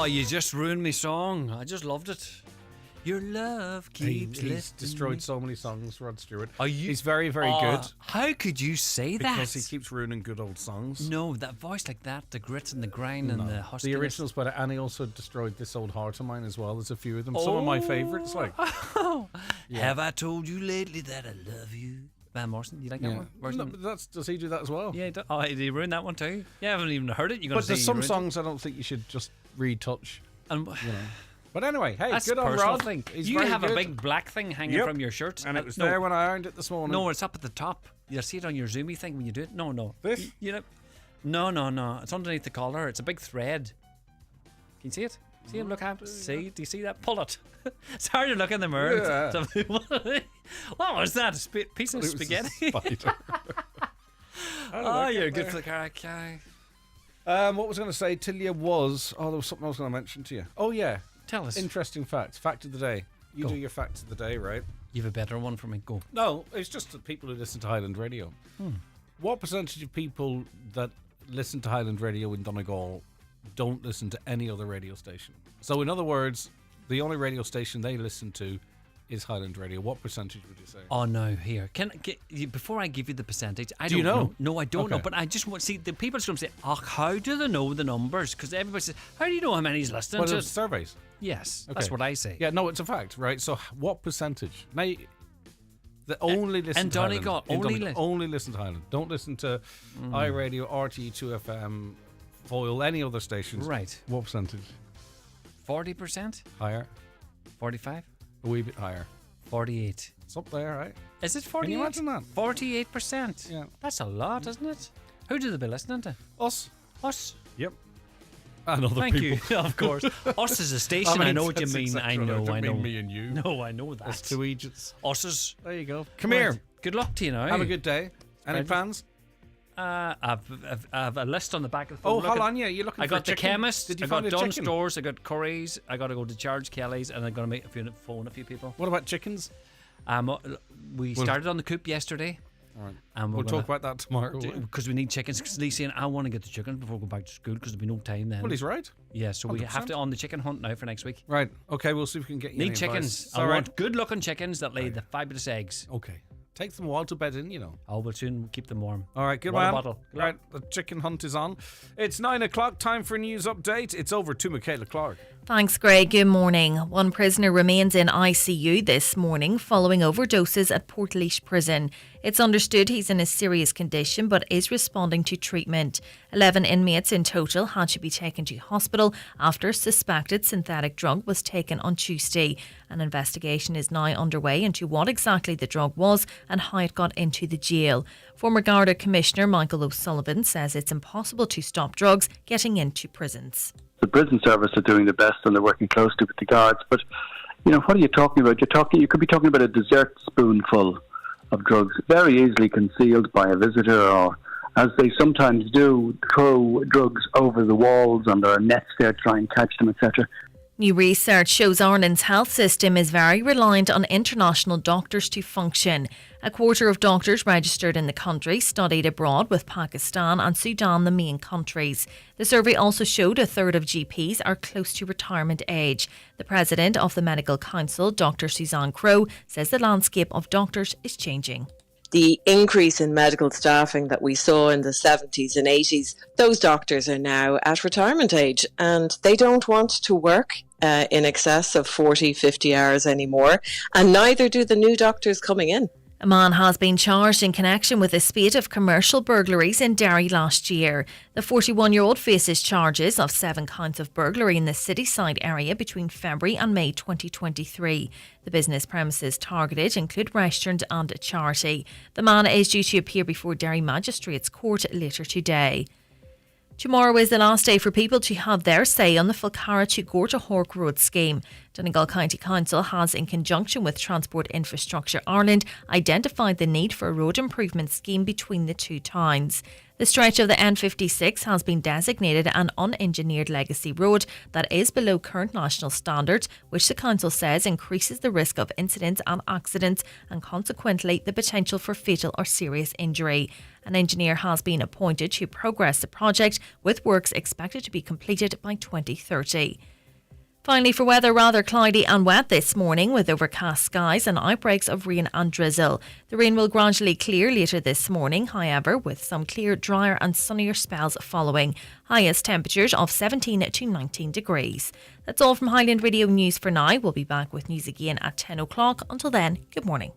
Oh, you just ruined my song. I just loved it. Your love keeps He's destroyed so many songs, Rod Stewart. He's very, very good. How could you say that? Because he keeps ruining good old songs. No, that voice like that, the grit and the grind and the huskiness. The original's better, and he also destroyed This Old Heart of Mine as well. There's a few of them. Some of my favourites, like. Yeah. Have I told you lately that I love you? Van Morrison, you like that one? No, but does he do that as well? Yeah, did he ruin that one too? Yeah, I haven't even heard it. But there's some songs I don't think you should just retouch. And But anyway, hey, that's good on Rod. Thing. He's you have good. a big black thing hanging from your shirt. And it was there when I ironed it this morning. No, it's up at the top. You see it on your Zoomy thing when you do it? No. This? No. It's underneath the collar. It's a big thread. Can you see it? See him look at? See? Do you see that? Pull it. It's hard to look in the mirror. Yeah. What was that? A piece of spaghetti? You're good for the character. What was I going to say to you was... there was something I was going to mention to you. Oh, yeah. Tell us. Interesting facts. Fact of the day. You do your facts of the day, right? You have a better one for me. Go. No, it's just the people who listen to Highland Radio. What percentage of people that listen to Highland Radio in Donegal don't listen to any other radio station? So, in other words, the only radio station they listen to is Highland Radio. What percentage would you say? Oh, no, here. Before I give you the percentage, I do don't you know? No, I don't know. But I just want to see the people are going to say, how do they know the numbers? Because everybody says, how do you know how many he's listening to? Well, surveys. Yes, that's what I say. Yeah, no, it's a fact, right? So, what percentage? Now, only listen to Donegal, Highland. Only listen to Highland. Don't listen to iRadio, RTE2FM, Foyle, any other stations. Right. What percentage? 40%? Higher. 45? A wee bit higher. 48. It's up there, right? Is it 48? Can you imagine that? 48%. Yeah. That's a lot, isn't it? Who do they be listening to? Us. Yep. And other Thank people. you. Of course. Us as a station, I know what you mean. Exactly I know. I mean me and you. No, I know that. That's two Egypts. Us's. There you go. Come here. Good luck to you now. Have a good day. Any plans? I've a list on the back of the phone. Oh, hold on, yeah. You're looking I for got the chicken? chemist. Did you I find got a Dunn chicken? Stores. I got Curry's. I got to go to George Kelly's, and I'm going to phone a few people. What about chickens? We started on the coop yesterday. All right. And we'll talk about that tomorrow. Because we need chickens. Because Lee's saying, I want to get the chickens before we go back to school because there'll be no time then. Well, he's right. Yeah, so 100%. we have to on the chicken hunt now for next week. Right. Okay, we'll see if we can get you Need chickens. I want good-looking chickens that lay the fabulous eggs. Okay. Take them all to bed in, you know. Oh, we'll soon keep them warm. All right, good Water man. bottle. All right, the chicken hunt is on. It's 9 o'clock, time for a news update. It's over to Michaela Clark. Thanks, Greg. Good morning. One prisoner remains in ICU this morning following overdoses at Portlaoise Prison. It's understood he's in a serious condition but is responding to treatment. 11 inmates in total had to be taken to hospital after suspected synthetic drug was taken on Tuesday. An investigation is now underway into what exactly the drug was and how it got into the jail. Former Garda Commissioner Michael O'Sullivan says it's impossible to stop drugs getting into prisons. The prison service are doing the best and they're working closely with the guards. But, you know, what are you talking about? You could be talking about a dessert spoonful of drugs, very easily concealed by a visitor, or, as they sometimes do, throw drugs over the walls and there are nets there to try and catch them, etc. New research shows Ireland's health system is very reliant on international doctors to function. A quarter of doctors registered in the country studied abroad, with Pakistan and Sudan the main countries. The survey also showed a third of GPs are close to retirement age. The president of the Medical Council, Dr. Suzanne Crowe, says the landscape of doctors is changing. The increase in medical staffing that we saw in the 70s and 80s, those doctors are now at retirement age and they don't want to work in excess of 40, 50 hours anymore, and neither do the new doctors coming in. A man has been charged in connection with a spate of commercial burglaries in Derry last year. The 41-year-old faces charges of 7 counts of burglary in the Cityside area between February and May 2023. The business premises targeted include restaurant and a charity. The man is due to appear before Derry Magistrates Court later today. Tomorrow is the last day for people to have their say on the Falcarra to Gorta Hork Road scheme. Donegal County Council has, in conjunction with Transport Infrastructure Ireland, identified the need for a road improvement scheme between the two towns. The stretch of the N56 has been designated an unengineered legacy road that is below current national standard, which the council says increases the risk of incidents and accidents and consequently the potential for fatal or serious injury. An engineer has been appointed to progress the project, with works expected to be completed by 2030. Finally, for weather, rather cloudy and wet this morning with overcast skies and outbreaks of rain and drizzle. The rain will gradually clear later this morning, however, with some clear, drier and sunnier spells following. Highest temperatures of 17 to 19 degrees. That's all from Highland Radio News for now. We'll be back with news again at 10 o'clock. Until then, good morning.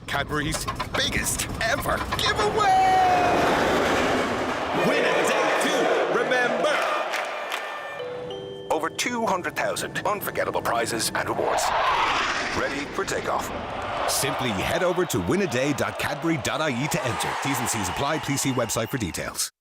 Cadbury's biggest ever giveaway! Win a day to remember! Over 200,000 unforgettable prizes and rewards. Ready for takeoff. Simply head over to winaday.cadbury.ie to enter. T's and C's apply. Please see website for details.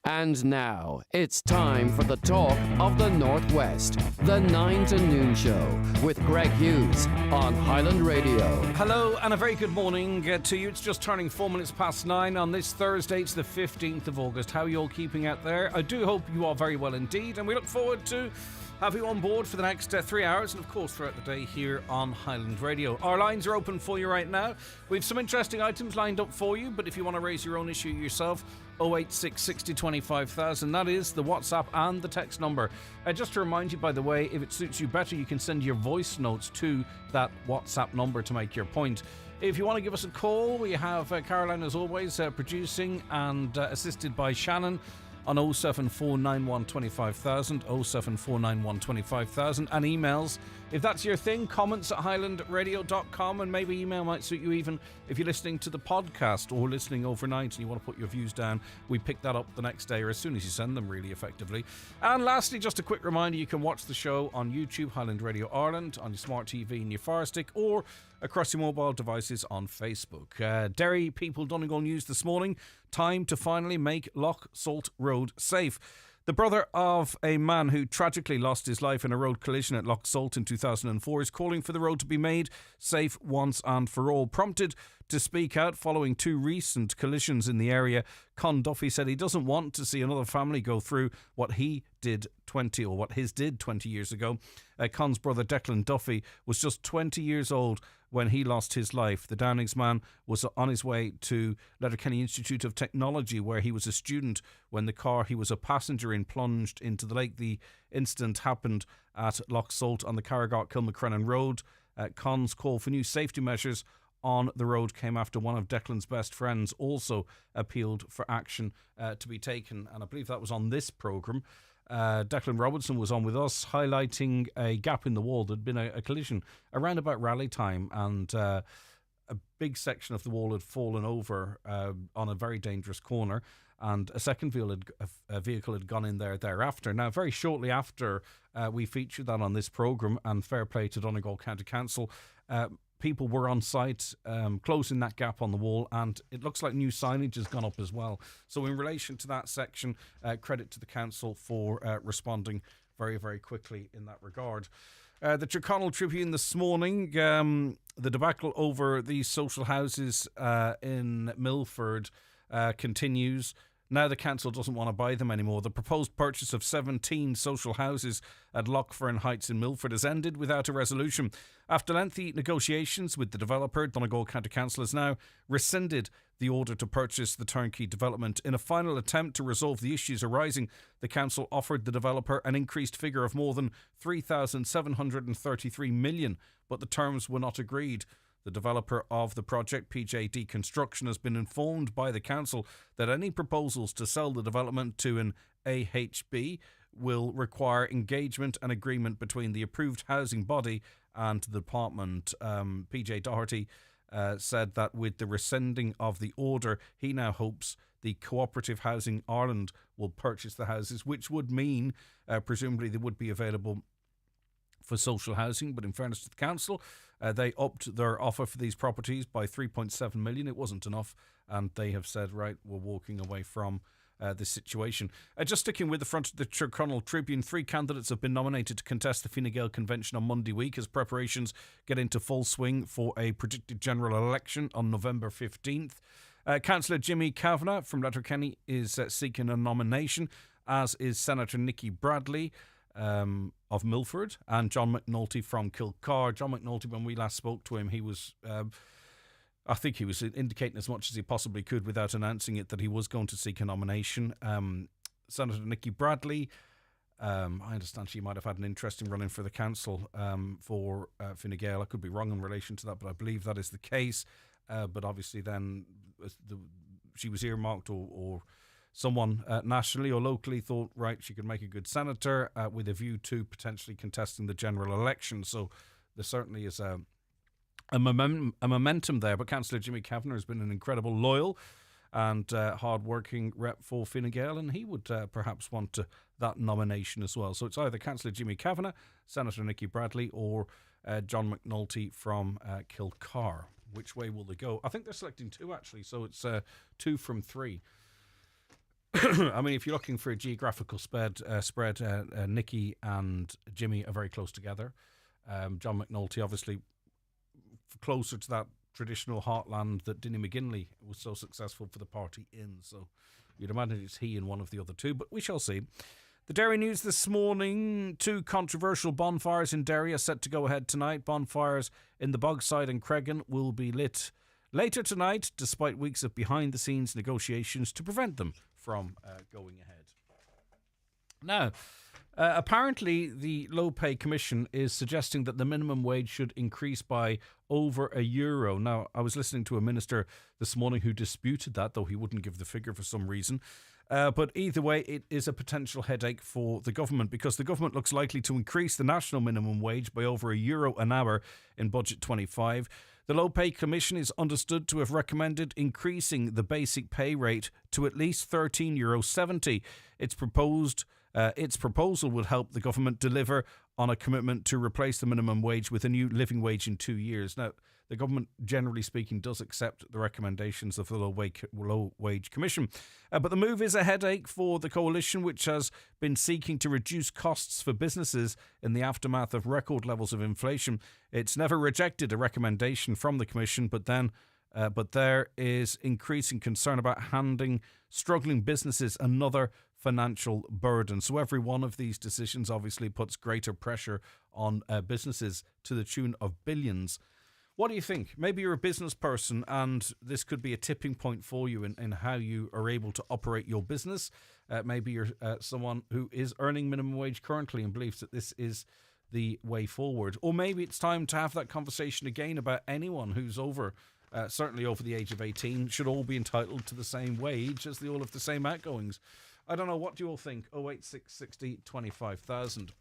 And now, it's time for the talk of the Northwest, the 9 to noon show with Greg Hughes on Highland Radio. Hello and a very good morning to you. It's just turning 4 minutes past 9 on this Thursday. It's the 15th of August. How are you all keeping out there? I do hope you are very well indeed, and we look forward to have you on board for the next 3 hours and of course throughout the day here on Highland Radio. Our lines are open for you right now. We have some interesting items lined up for you, but if you want to raise your own issue yourself, 086 60 25,000, that is the WhatsApp and the text number. Just to remind you, by the way, if it suits you better, you can send your voice notes to that WhatsApp number to make your point. If you want to give us a call, we have Caroline as always producing and assisted by Shannon on 07491 25,000, 07491 25,000, and emails. If that's your thing, comments at highlandradio.com, and maybe email might suit you even if you're listening to the podcast or listening overnight and you want to put your views down. We pick that up the next day or as soon as you send them, really effectively. And lastly, just a quick reminder, you can watch the show on YouTube, Highland Radio Ireland, on your smart TV and your Fire Stick, or across your mobile devices on Facebook. Derry People Donegal News this morning. Time to finally make Loch Salt Road safe. The brother of a man who tragically lost his life in a road collision at Loch Salt in 2004 is calling for the road to be made safe once and for all. Prompted to speak out following 2 recent collisions in the area, Con Duffy said he doesn't want to see another family go through what his did 20 years ago. Con's brother Declan Duffy was just 20 years old when he lost his life. The Downings man was on his way to Letterkenny Institute of Technology, where he was a student when the car he was a passenger in plunged into the lake. The incident happened at Loch Salt on the Carragart-Kilmacrennan Road. Con's call for new safety measures on the road came after one of Declan's best friends also appealed for action to be taken, and I believe that was on this programme. Declan Robertson was on with us, highlighting a gap in the wall. There'd been a collision around about rally time, and a big section of the wall had fallen over on a very dangerous corner, and a second vehicle had gone in there thereafter. Now, very shortly after we featured that on this programme, and fair play to Donegal County Council, people were on site closing that gap on the wall, and it looks like new signage has gone up as well. So in relation to that section, credit to the council for responding very, very quickly in that regard. The Tyrconnell Tribune this morning, the debacle over these social houses in Milford continues. Now the council doesn't want to buy them anymore. The proposed purchase of 17 social houses at Lochfern Heights in Milford has ended without a resolution. After lengthy negotiations with the developer, Donegal County Council has now rescinded the order to purchase the turnkey development. In a final attempt to resolve the issues arising, the council offered the developer an increased figure of more than $3,733 million, but the terms were not agreed. The developer of the project, PJD Construction, has been informed by the council that any proposals to sell the development to an AHB will require engagement and agreement between the approved housing body and the department. PJ Doherty said that with the rescinding of the order, he now hopes the Cooperative Housing Ireland will purchase the houses, which would mean presumably they would be available for social housing. But in fairness to the council, they upped their offer for these properties by 3.7 million. It wasn't enough, and they have said, right, we're walking away from this situation. Just sticking with the front of the Tyrconnell Tribune, 3 candidates have been nominated to contest the Fine Gael convention on Monday week as preparations get into full swing for a predicted general election on November 15th. Councillor Jimmy Kavanagh from Letterkenny is seeking a nomination, as is Senator Nicky Bradley of Milford and John McNulty from Kilcar. John McNulty, when we last spoke to him, he was... I think he was indicating as much as he possibly could without announcing it that he was going to seek a nomination. Senator Nicky Bradley, I understand she might have had an interest in running for the council for Fine Gael. I could be wrong in relation to that, but I believe that is the case. But obviously then she was earmarked or someone nationally or locally thought, right, she could make a good senator with a view to potentially contesting the general election. So there certainly is a momentum there, but Councillor Jimmy Kavanagh has been an incredible, loyal and hard-working rep for Fine Gael, and he would perhaps want that nomination as well. So it's either Councillor Jimmy Kavanagh, Senator Nicky Bradley, or John McNulty from Kilcar. Which way will they go? I think they're selecting 2, actually, so it's 2 from 3. I mean, if you're looking for a geographical spread, Nicky and Jimmy are very close together. John McNulty, obviously, closer to that traditional heartland that Dinny McGinley was so successful for the party in. So you'd imagine it's he and one of the other 2, but we shall see. The Derry news this morning: 2 controversial bonfires in Derry are set to go ahead tonight. Bonfires in the Bogside and Cregan will be lit later tonight, despite weeks of behind-the-scenes negotiations to prevent them from going ahead. Now, apparently the Low Pay Commission is suggesting that the minimum wage should increase by over €1. Now, I was listening to a minister this morning who disputed that, though he wouldn't give the figure for some reason. But either way, it is a potential headache for the government, because the government looks likely to increase the national minimum wage by over €1 an hour in Budget 25. The Low Pay Commission is understood to have recommended increasing the basic pay rate to at least €13.70. Its proposal would help the government deliver on a commitment to replace the minimum wage with a new living wage in 2 years. Now, the government, generally speaking, does accept the recommendations of the Low Wage Commission. But the move is a headache for the coalition, which has been seeking to reduce costs for businesses in the aftermath of record levels of inflation. It's never rejected a recommendation from the Commission, but there is increasing concern about handing struggling businesses another financial burden. So every one of these decisions obviously puts greater pressure on businesses to the tune of billions. What do you think? Maybe you're a business person and this could be a tipping point for you in how you are able to operate your business. Maybe you're someone who is earning minimum wage currently and believes that this is the way forward. Or maybe it's time to have that conversation again about anyone who's certainly over the age of 18, should all be entitled to the same wage as they all have the same outgoings. I don't know, what do you all think? 08660 25,000.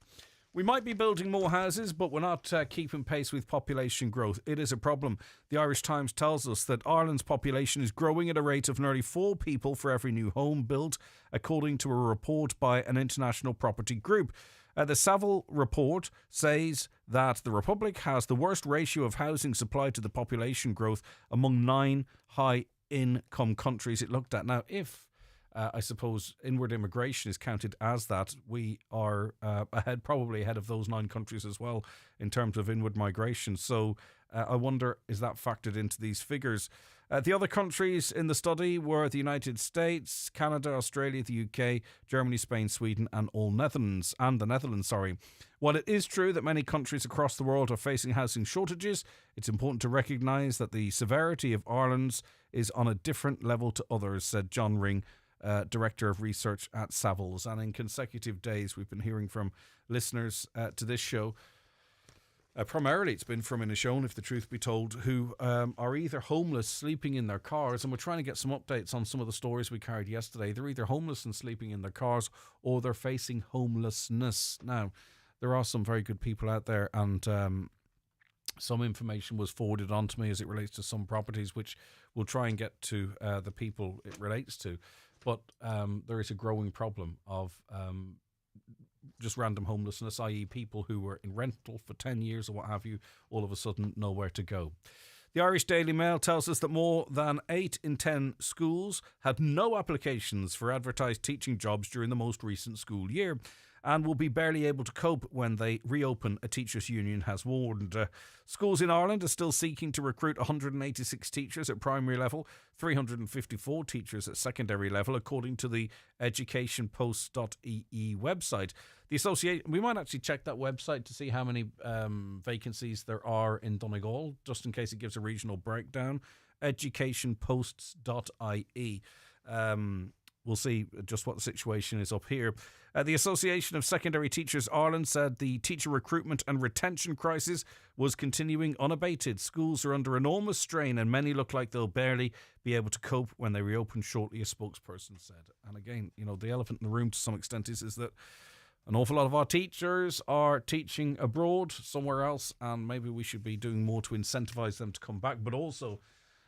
We might be building more houses, but we're not keeping pace with population growth. It is a problem. The Irish Times tells us that Ireland's population is growing at a rate of nearly 4 people for every new home built, according to a report by an international property group. The Saville report says that the Republic has the worst ratio of housing supply to the population growth among 9 high-income countries it looked at. Now, if I suppose inward immigration is counted as that, we are probably ahead of those 9 countries as well in terms of inward migration. So I wonder, is that factored into these figures? The other countries in the study were the United States, Canada, Australia, the UK, Germany, Spain, Sweden, and the Netherlands. While it is true that many countries across the world are facing housing shortages, it's important to recognise that the severity of Ireland's is on a different level to others, said John Ring, Director of Research at Savills. And in consecutive days, we've been hearing from listeners to this show. Primarily, it's been from Inishowen, if the truth be told, who are either homeless, sleeping in their cars, and we're trying to get some updates on some of the stories we carried yesterday. They're either homeless and sleeping in their cars, or they're facing homelessness. Now, there are some very good people out there, and some information was forwarded on to me as it relates to some properties, which we'll try and get to the people it relates to. But there is a growing problem of just random homelessness, i.e. people who were in rental for 10 years or what have you, all of a sudden nowhere to go. The Irish Daily Mail tells us that more than 8 in 10 schools had no applications for advertised teaching jobs during the most recent school year, and will be barely able to cope when they reopen, a teachers' union has warned. Schools in Ireland are still seeking to recruit 186 teachers at primary level, 354 teachers at secondary level, according to the educationpost.ie website. The association, we might actually check that website to see how many vacancies there are in Donegal, just in case it gives a regional breakdown. Educationposts.ie. We'll see just what the situation is up here. The Association of Secondary Teachers Ireland said the teacher recruitment and retention crisis was continuing unabated. Schools are under enormous strain and many look like they'll barely be able to cope when they reopen shortly, a spokesperson said. And again, the elephant in the room to some extent is that an awful lot of our teachers are teaching abroad somewhere else, and maybe we should be doing more to incentivise them to come back, but also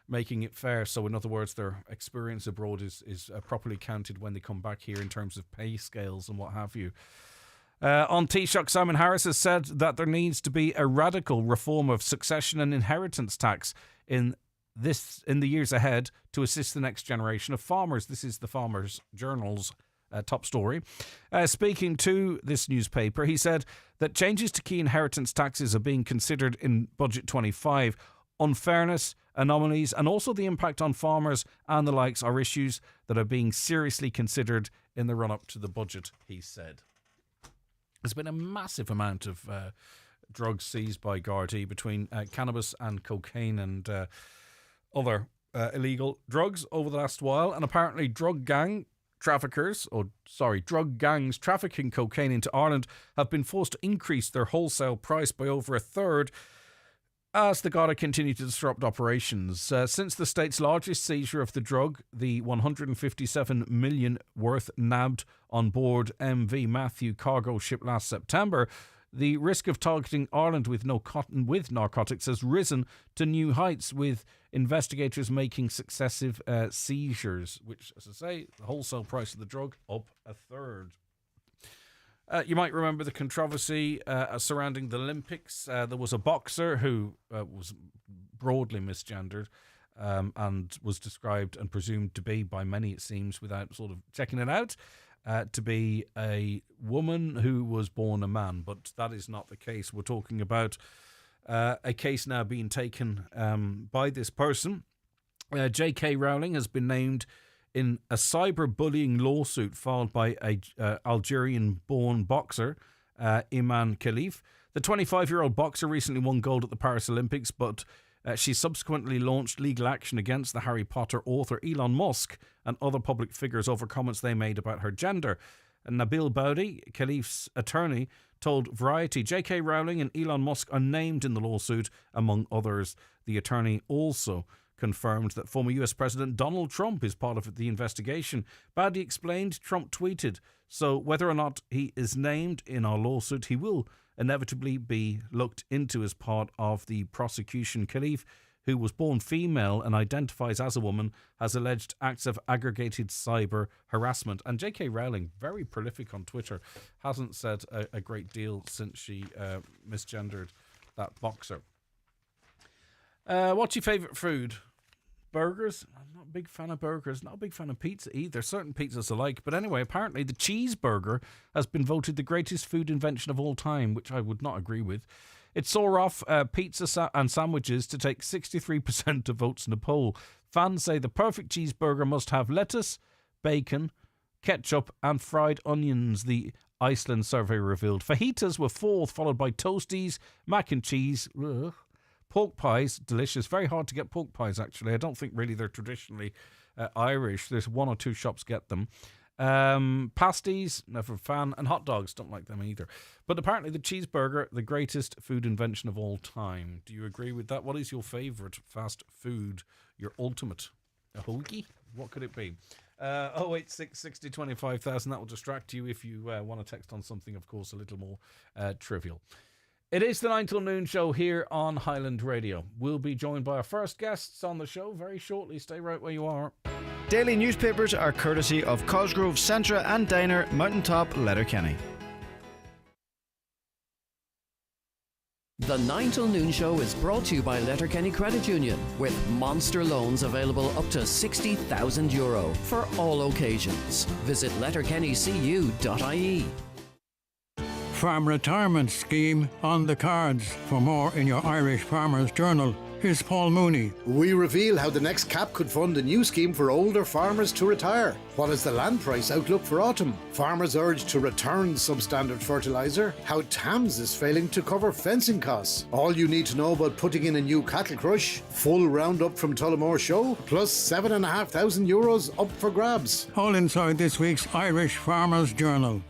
making it fair. So in other words, their experience abroad is properly counted when they come back here in terms of pay scales and what have you. On Taoiseach, Simon Harris has said that there needs to be a radical reform of succession and inheritance tax in the years ahead to assist the next generation of farmers. This is the Farmers Journal's top story. Speaking to this newspaper, he said that changes to key inheritance taxes are being considered in Budget 25. Unfairness, anomalies, and also the impact on farmers and the likes are issues that are being seriously considered in the run-up to the budget, he said. There's been a massive amount of drugs seized by Gardaí between cannabis and cocaine and other illegal drugs over the last while, and apparently drug gangs trafficking cocaine into Ireland have been forced to increase their wholesale price by over a third as the Garda continue to disrupt operations. Since the state's largest seizure of the drug, the 157 million worth nabbed on board MV Matthew cargo ship last September, the risk of targeting Ireland with narcotics has risen to new heights, with investigators making successive seizures, which, as I say, the wholesale price of the drug up a third. You might remember the controversy surrounding the Olympics. There was a boxer who was broadly misgendered and was described and presumed to be, by many it seems, without sort of checking it out, to be a woman who was born a man. But that is not the case. We're talking about a case now being taken by this person. J.K. Rowling has been named in a cyberbullying lawsuit filed by a Algerian-born boxer, Iman Khalif. The 25-year-old boxer recently won gold at the Paris Olympics, but she subsequently launched legal action against the Harry Potter author Elon Musk and other public figures over comments they made about her gender. Nabil Boudi, Khalif's attorney, told Variety, J.K. Rowling and Elon Musk are named in the lawsuit, among others. The attorney also confirmed that former US President Donald Trump is part of the investigation. Boudi explained, Trump tweeted, so whether or not he is named in our lawsuit, he will inevitably be looked into as part of the prosecution. Khalif, who was born female and identifies as a woman, has alleged acts of aggregated cyber harassment. And J.K. Rowling, very prolific on Twitter, hasn't said a great deal since she misgendered that boxer. What's your favourite food? Burgers? I'm not a big fan of burgers. Not a big fan of pizza either. Certain pizzas alike. But anyway, apparently the cheeseburger has been voted the greatest food invention of all time, which I would not agree with. It saw off pizza and sandwiches to take 63% of votes in a poll. Fans say the perfect cheeseburger must have lettuce, bacon, ketchup and fried onions, the Iceland survey revealed. Fajitas were fourth, followed by toasties, mac and cheese, pork pies, delicious. Very hard to get pork pies, actually. I don't think really they're traditionally Irish. There's one or two shops get them. Pasties, never a fan. And hot dogs, don't like them either. But apparently the cheeseburger, the greatest food invention of all time. Do you agree with that? What is your favourite fast food? Your ultimate? A hoagie? What could it be? 086 60 25,000. That will distract you if you want to text on something, of course, a little more trivial. It is the 9 till noon show here on Highland Radio. We'll be joined by our first guests on the show very shortly. Stay right where you are. Daily newspapers are courtesy of Cosgrove, Centra and Diner, Mountaintop, Letterkenny. The 9 till noon show is brought to you by Letterkenny Credit Union, with monster loans available up to €60,000 for all occasions. Visit letterkennycu.ie. Farm Retirement Scheme on the cards. For more in your Irish Farmers Journal. Here's Paul Mooney. We reveal how the next CAP could fund a new scheme for older farmers to retire. What is the land price outlook for autumn? Farmers urged to return substandard fertiliser. How Tams is failing to cover fencing costs. All you need to know about putting in a new cattle crush. Full roundup from Tullamore Show. Plus €7,500 up for grabs. All inside this week's Irish Farmers Journal.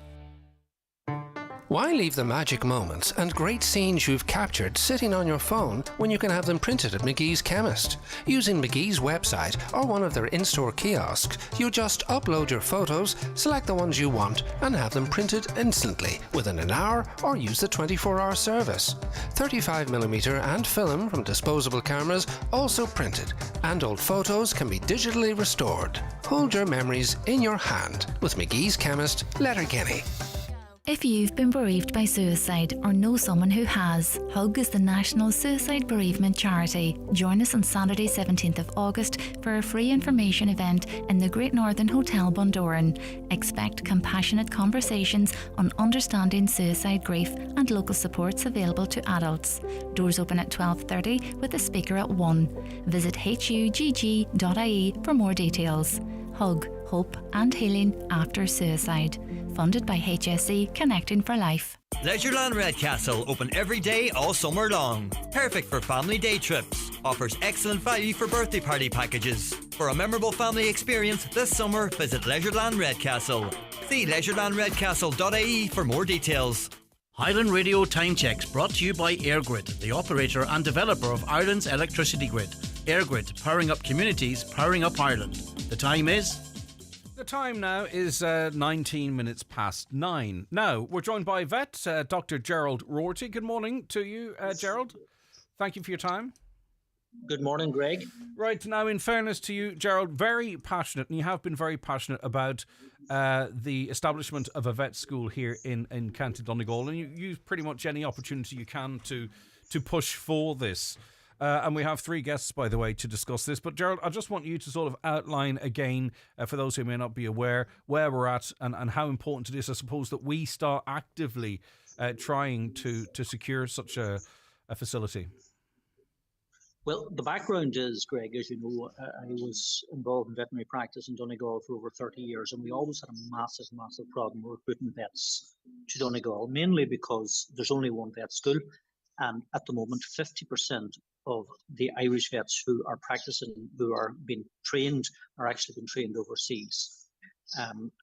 Why leave the magic moments and great scenes you've captured sitting on your phone when you can have them printed at McGee's Chemist? Using McGee's website or one of their in-store kiosks, you just upload your photos, select the ones you want, and have them printed instantly within an hour, or use the 24-hour service. 35mm and film from disposable cameras also printed, and old photos can be digitally restored. Hold your memories in your hand with McGee's Chemist, Letterkenny. If you've been bereaved by suicide or know someone who has, HUG is the National Suicide Bereavement Charity. Join us on Saturday 17th of August for a free information event in the Great Northern Hotel Bundoran. Expect compassionate conversations on understanding suicide grief and local supports available to adults. Doors open at 12:30 with a speaker at 1. Visit hugg.ie for more details. HUG, Hope and Healing After Suicide. Funded by HSE Connecting for Life. Leisureland Redcastle open every day all summer long. Perfect for family day trips. Offers excellent value for birthday party packages. For a memorable family experience this summer, visit Leisureland Redcastle. See leisurelandredcastle.ie for more details. Highland Radio Time Checks brought to you by EirGrid, the operator and developer of Ireland's electricity grid. EirGrid, powering up communities, powering up Ireland. The time is... The time now is 19 minutes past 9. Now, we're joined by vet, Dr. Gerald Rorty. Good morning to you, Gerald. Thank you for your time. Good morning, Greg. Right, now, in fairness to you, Gerald, very passionate, and you have been very passionate about the establishment of a vet school here in County Donegal, and you use pretty much any opportunity you can to push for this. And we have 3 guests, by the way, to discuss this. But, Gerald, I just want you to sort of outline again, for those who may not be aware, where we're at and how important it is, I suppose, that we start actively trying to secure such a facility. Well, the background is, Greg, as you know, I was involved in veterinary practice in Donegal for over 30 years, and we always had a massive problem recruiting vets to Donegal, mainly because there's only one vet school. And at the moment, 50% of the Irish vets who are practicing, who are being trained, are actually being trained overseas.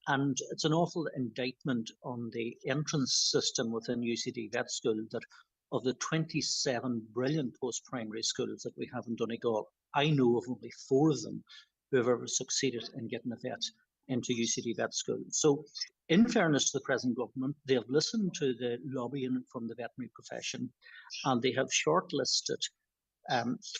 And it's an awful indictment on the entrance system within UCD Vet School that of the 27 brilliant post-primary schools that we have in Donegal, I know of only 4 of them who have ever succeeded in getting a vet into UCD Vet School. So in fairness to the present government, they have listened to the lobbying from the veterinary profession, and they have shortlisted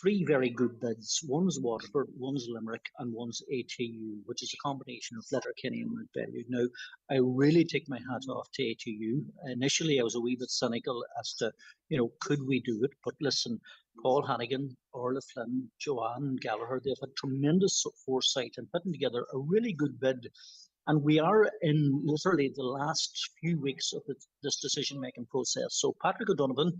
3 very good bids. One's Waterford, one's Limerick, and one's ATU, which is a combination of Letterkenny and Mountbellew. Now, I really take my hat off to ATU. Initially, I was a wee bit cynical as to, could we do it? But listen, Paul Hannigan, Orla Flynn, Joanne Gallagher, they've had tremendous foresight in putting together a really good bid. And we are in literally the last few weeks of this decision-making process. So Patrick O'Donovan,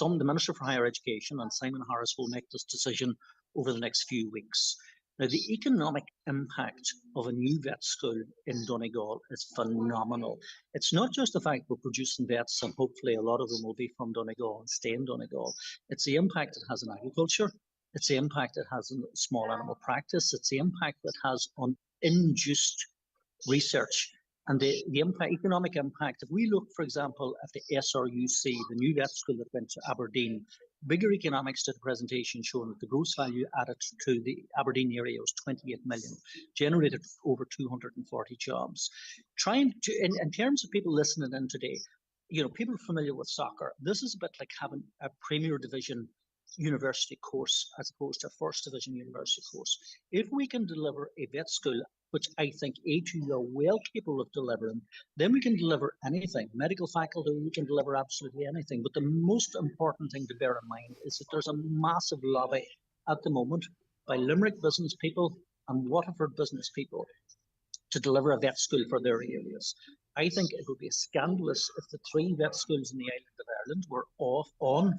the Minister for Higher Education, and Simon Harris will make this decision over the next few weeks. Now, the economic impact of a new vet school in Donegal is phenomenal. It's not just the fact we're producing vets, and hopefully a lot of them will be from Donegal and stay in Donegal. It's the impact it has on agriculture. It's the impact it has on small animal practice. It's the impact it has on induced research. And the economic impact, if we look, for example, at the SRUC, the new vet school that went to Aberdeen, bigger economics to the presentation showing that the gross value added to the Aberdeen area was 28 million, generated over 240 jobs. In terms of people listening in today, people familiar with soccer, this is a bit like having a Premier Division university course as opposed to a first division university course. If we can deliver a vet school, which I think A2U are well capable of delivering, then we can deliver anything. Medical faculty, we can deliver absolutely anything. But the most important thing to bear in mind is that there's a massive lobby at the moment by Limerick business people and Waterford business people to deliver a vet school for their areas. I think it would be scandalous if the 3 vet schools in the island of Ireland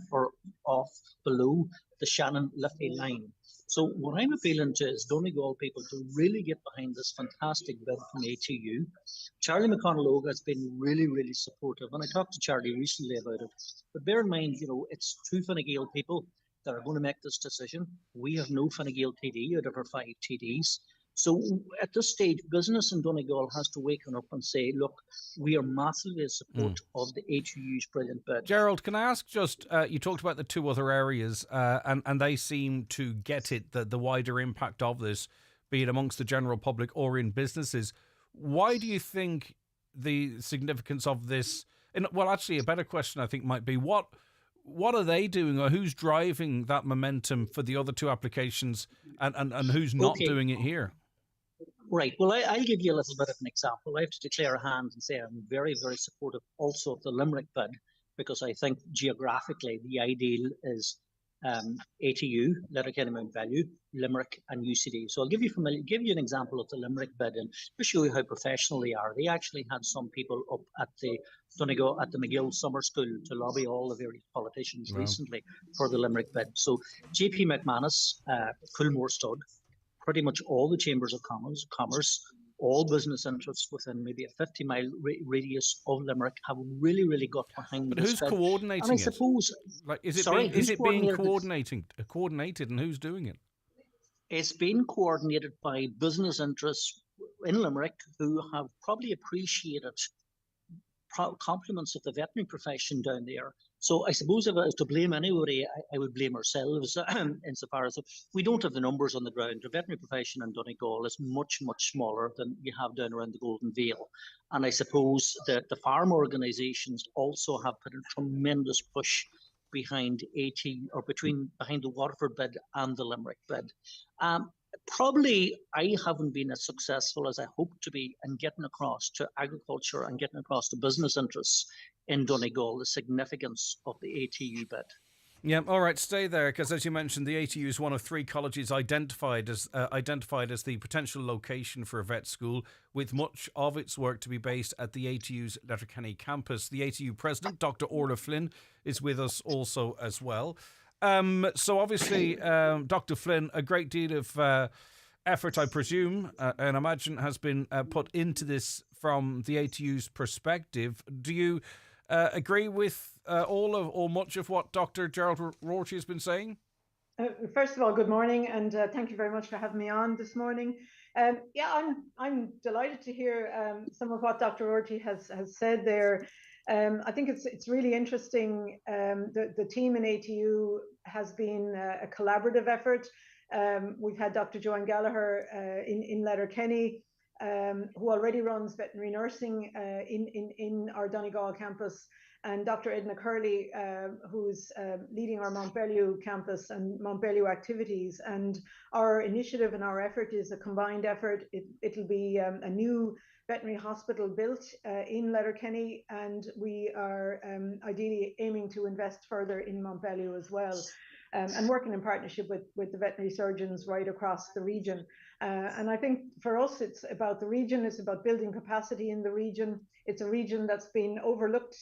were off below the Shannon Liffey line. So what I'm appealing to is Donegal people to really get behind this fantastic bid from ATU. Charlie McConnell has been really, really supportive, and I talked to Charlie recently about it. But bear in mind, it's 2 Fine Gael people that are going to make this decision. We have no Fine Gael TD out of our 5 TDs. So at this stage, business in Donegal has to waken up and say, look, we are massively in support of the ATU's brilliant bid. Gerald, can I ask just, you talked about the 2 other areas, and they seem to get it, the wider impact of this, be it amongst the general public or in businesses. Why do you think the significance of this, well, actually a better question I think might be, what are they doing, or who's driving that momentum for the other 2 applications, and who's not doing it here? Right. Well, I'll give you a little bit of an example. I have to declare a hand and say I'm very, very supportive also of the Limerick bid, because I think geographically the ideal is ATU, Letterkenny Mount Value, Limerick and UCD. So I'll give you an example of the Limerick bid and to show you how professional they are. They actually had some people up at the Donegal at the McGill Summer School to lobby all the various politicians recently for the Limerick bid. So JP McManus, Coolmore Stud, pretty much all the chambers of commerce, all business interests within maybe a 50-mile radius of Limerick have really, really got behind but this who's bid. coordinating and I it? suppose, Like, is it being coordinated, and who's doing it? It's been coordinated by business interests in Limerick who have probably appreciated compliments of the veterinary profession down there. So I suppose if I was to blame anybody, I would blame ourselves insofar as we don't have the numbers on the ground. The veterinary profession in Donegal is much, much smaller than you have down around the Golden Vale. And I suppose that the farm organisations also have put a tremendous push behind behind the Waterford bid and the Limerick bid. Probably I haven't been as successful as I hoped to be in getting across to agriculture and getting across to business interests in Donegal the significance of the ATU bid. Yeah, all right, stay there, because as you mentioned, the ATU is one of 3 colleges identified as the potential location for a vet school, with much of its work to be based at the ATU's Letterkenny campus. The ATU president, Dr. Orla Flynn, is with us also as well. So obviously, Dr. Flynn, a great deal of effort, I presume, and imagine has been put into this from the ATU's perspective. Do you agree with all or much of what Dr. Gerald Rorty has been saying? First of all, good morning, and thank you very much for having me on this morning. I'm delighted to hear some of what Dr. Rorty has said there. I think it's really interesting. The team in ATU has been a collaborative effort. We've had Dr. Joanne Gallagher in Letterkenny, who already runs veterinary nursing in our Donegal campus, and Dr. Edna Curley, who's leading our Montbellew campus and Montbellew activities. And our initiative and our effort is a combined effort. It'll be a new veterinary hospital built in Letterkenny, and we are ideally aiming to invest further in Montbellew as well, and working in partnership with the veterinary surgeons right across the region. And I think for us, it's about the region, it's about building capacity in the region. It's a region that's been overlooked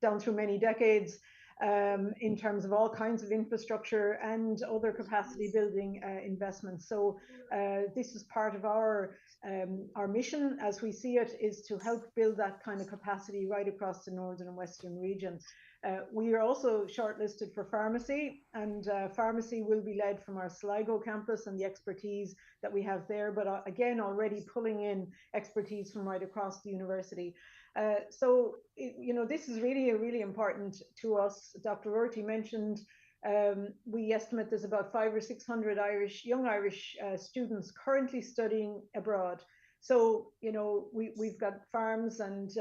down through many decades in terms of all kinds of infrastructure and other capacity building investments. So this is part of our mission, as we see it, is to help build that kind of capacity right across the northern and western region. We are also shortlisted for pharmacy, and pharmacy will be led from our Sligo campus and the expertise that we have there, but again, already pulling in expertise from right across the university. So, this is really important to us. Dr. Rorty mentioned we estimate there's about 500 or 600 young Irish students currently studying abroad. So, we've got farms and,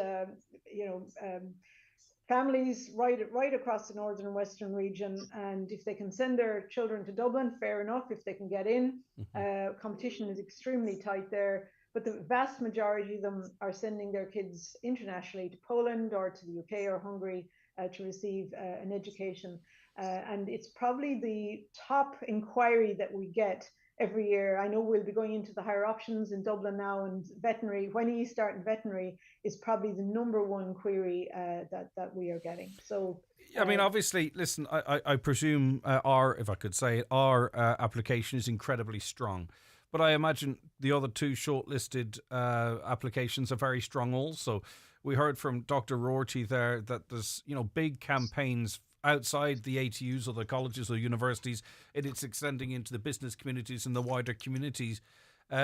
families right across the northern and western region, and if they can send their children to Dublin, fair enough. If they can get in, competition is extremely tight there. But the vast majority of them are sending their kids internationally to Poland or to the UK or Hungary to receive an education. And it's probably the top inquiry that we get every year. I know we'll be going into the higher options in Dublin now, and veterinary, when are you starting veterinary, is probably the number one query that we are getting. So I mean, obviously, listen, I presume if I could say it, our application is incredibly strong. But I imagine the other two shortlisted applications are very strong also. We heard from Dr. Rorty there that there's, big campaigns outside the ATUs or the colleges or universities, and it's extending into the business communities and the wider communities.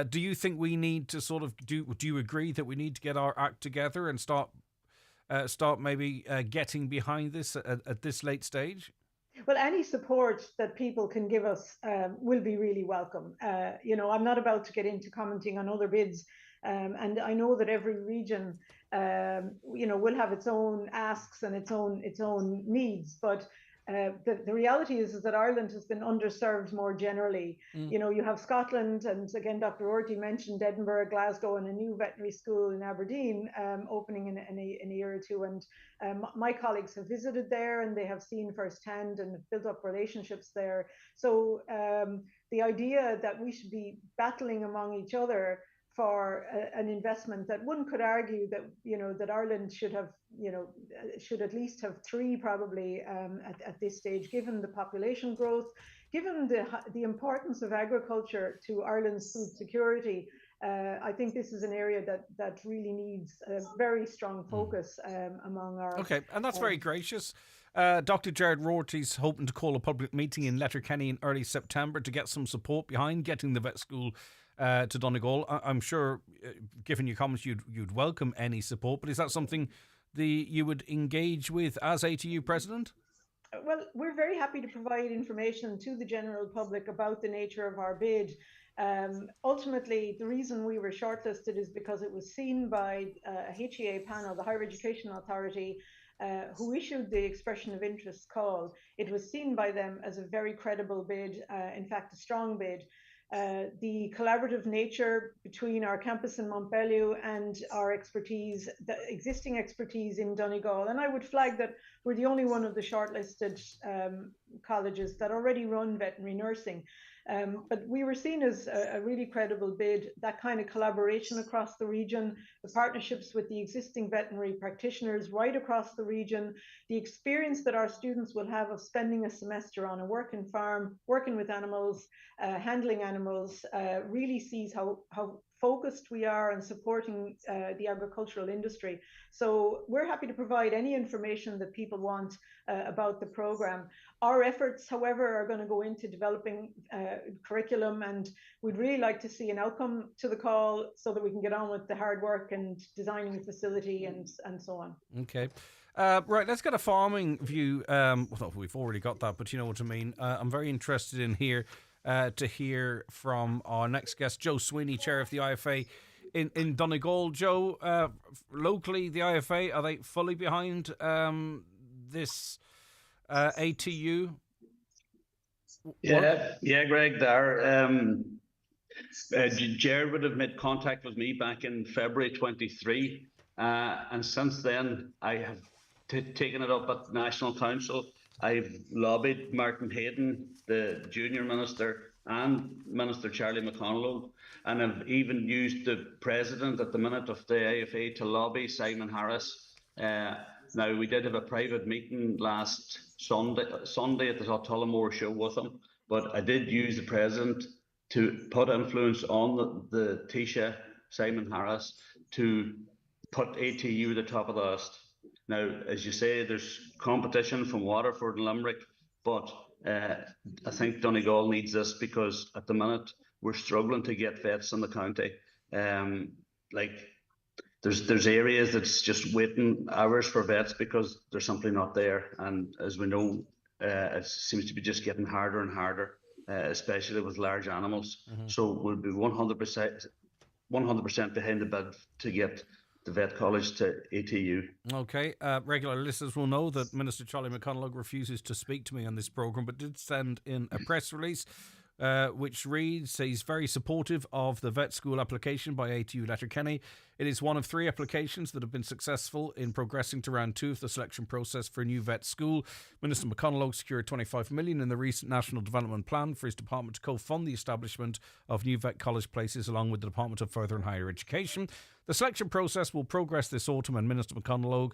Do you think we need to sort of do you agree that we need to get our act together and start maybe getting behind this at this late stage? Well, any support that people can give us will be really welcome. I'm not about to get into commenting on other bids, and I know that every region, will have its own asks and its own needs. But the reality is that Ireland has been underserved more generally. You have Scotland, and again, Dr. Rorty mentioned Edinburgh, Glasgow, and a new veterinary school in Aberdeen opening in a year or two. And my colleagues have visited there, and they have seen firsthand and built up relationships there. So the idea that we should be battling among each other for an investment, that one could argue that that Ireland should at least have three probably at this stage, given the population growth, given the importance of agriculture to Ireland's food security. I think this is an area that really needs a very strong focus among our. Okay, and that's very gracious. Dr. Gerard Rorty's hoping to call a public meeting in Letterkenny in early September to get some support behind getting the vet school to Donegal. I'm sure, given your comments, you'd welcome any support, but is that something you would engage with as ATU president? Well, we're very happy to provide information to the general public about the nature of our bid. Ultimately, the reason we were shortlisted is because it was seen by a HEA panel, the Higher Education Authority, who issued the expression of interest call. It was seen by them as a very credible bid, in fact, a strong bid. The collaborative nature between our campus in Montbellew and our expertise, the existing expertise in Donegal. And I would flag that we're the only one of the shortlisted colleges that already run veterinary nursing. But we were seen as a really credible bid, that kind of collaboration across the region, the partnerships with the existing veterinary practitioners right across the region, the experience that our students will have of spending a semester on a working farm, working with animals, handling animals, really sees how focused we are on supporting the agricultural industry. So we're happy to provide any information that people want about the program. Our efforts, however, are going to go into developing curriculum, and we'd really like to see an outcome to the call so that we can get on with the hard work and designing the facility and so on. Okay. Right, let's get a farming view. Well, we've already got that, but you know what I mean. I'm very interested in to hear from our next guest, Joe Sweeney, chair of the IFA in Donegal. Joe, locally, the IFA, are they fully behind this ATU? Yeah, Greg, there. Jared would have made contact with me back in February 23, and since then I have taken it up at National Council. I've lobbied Martin Hayden, the junior minister, and Minister Charlie McConnell, and I've even used the president at the minute of the IFA to lobby Simon Harris. Now, we did have a private meeting last Sunday at the Tullamore show with him, but I did use the president to put influence on the Taoiseach, Simon Harris, to put ATU at the top of the list. Now, as you say, there's competition from Waterford and Limerick, but I think Donegal needs this because at the minute we're struggling to get vets in the county. There's areas that's just waiting hours for vets because they're simply not there. And as we know, it seems to be just getting harder and harder, especially with large animals. Mm-hmm. So we'll be 100% behind the bid to get the vet college to ATU. Okay, regular listeners will know that Minister Charlie McConalogue refuses to speak to me on this programme, but did send in a press release which reads, he's very supportive of the vet school application by ATU Letterkenny. It is one of 3 applications that have been successful in progressing to round 2 of the selection process for a new vet school. Minister McConalogue secured $25 million in the recent National Development Plan for his department to co-fund the establishment of new vet college places along with the Department of Further and Higher Education. The selection process will progress this autumn, and Minister McConalogue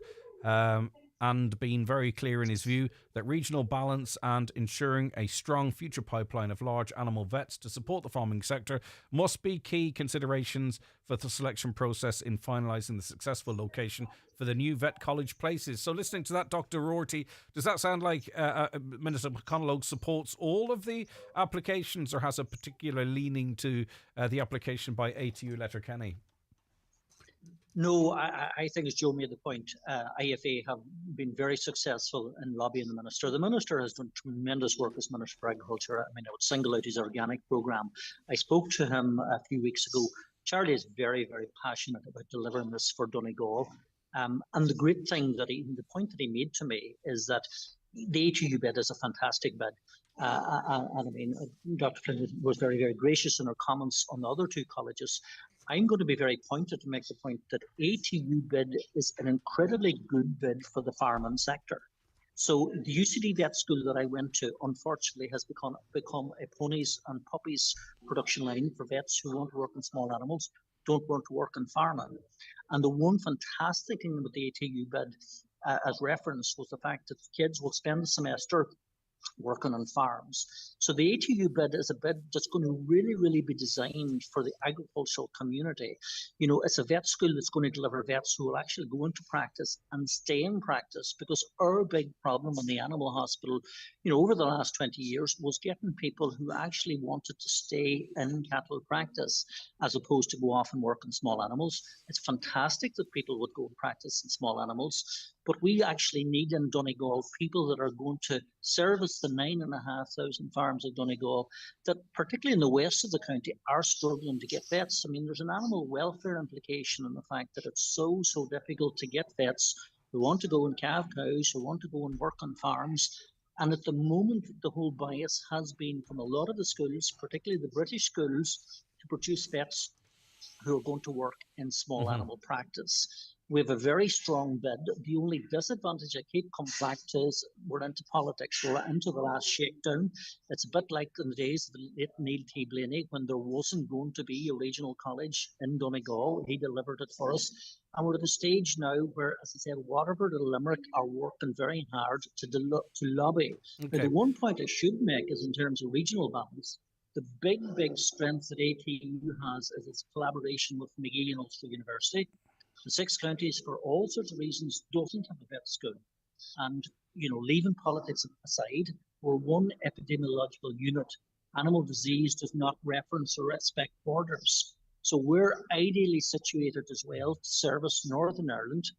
and being very clear in his view that regional balance and ensuring a strong future pipeline of large animal vets to support the farming sector must be key considerations for the selection process in finalising the successful location for the new vet college places. So listening to that, Dr. Rorty, does that sound like Minister McConalogue supports all of the applications or has a particular leaning to the application by ATU Letterkenny? No, I think as Joe made the point, IFA have been very successful in lobbying the Minister. The Minister has done tremendous work as Minister for Agriculture. I mean, I would single out his organic programme. I spoke to him a few weeks ago. Charlie is very, very passionate about delivering this for Donegal. And the great thing the point that he made to me is that the ATU bid is a fantastic bid. And I mean, Dr. Flynn was very, very gracious in her comments on the other 2 colleges. I'm going to be very pointed to make the point that ATU bid is an incredibly good bid for the farming sector. So the UCD vet school that I went to, unfortunately, has become a ponies and puppies production line for vets who want to work in small animals, don't want to work in farming. And the one fantastic thing with the ATU bid, as referenced, was the fact that kids will spend the semester working on farms. So the ATU bid is a bid that's going to really, really be designed for the agricultural community. You know, it's a vet school that's going to deliver vets who will actually go into practice and stay in practice, because our big problem in the animal hospital, you know, over the last 20 years was getting people who actually wanted to stay in cattle practice as opposed to go off and work on small animals. It's fantastic that people would go and practice in small animals, but we actually need in Donegal people that are going to service the 9,500 farms of Donegal that, particularly in the west of the county, are struggling to get vets. I mean, there's an animal welfare implication in the fact that it's so difficult to get vets who want to go and calve cows, who want to go and work on farms. And at the moment, the whole bias has been from a lot of the schools, particularly the British schools, to produce vets who are going to work in small animal practice. We have a very strong bid. The only disadvantage I keep coming back to is we're into politics. We're into the last shakedown. It's a bit like in the days of the late Neil T. Blaney, when there wasn't going to be a regional college in Donegal. He delivered it for us. And we're at a stage now where, as I said, Waterford and Limerick are working very hard to lobby. Okay. Now, the one point I should make is in terms of regional balance, the big strength that ATU has is its collaboration with McGee and Ulster University. The 6 counties, for all sorts of reasons, doesn't have a vet school. And, you know, leaving politics aside, we're one epidemiological unit. Animal disease does not reference or respect borders. So we're ideally situated as well to service Northern Ireland.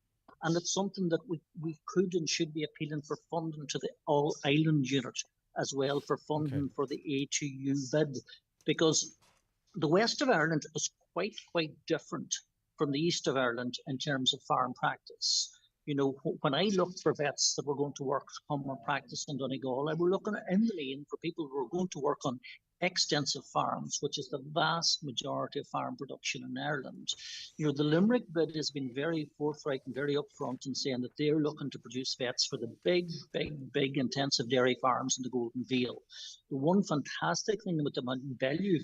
And it's something that we could and should be appealing for funding to the all-island unit as well, for funding for the ATU bid. Because the west of Ireland is quite different from the east of Ireland in terms of farm practice. You know, when I looked for vets that were going to work to come and practice in Donegal, I were looking in the lane for people who were going to work on extensive farms, which is the vast majority of farm production in Ireland. You know, the Limerick bid has been very forthright and very upfront in saying that they're looking to produce vets for the big intensive dairy farms in the Golden Veal. The one fantastic thing with the Mountain Bellew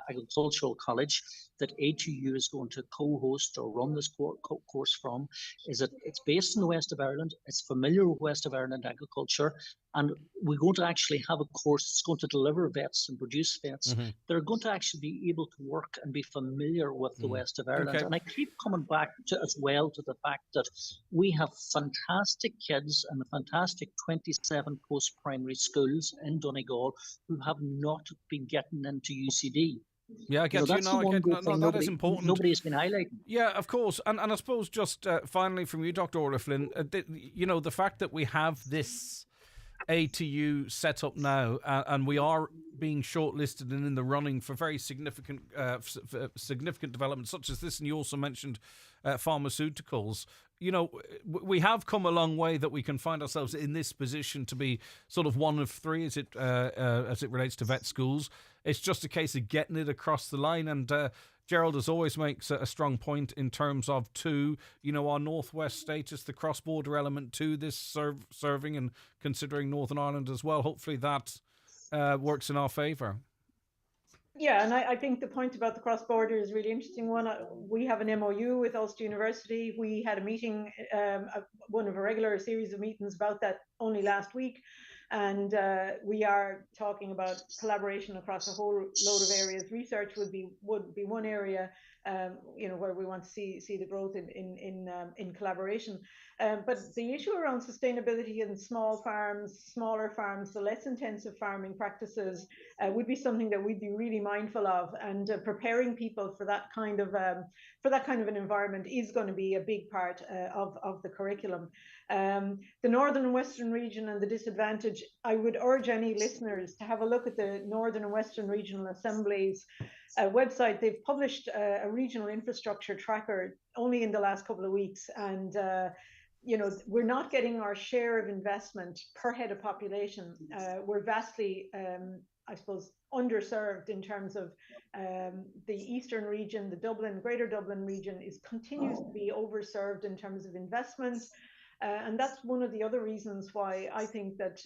Agricultural College that ATU is going to co-host or run this course from is that it's based in the west of Ireland. It's familiar with west of Ireland agriculture, and we're going to actually have a course that's going to deliver vets and produce vets. They're going to actually be able to work and be familiar with the west of Ireland. Okay. And I keep coming back to as well to the fact that we have fantastic kids and fantastic 27 post-primary schools in Donegal who have not been getting into UCD. Yeah, I get that's the one good thing that is important. Nobody has been highlighting. Yeah, of course. And I suppose just finally from you, Dr. Orla Flynn, you know, the fact that we have this ATU set up now, and we are being shortlisted and in the running for very significant significant developments such as this. And you also mentioned pharmaceuticals. We have come a long way that we can find ourselves in this position to be sort of one of three as it relates to vet schools. It's just a case of getting it across the line. And Gerald, as always, makes a strong point in terms of our northwest status, the cross-border element to this serving and considering Northern Ireland as well. Hopefully that works in our favour. Yeah, and I think the point about the cross-border is a really interesting one. We have an MOU with Ulster University. We had a meeting, one of a regular series of meetings about that only last week. And we are talking about collaboration across a whole load of areas. Research would be one area, where we want to see the growth in collaboration. But the issue around sustainability in smaller farms, the less intensive farming practices, would be something that we'd be really mindful of. And preparing people for that kind of an environment is going to be a big part of the curriculum. The Northern and Western region and the disadvantage, I would urge any listeners to have a look at the Northern and Western Regional Assemblies website. They've published a regional infrastructure tracker only in the last couple of weeks, and we're not getting our share of investment per head of population. We're vastly, I suppose, underserved in terms of the eastern region. The Greater Dublin region continues to be overserved in terms of investment. And that's one of the other reasons why I think that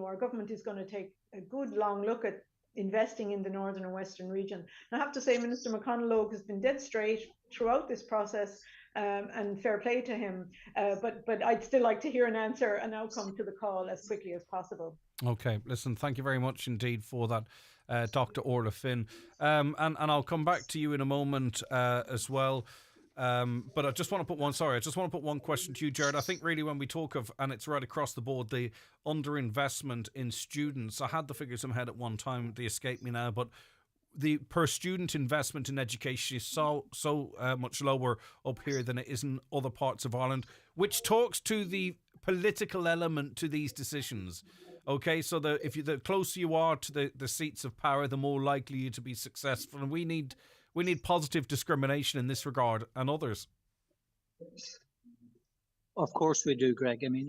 our government is going to take a good long look at investing in the Northern and Western region. And I have to say, Minister McConalogue has been dead straight throughout this process, and fair play to him. But I'd still like to hear an outcome to the call as quickly as possible. Okay, listen, thank you very much indeed for that, Dr. Orla Finn. And I'll come back to you in a moment as well. But I just want to put one question to you, Jared. I think really when we talk of, and it's right across the board, the underinvestment in students, I had the figures in my head at one time, they escape me now, but the per student investment in education is so much lower up here than it is in other parts of Ireland, which talks to the political element to these decisions. Okay, so the closer you are to the seats of power, the more likely you to be successful, and we need positive discrimination in this regard and others. Of course we do, Greg. I mean,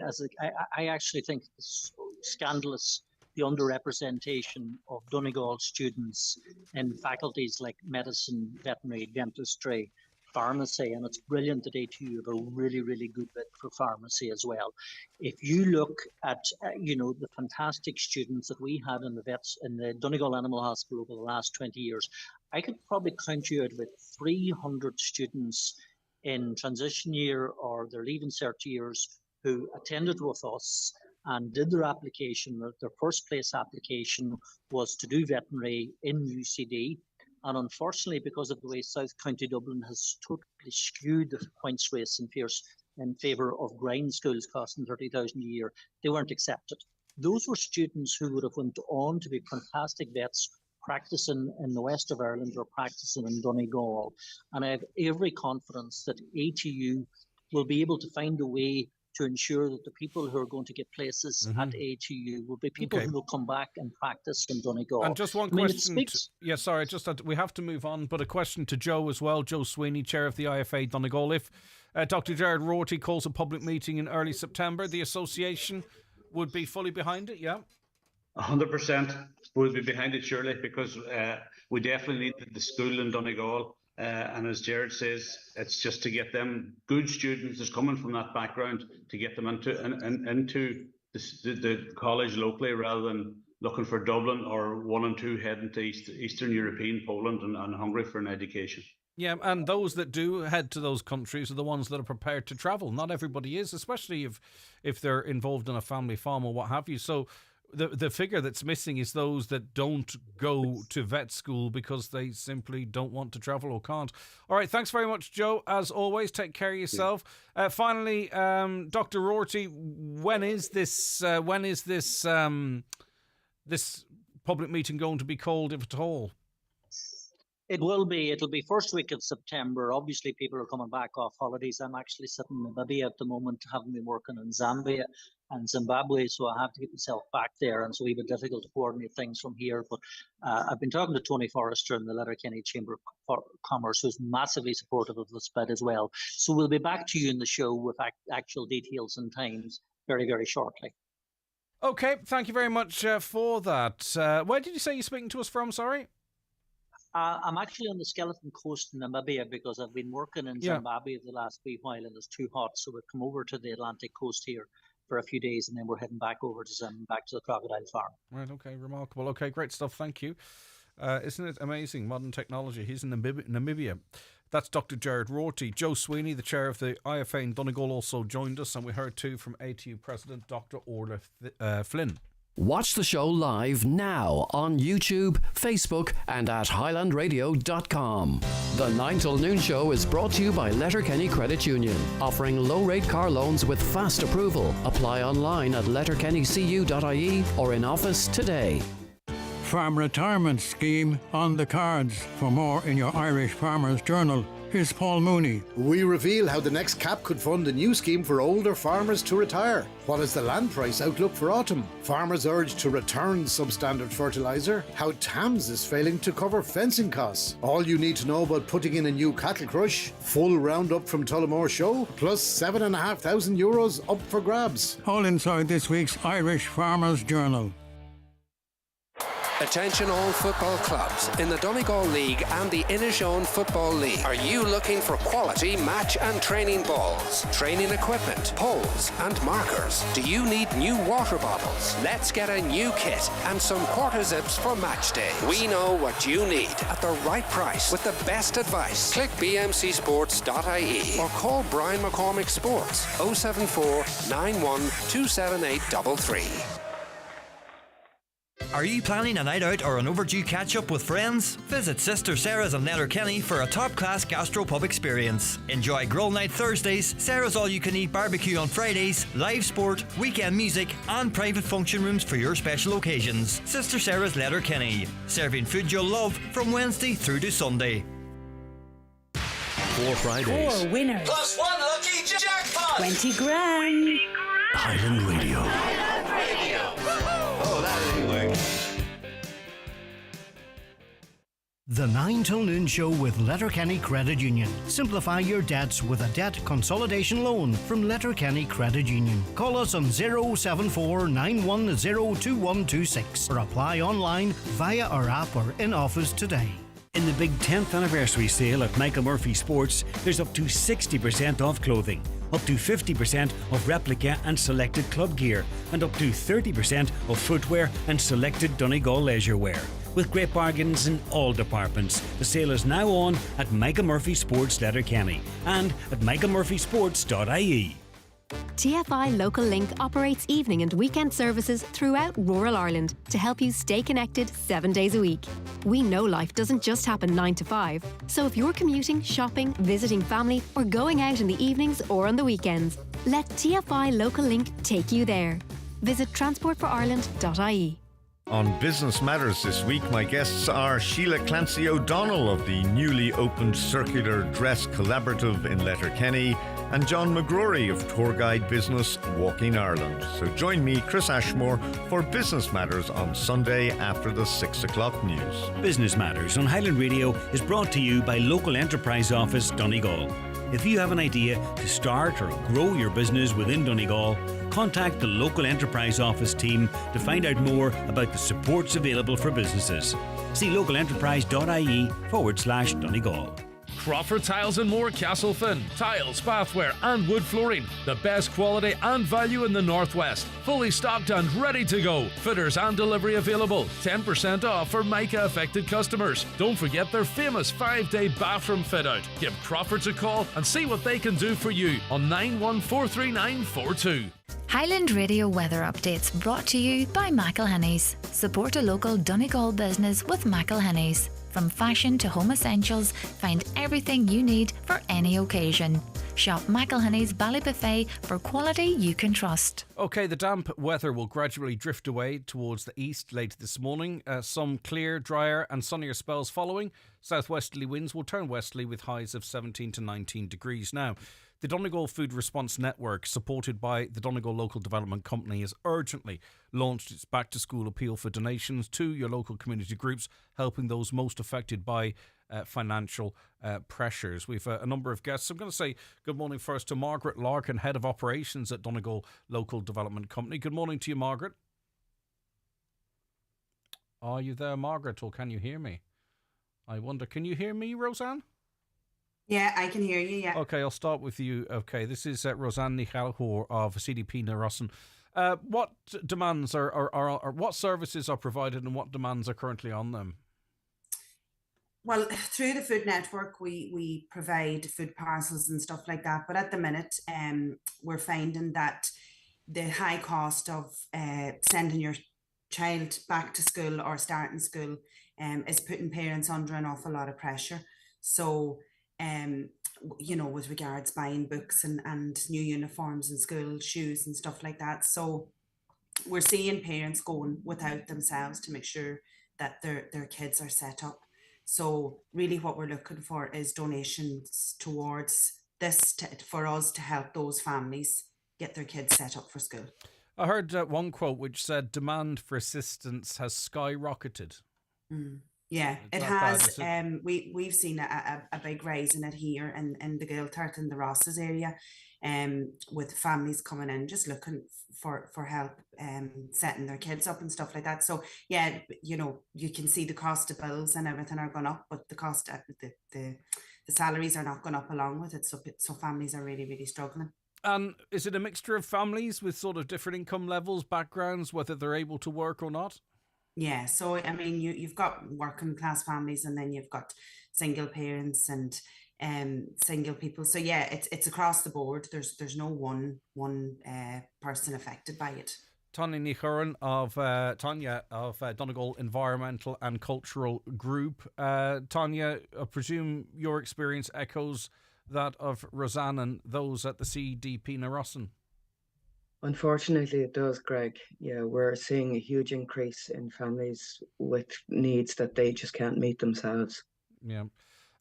I actually think it's scandalous, the underrepresentation of Donegal students in faculties like medicine, veterinary, dentistry, pharmacy, and it's brilliant that ATU have a really, really good bit for pharmacy as well. If you look at, the fantastic students that we had in the Donegal Animal Hospital over the last 20 years, I could probably count you out with 300 students in transition year or their leaving cert years who attended with us and did their application. Their first place application was to do veterinary in UCD. And unfortunately, because of the way South County Dublin has totally skewed the points race in favour of grind schools costing 30,000 a year, they weren't accepted. Those were students who would have went on to be fantastic vets practicing in the west of Ireland or practicing in Donegal. And I have every confidence that ATU will be able to find a way to ensure that the people who are going to get places at ATU will be people who will come back and practice in Donegal. And just one question. We have to move on, but a question to Joe as well. Joe Sweeney, chair of the IFA Donegal. If Dr. Gerard Rorty calls a public meeting in early September, the association would be fully behind it, yeah? 100% would be behind it, surely, because we definitely need the school in Donegal. And as Jared says, it's just to get them good students that's coming from that background, to get them into the college locally, rather than looking for Dublin or 1 and 2 heading to Eastern European, Poland and Hungary for an education. Yeah, and those that do head to those countries are the ones that are prepared to travel. Not everybody is, especially if they're involved in a family farm or what have you. So the figure that's missing is those that don't go to vet school because they simply don't want to travel or can't. All right, thanks very much, Joe. As always, take care of yourself. Finally, Dr. Rorty, when is this public meeting going to be called, if at all? It'll be first week of September. Obviously, people are coming back off holidays. I'm actually sitting in Namibia at the moment, having been working in Zambia. and Zimbabwe, so I have to get myself back there, and so it's a bit difficult to coordinate things from here. But I've been talking to Tony Forrester in the Letterkenny Chamber of Commerce, who's massively supportive of this bid as well. So we'll be back to you in the show with actual details and times very, very shortly. Okay, thank you very much for that. Where did you say you're speaking to us from, sorry? I'm actually on the Skeleton Coast in Namibia because I've been working in Zimbabwe the last wee while and it's too hot. So we've come over to the Atlantic coast here for a few days and then we're heading back over to back to the crocodile farm. Right, okay, remarkable. Okay, great stuff, thank you. Isn't it amazing, modern technology? He's in Namibia. That's Dr. Gerard Rorty. Joe Sweeney, the chair of the IFA in Donegal, also joined us, and we heard too from ATU President Dr. Orla Flynn. Watch the show live now on YouTube, Facebook and at highlandradio.com. The 9 till noon show is brought to you by Letterkenny Credit Union, offering low-rate car loans with fast approval. Apply online at letterkennycu.ie or in office today. Farm retirement scheme on the cards. For more in your Irish Farmers Journal, here's Paul Mooney. We reveal how the next CAP could fund a new scheme for older farmers to retire. What is the land price outlook for autumn? Farmers urged to return substandard fertiliser. How Tams is failing to cover fencing costs. All you need to know about putting in a new cattle crush. Full roundup from Tullamore Show. Plus €7,500 up for grabs. All inside this week's Irish Farmers Journal. Attention all football clubs in the Donegal League and the Inishowen Football League. Are you looking for quality match and training balls, training equipment, poles and markers? Do you need new water bottles? Let's get a new kit and some quarter zips for match day. We know what you need at the right price with the best advice. Click bmcsports.ie or call Brian McCormick Sports 074 91 27833. Are you planning a night out or an overdue catch-up with friends? Visit Sister Sarah's in Letterkenny for a top-class gastropub experience. Enjoy Grill Night Thursdays, Sarah's all-you-can-eat barbecue on Fridays, live sport, weekend music and private function rooms for your special occasions. Sister Sarah's Letterkenny, serving food you'll love from Wednesday through to Sunday. 4 Fridays. 4 winners. Plus 1 lucky jackpot. 20 grand. Highland Radio. Highland Radio. Oh, that didn't work. The 9 till noon show with Letterkenny Credit Union. Simplify your debts with a debt consolidation loan from Letterkenny Credit Union. Call us on 074 910 2126 or apply online via our app or in office today. In the big 10th anniversary sale at Michael Murphy Sports, there's up to 60% off clothing, up to 50% of replica and selected club gear, and up to 30% of footwear and selected Donegal leisure wear. With great bargains in all departments. The sale is now on at Michael Murphy Sports Letterkenny and at michaelmurphysports.ie. TFI Local Link operates evening and weekend services throughout rural Ireland to help you stay connected 7 days a week. We know life doesn't just happen 9 to 5, so if you're commuting, shopping, visiting family, or going out in the evenings or on the weekends, let TFI Local Link take you there. Visit transportforireland.ie. On Business Matters this week, my guests are Sheila Clancy O'Donnell of the newly opened Circular Dress Collaborative in Letterkenny and John McGrory of tour guide business Walking Ireland. So join me, Chris Ashmore, for Business Matters on Sunday after the 6 o'clock news. Business Matters on Highland Radio is brought to you by Local Enterprise Office Donegal. If you have an idea to start or grow your business within Donegal, contact the Local Enterprise Office team to find out more about the supports available for businesses. See localenterprise.ie/Donegal. Crawford Tiles and More, Castlefin. Tiles, bathware and wood flooring. The best quality and value in the Northwest. Fully stocked and ready to go. Fitters and delivery available. 10% off for mica affected customers. Don't forget their famous 5-day bathroom fit out. Give Crawford's a call and see what they can do for you on 914342. Highland Radio weather updates brought to you by McElhenny's. Support a local Donegal business with McElhenny's. From fashion to home essentials, find everything you need for any occasion. Shop McElhenny's Ballybuffet for quality you can trust. Okay, the damp weather will gradually drift away towards the east later this morning. Some clear, drier and sunnier spells following. Southwesterly winds will turn westerly with highs of 17 to 19 degrees. Now, The Donegal Food Response Network, supported by the Donegal Local Development Company, has urgently launched its back-to-school appeal for donations to your local community groups, helping those most affected by financial pressures. We've a number of guests. I'm going to say good morning first to Margaret Larkin, Head of Operations at Donegal Local Development Company. Good morning to you, Margaret. Are you there, Margaret, or can you hear me? I wonder, can you hear me, Roseanne? Yeah, I can hear you, yeah. Okay, I'll start with you. Okay, this is Roseanne Nichalhor of CDP Narossan. What demands are what services are provided and what demands are currently on them? Well, through the food network, we provide food parcels and stuff like that. But at the minute, we're finding that the high cost of sending your child back to school or starting school is putting parents under an awful lot of pressure. So, with regards buying books and new uniforms and school shoes and stuff like that. So we're seeing parents going without themselves to make sure that their kids are set up. So really what we're looking for is donations towards this for us to help those families get their kids set up for school. I heard one quote which said demand for assistance has skyrocketed. Yeah, it has. We've seen a big rise in it here in the Gaeltacht and the Rosses area, with families coming in just looking for help setting their kids up and stuff like that. So yeah, you can see the cost of bills and everything are going up, but the cost the salaries are not going up along with it. So families are really, really struggling. And is it a mixture of families with sort of different income levels, backgrounds, whether they're able to work or not? Yeah, so I mean, you've got working class families, and then you've got single parents and single people. So yeah, it's across the board. There's no one person affected by it. Tanya Nichuran of Donegal Environmental and Cultural Group. Tanya, I presume your experience echoes that of Roseanne and those at the CDP Narossan. Unfortunately, it does, Greg. Yeah, we're seeing a huge increase in families with needs that they just can't meet themselves. Yeah.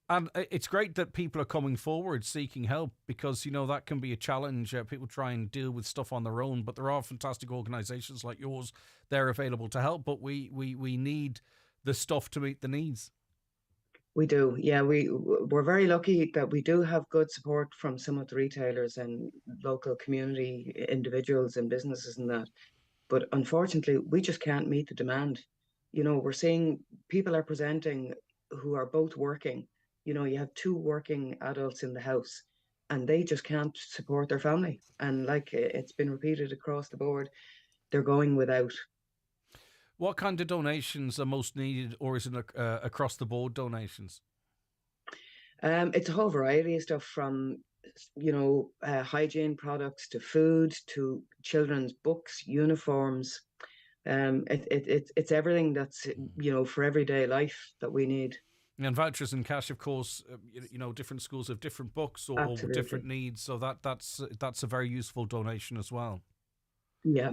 And it's great that people are coming forward seeking help, because, that can be a challenge. People try and deal with stuff on their own, but there are fantastic organisations like yours. They're available to help, but we need the stuff to meet the needs. We do, yeah. We're very lucky that we do have good support from some of the retailers and local community individuals and businesses and that. But unfortunately, we just can't meet the demand. We're seeing people are presenting who are both working. You have two working adults in the house, and they just can't support their family. And like it's been repeated across the board, they're going without. What kind of donations are most needed, or is it across the board donations? It's a whole variety of stuff, from hygiene products to food to children's books, uniforms. It's everything that's for everyday life that we need. And vouchers and cash, of course. Different schools have different books or different needs, so that's a very useful donation as well. Yeah,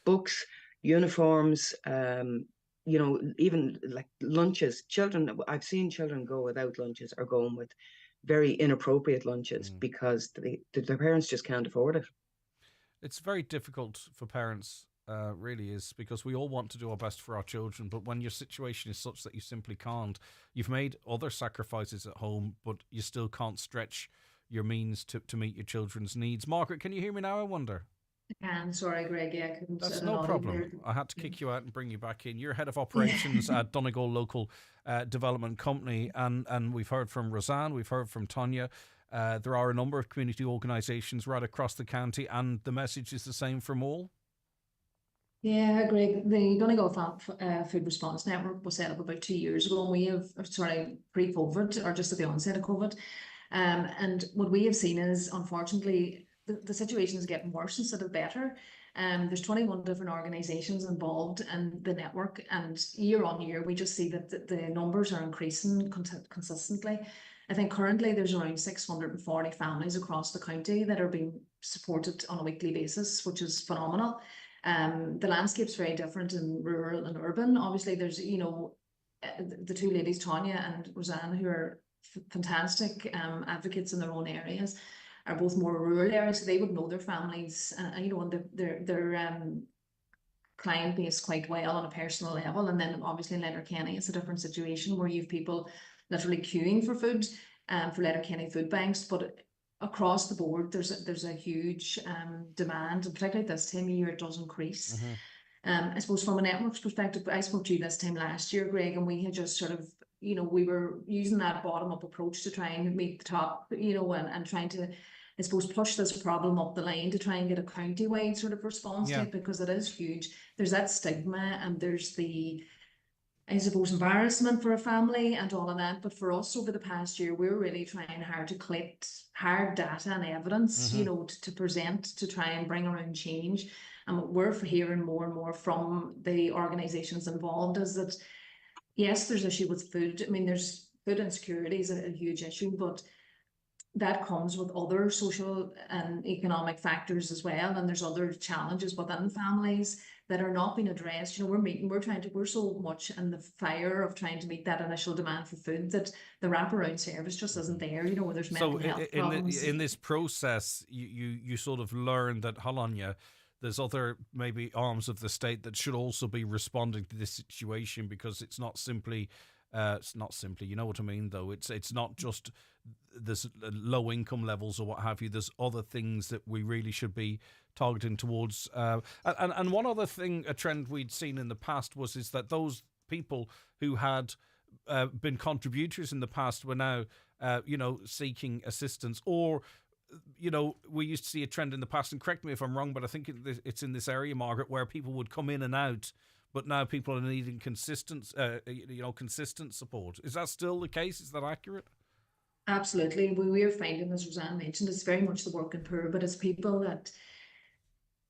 books, uniforms, even like lunches. Children, I've seen children go without lunches or going with very inappropriate lunches because their parents just can't afford it. It's very difficult for parents, really is, because we all want to do our best for our children, but when your situation is such that you simply can't, you've made other sacrifices at home, but you still can't stretch your means to meet your children's needs. Margaret, can you hear me now, I wonder? Sorry, Greg. Yeah, I couldn't. That's no problem. I had to kick you out and bring you back in. You're head of operations at Donegal Local Development Company, and we've heard from Roseanne, we've heard from Tanya. There are a number of community organisations right across the county, and the message is the same from all. Yeah, Greg, the Donegal Food Response Network was set up about 2 years ago, and we have, pre-COVID, or just at the onset of COVID. And what we have seen is, unfortunately, the situation is getting worse instead of better. There's 21 different organisations involved in the network, and year on year we just see that the numbers are increasing consistently. I think currently there's around 640 families across the county that are being supported on a weekly basis, which is phenomenal. The landscape's very different in rural and urban. Obviously there's the two ladies, Tanya and Roseanne, who are fantastic advocates in their own areas. are both more rural areas, so they would know their families, and their client base quite well on a personal level. And then obviously in Letterkenny, it's a different situation where you have people literally queuing for food, for Letterkenny food banks, but across the board, there's a huge demand, and particularly this time of year, it does increase. I suppose from a networks perspective, I spoke to you this time last year, Greg, and we had just sort of, we were using that bottom-up approach to try and meet the top, and trying to, I suppose, push this problem up the line to try and get a county-wide sort of response to it, because it is huge. There's that stigma, and there's the, I suppose, embarrassment for a family and all of that. But for us over the past year, we're really trying hard to collect hard data and evidence, to present, to try and bring around change. And what we're hearing more and more from the organisations involved is that, yes, there's issue with food. I mean, there's food insecurity is a huge issue, but that comes with other social and economic factors as well. And there's other challenges within families that are not being addressed. We're so much in the fire of trying to meet that initial demand for food that the wraparound service just isn't there, where there's mental health problems. In this process, you sort of learn that, Highland, there's other maybe arms of the state that should also be responding to this situation, because it's not simply, you know what I mean, though. It's not just there's low income levels or what have you. There's other things that we really should be targeting towards. And one other thing, a trend we'd seen in the past is that those people who had been contributors in the past were now, seeking assistance, or we used to see a trend in the past, and correct me if I'm wrong, but I think it's in this area, Margaret, where people would come in and out, but now people are needing consistent support. Is that still the case? Is that accurate? Absolutely. We are finding, as Roseanne mentioned, it's very much the working poor, but it's people that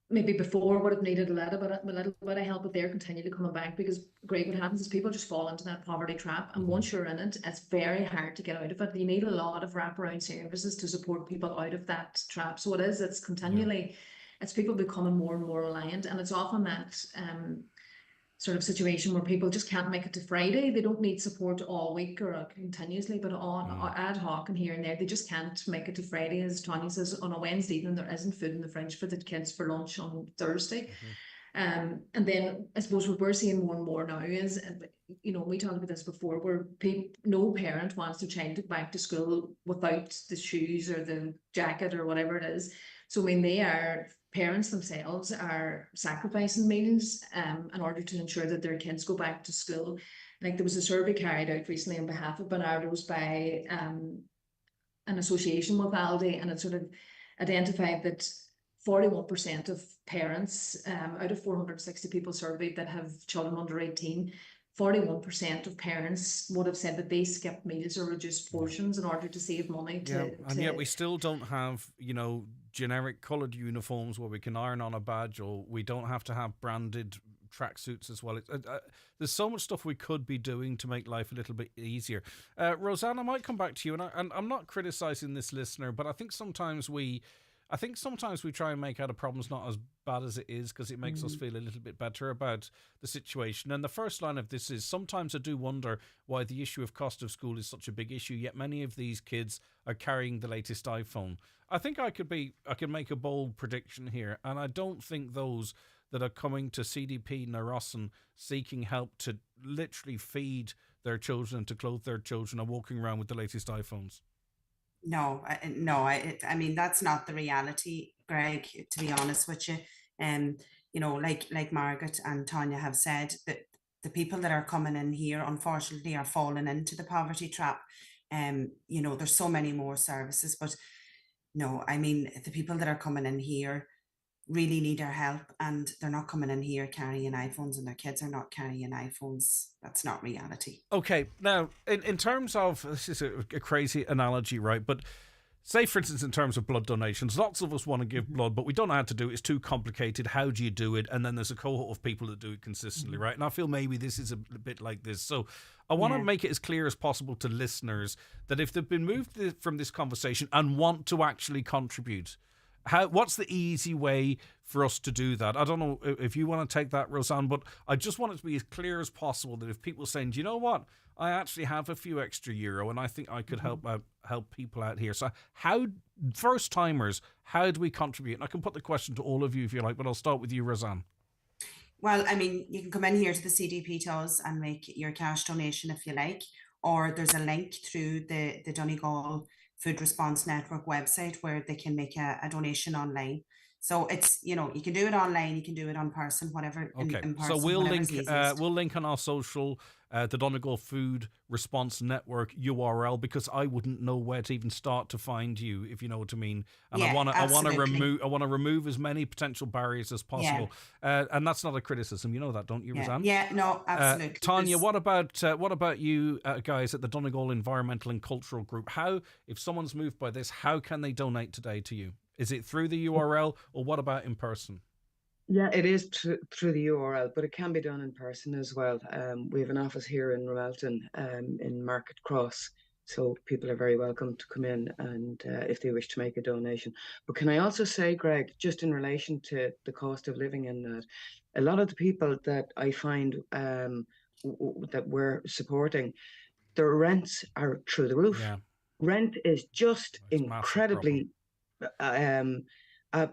maybe before would have needed a little bit of help, but they're continually coming back, because, Greg, what happens is people just fall into that poverty trap, and once you're in it, it's very hard to get out of it. You need a lot of wraparound services to support people out of that trap. So it's continually, it's people becoming more and more reliant, and it's often that sort of situation where people just can't make it to Friday. They don't need support all week or continuously, but on ad hoc and here and there, they just can't make it to Friday. As Tanya says, on a Wednesday evening, there isn't food in the fridge for the kids for lunch on Thursday. And then I suppose what we're seeing more and more now is, we talked about this before, where no parent wants their child to go back to school without the shoes or the jacket or whatever it is. So, parents themselves are sacrificing meals in order to ensure that their kids go back to school. Like, there was a survey carried out recently on behalf of Bernardo's by an association with Aldi, and it sort of identified that 41% of parents, out of 460 people surveyed that have children under 18, 41% of parents would have said that they skip meals or reduced portions in order to save money. And yet we still don't have, generic coloured uniforms where we can iron on a badge, or we don't have to have branded tracksuits as well. There's so much stuff we could be doing to make life a little bit easier. Roseanne, I might come back to you, and I'm not criticising this listener, but I think sometimes we try and make out a problem's not as bad as it is, because it makes us feel a little bit better about the situation. And the first line of this is, sometimes I do wonder why the issue of cost of school is such a big issue, yet many of these kids are carrying the latest iPhone. I think I could make a bold prediction here, and I don't think those that are coming to CDP Narossen seeking help to literally feed their children and to clothe their children are walking around with the latest iPhones. No, I mean, that's not the reality, Greg, to be honest with you. Like Margaret and Tanya have said, that the people that are coming in here, unfortunately, are falling into the poverty trap. There's so many more services, but no, I mean, the people that are coming in here really need our help, and they're not coming in here carrying iPhones, and their kids are not carrying iPhones. That's not reality. Okay, now, in terms of, this is a crazy analogy, right? But say, for instance, in terms of blood donations, lots of us want to give blood, but we don't know how to do it. It's too complicated. How do you do it? And then there's a cohort of people that do it consistently, right? And I feel maybe this is a bit like this. So I want to make it as clear as possible to listeners that if they've been moved from this conversation and want to actually contribute, what's the easy way for us to do that? I don't know if you want to take that, Roseanne, but I just want it to be as clear as possible that if people are saying, do you know what, I actually have a few extra euro, and I think I could Mm-hmm. help people out here. So how, first timers, how do we contribute? And I can put the question to all of you if you like, but I'll start with you, Roseanne. Well, I mean, you can come in here to the CDP to us and make your cash donation if you like, or there's a link through the Donegal Food Response Network website where they can make a donation online. So it's, you can do it online, you can do it on person, whatever, Okay, in so person, we'll whatever's easiest. link on our social the Donegal Food Response Network URL, because I wouldn't know where to even start to find you, if you know what I mean. And Yeah, I want absolutely. to remove as many potential barriers as possible. And that's not a criticism, you know that, don't you, Roseanne? Yeah, no, absolutely. Tanya, what about you guys at the Donegal Environmental and Cultural Group? How, if someone's moved by this, how can they donate today to you? Is it through the URL, or what about in person? Yeah, it is through the URL, but it can be done in person as well. We have an office here in Ramelton, in Market Cross, so people are very welcome to come in and if they wish to make a donation. But can I also say, Greg, just in relation to the cost of living in that, a lot of the people that I find that we're supporting, their rents are through the roof. Yeah. Rent is just It's a massive incredibly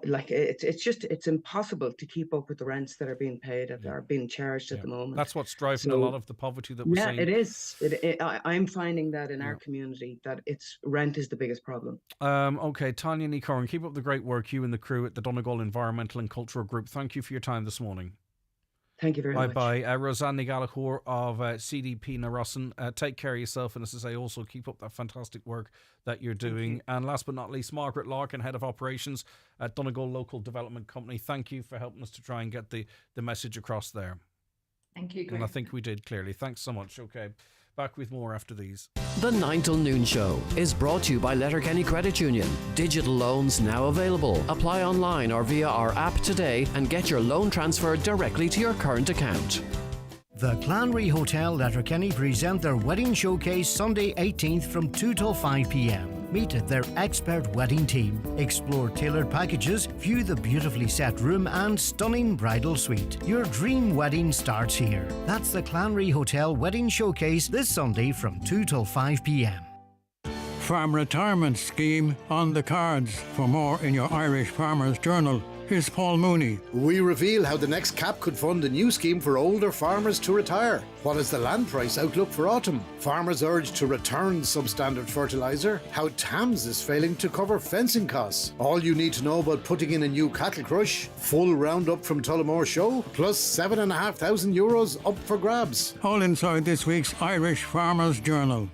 like it's impossible to keep up with the rents that are being paid are being charged at the moment. That's what's driving a lot of the poverty that we're seeing. Yeah, it is. I'm finding that in our community that rent is the biggest problem. Okay, Tanya Nicoran, keep up the great work, you and the crew at the Donegal Environmental and Cultural Group. Thank you for your time this morning. Thank you very much. Bye-bye. Roseanne Gallagher of CDP Narossan. Take care of yourself, and as I say, also keep up that fantastic work that you're doing. And last but not least, Margaret Larkin, Head of Operations at Donegal Local Development Company. Thank you for helping us to try and get the message across there. Thank you, Greg. And I think we did clearly. Thanks so much. Okay, back with more after these. The 9 till noon show is brought to you by Letterkenny Credit Union. Digital loans now available. Apply online or via our app today and get your loan transferred directly to your current account. The Clanry Hotel Letterkenny present their wedding showcase Sunday 18th from 2 till 5 p.m. Meet their expert wedding team, explore tailored packages, view the beautifully set room and stunning bridal suite. Your dream wedding starts here. That's the Clanry Hotel Wedding Showcase this Sunday from 2 till 5 p.m. Farm Retirement Scheme on the cards. For more in your Irish Farmers Journal, here's Paul Mooney. We reveal how the next CAP could fund a new scheme for older farmers to retire. What is the land price outlook for autumn? Farmers urged to return substandard fertiliser. How Tams is failing to cover fencing costs. All you need to know about putting in a new cattle crush. Full roundup from Tullamore Show. Plus €7,500 up for grabs. All inside this week's Irish Farmers Journal.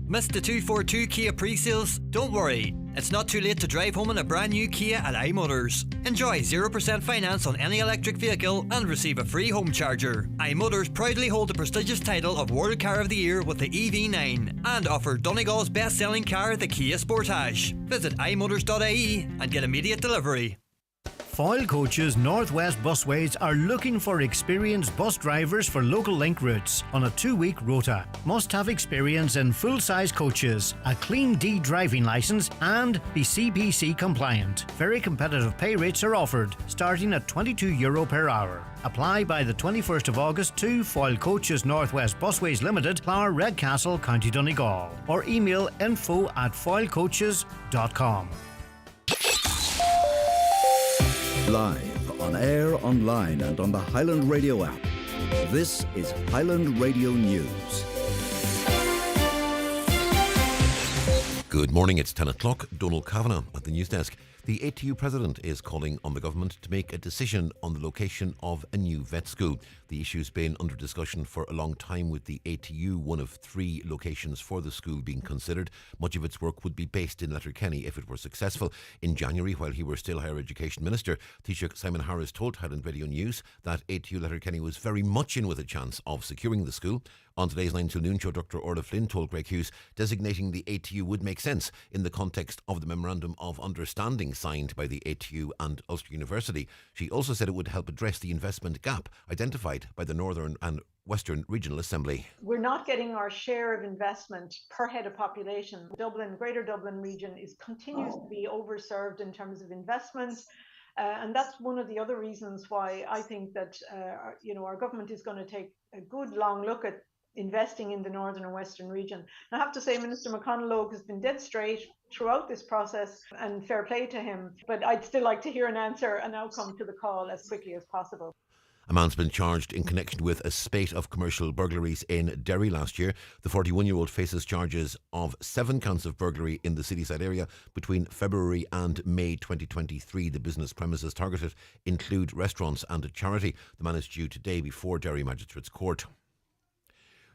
Missed the 242 Kia pre-sales? Don't worry. It's not too late to drive home in a brand new Kia at iMotors. Enjoy 0% finance on any electric vehicle and receive a free home charger. iMotors proudly hold the prestigious title of World Car of the Year with the EV9 and offer Donegal's best-selling car, the Kia Sportage. Visit imotors.ie and get immediate delivery. Foyle Coaches Northwest Busways are looking for experienced bus drivers for local link routes on a 2-week rota. Must have experience in full-size coaches, a clean D driving licence and be CPC compliant. Very competitive pay rates are offered, starting at €22 per hour. Apply by the 21st of August to Foyle Coaches Northwest Busways Limited, Clogher, Redcastle, County Donegal, or email info@foylecoaches.com. Live, on air, online and on the Highland Radio app. This is Highland Radio News. Good morning, it's 10 o'clock. Donald Kavanagh at the news desk. The ATU president is calling on the government to make a decision on the location of a new vet school. The issue's been under discussion for a long time, with the ATU one of 3 locations for the school being considered. Much of its work would be based in Letterkenny if it were successful. In January, while he were still Higher Education Minister, Taoiseach Simon Harris told Highland Radio News that ATU Letterkenny was very much in with a chance of securing the school. On today's 9 till noon show, Dr. Orla Flynn told Greg Hughes designating the ATU would make sense in the context of the Memorandum of Understanding signed by the ATU and Ulster University. She also said it would help address the investment gap identified by the Northern and Western Regional Assembly. We're not getting our share of investment per head of population. Dublin, Greater Dublin region continues to be overserved in terms of investment. And that's one of the other reasons why I think that our government is going to take a good long look at investing in the northern and western region. And I have to say, Minister McConalogue has been dead straight throughout this process, and fair play to him. But I'd still like to hear an answer, an outcome to the call as quickly as possible. A man's been charged in connection with a spate of commercial burglaries in Derry last year. The 41-year-old faces charges of 7 counts of burglary in the Cityside area between February and May 2023. The business premises targeted include restaurants and a charity. The man is due today before Derry Magistrates Court.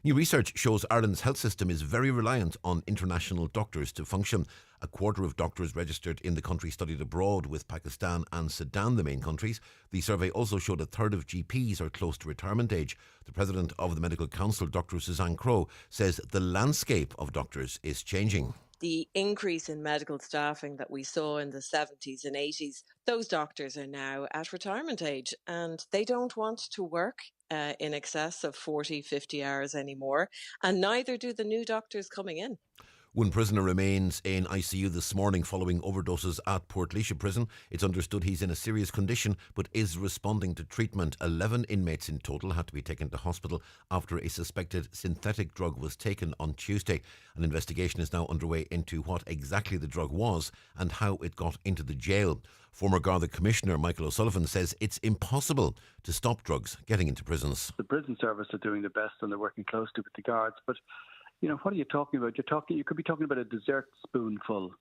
New research shows Ireland's health system is very reliant on international doctors to function. A quarter of doctors registered in the country studied abroad, with Pakistan and Sudan the main countries. The survey also showed a third of GPs are close to retirement age. The president of the Medical Council, Dr. Suzanne Crowe, says the landscape of doctors is changing. The increase in medical staffing that we saw in the 70s and 80s, those doctors are now at retirement age and they don't want to work in excess of 40, 50 hours anymore, and neither do the new doctors coming in. One prisoner remains in ICU this morning following overdoses at Portlaoise Prison. It's understood he's in a serious condition but is responding to treatment. 11 inmates in total had to be taken to hospital after a suspected synthetic drug was taken on Tuesday. An investigation is now underway into what exactly the drug was and how it got into the jail. Former Garda Commissioner Michael O'Sullivan says it's impossible to stop drugs getting into prisons. The prison service are doing their best and they're working closely with the guards, but what are you talking about? You could be talking about a dessert spoonful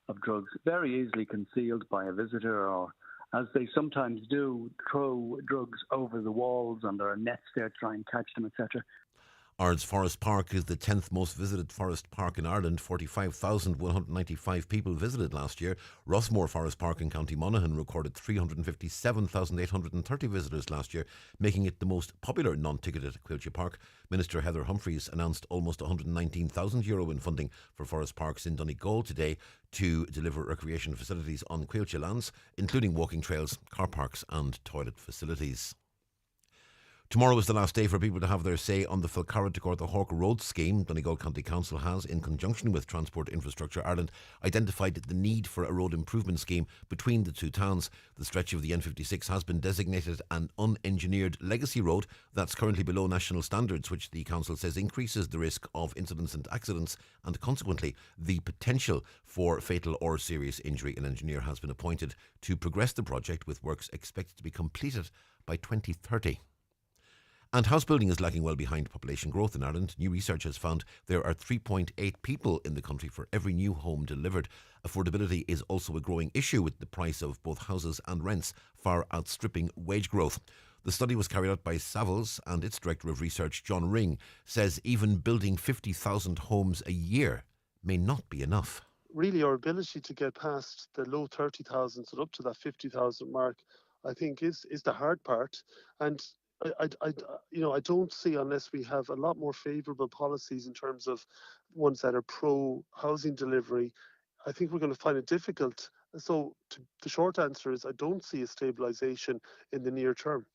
of drugs, very easily concealed by a visitor, or, as they sometimes do, throw drugs over the walls and there are nets there to try and catch them, etc. Ards Forest Park is the 10th most visited forest park in Ireland. 45,195 people visited last year. Rossmore Forest Park in County Monaghan recorded 357,830 visitors last year, making it the most popular non-ticketed Quilcha Park. Minister Heather Humphreys announced almost €119,000 in funding for forest parks in Donegal today to deliver recreation facilities on Quilcha lands, including walking trails, car parks and toilet facilities. Tomorrow is the last day for people to have their say on the Falcarra to Cortahawk Road scheme. Donegal County Council has, in conjunction with Transport Infrastructure Ireland, identified the need for a road improvement scheme between the two towns. The stretch of the N56 has been designated an unengineered legacy road that's currently below national standards, which the council says increases the risk of incidents and accidents and consequently the potential for fatal or serious injury. An engineer has been appointed to progress the project, with works expected to be completed by 2030. And house building is lagging well behind population growth in Ireland. New research has found there are 3.8 people in the country for every new home delivered. Affordability is also a growing issue, with the price of both houses and rents far outstripping wage growth. The study was carried out by Savills, and its Director of Research, John Ring, says even building 50,000 homes a year may not be enough. Really, our ability to get past the low 30,000s and up to that 50,000 mark, I think, is the hard part. And I don't see, unless we have a lot more favourable policies in terms of ones that are pro-housing delivery, I think we're going to find it difficult. So the short answer is I don't see a stabilisation in the near term.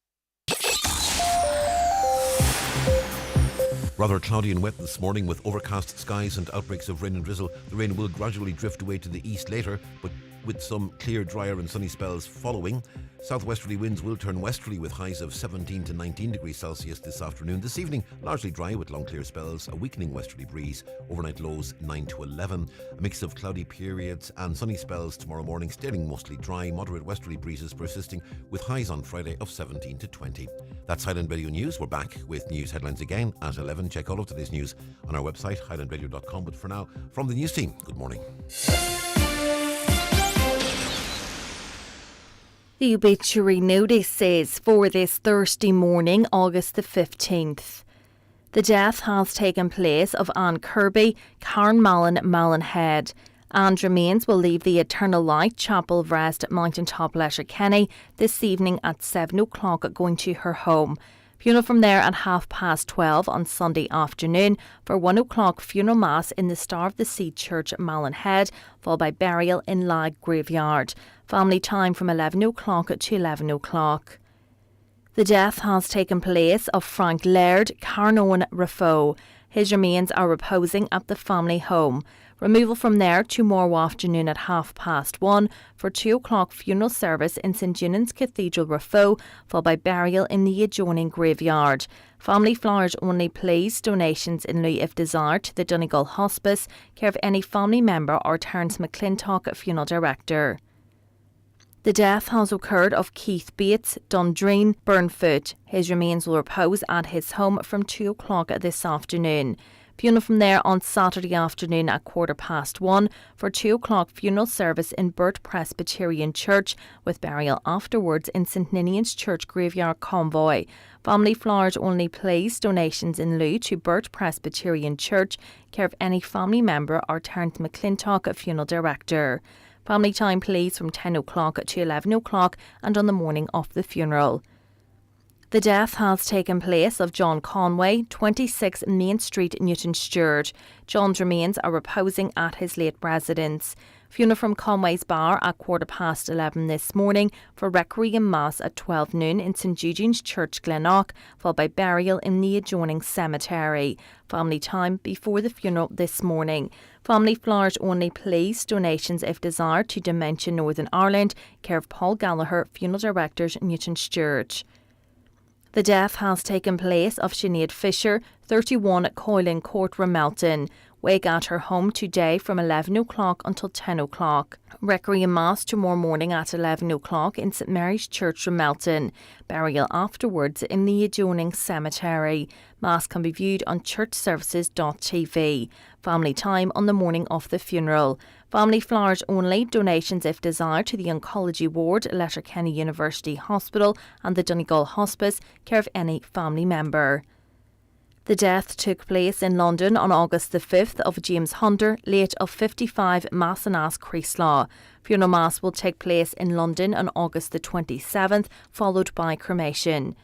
Rather cloudy and wet this morning with overcast skies and outbreaks of rain and drizzle. The rain will gradually drift away to the east later, but with some clear, drier and sunny spells following. Southwesterly winds will turn westerly with highs of 17 to 19 degrees Celsius this afternoon. This evening, largely dry with long clear spells, a weakening westerly breeze, overnight lows 9 to 11. A mix of cloudy periods and sunny spells tomorrow morning, staying mostly dry, moderate westerly breezes persisting with highs on Friday of 17 to 20. That's Highland Radio News. We're back with news headlines again at 11. Check all of today's news on our website, highlandradio.com. But for now, from the news team, good morning. The obituary notice says for this Thursday morning, August the 15th. The death has taken place of Anne Kirby, Karen Mallon, Mallinhead. Anne's remains will leave the Eternal Light Chapel of Rest at Mountaintop, Letterkenny this evening at 7 o'clock, going to her home. Funeral from there at 12:30 on Sunday afternoon for 1 o'clock funeral mass in the Star of the Sea Church at Mallinhead, followed by burial in Lag Graveyard. Family time from 11 o'clock to 11 o'clock. The death has taken place of Frank Laird, Carnoan Rafo. His remains are reposing at the family home. Removal from there tomorrow afternoon at 1:30 for 2 o'clock funeral service in St Eunan's Cathedral, Raphoe, followed by burial in the adjoining graveyard. Family flowers only, please. Donations in lieu if desired to the Donegal Hospice, care of any family member or Terence McClintock, funeral director. The death has occurred of Keith Bates, Dundreen, Burnfoot. His remains will repose at his home from 2 o'clock this afternoon. Funeral from there on Saturday afternoon at 1:15 for 2 o'clock funeral service in Burt Presbyterian Church, with burial afterwards in St Ninian's Church Graveyard Convoy. Family flowers only, please. Donations in lieu to Burt Presbyterian Church, care of any family member or Terence McClintock, funeral director. Family time, please, from 10 o'clock to 11 o'clock and on the morning of the funeral. The death has taken place of John Conway, 26 Main Street, Newton Stewart. John's remains are reposing at his late residence. Funeral from Conway's Bar at 11:15 this morning for Requiem Mass at 12 noon in St Eugene's Church, Glenorchy, followed by burial in the adjoining cemetery. Family time before the funeral this morning. Family flowers only, please. Donations if desired to Dementia Northern Ireland, care of Paul Gallagher, funeral directors, Newton Stewart. The death has taken place of Sinead Fisher, 31 Coylan Court, Ramelton. Wake at her home today from 11 o'clock until 10 o'clock. Requiem Mass tomorrow morning at 11 o'clock in St Mary's Church, Ramelton. Burial afterwards in the adjoining cemetery. Mass can be viewed on churchservices.tv. Family time on the morning of the funeral. Family flowers only. Donations if desired to the Oncology Ward, Letterkenny University Hospital and the Donegal Hospice, care of any family member. The death took place in London on August the 5th of James Hunter, late of 55 Massanas Creeslaw. Funeral Mass will take place in London on August the 27th, followed by cremation.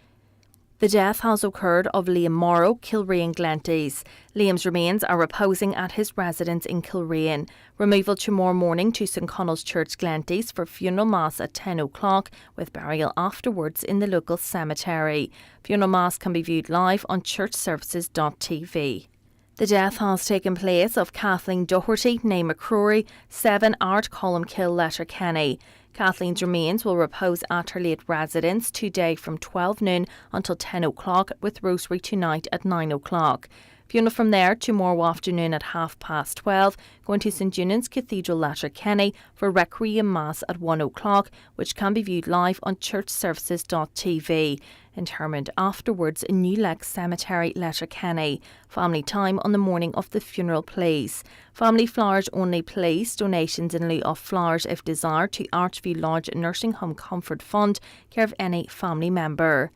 The death has occurred of Liam Morrow, Kilrain Glenties. Liam's remains are reposing at his residence in Kilrain. Removal tomorrow morning to St Connell's Church, Glenties for funeral mass at 10 o'clock, with burial afterwards in the local cemetery. Funeral mass can be viewed live on churchservices.tv. The death has taken place of Kathleen Doherty, née McCrory, 7 Art Columkill, Letterkenny. Kathleen's remains will repose at her late residence today from 12 noon until 10 o'clock, with rosary tonight at 9 o'clock. Funeral from there tomorrow afternoon at 12:30, going to St Eunan's Cathedral, Letterkenny for Requiem Mass at 1 o'clock, which can be viewed live on churchservices.tv. Interment afterwards in New Lake Cemetery, Letterkenny. Family time on the morning of the funeral, please. Family flowers only, please. Donations in lieu of flowers if desired to Archview Lodge Nursing Home Comfort Fund, care of any family member.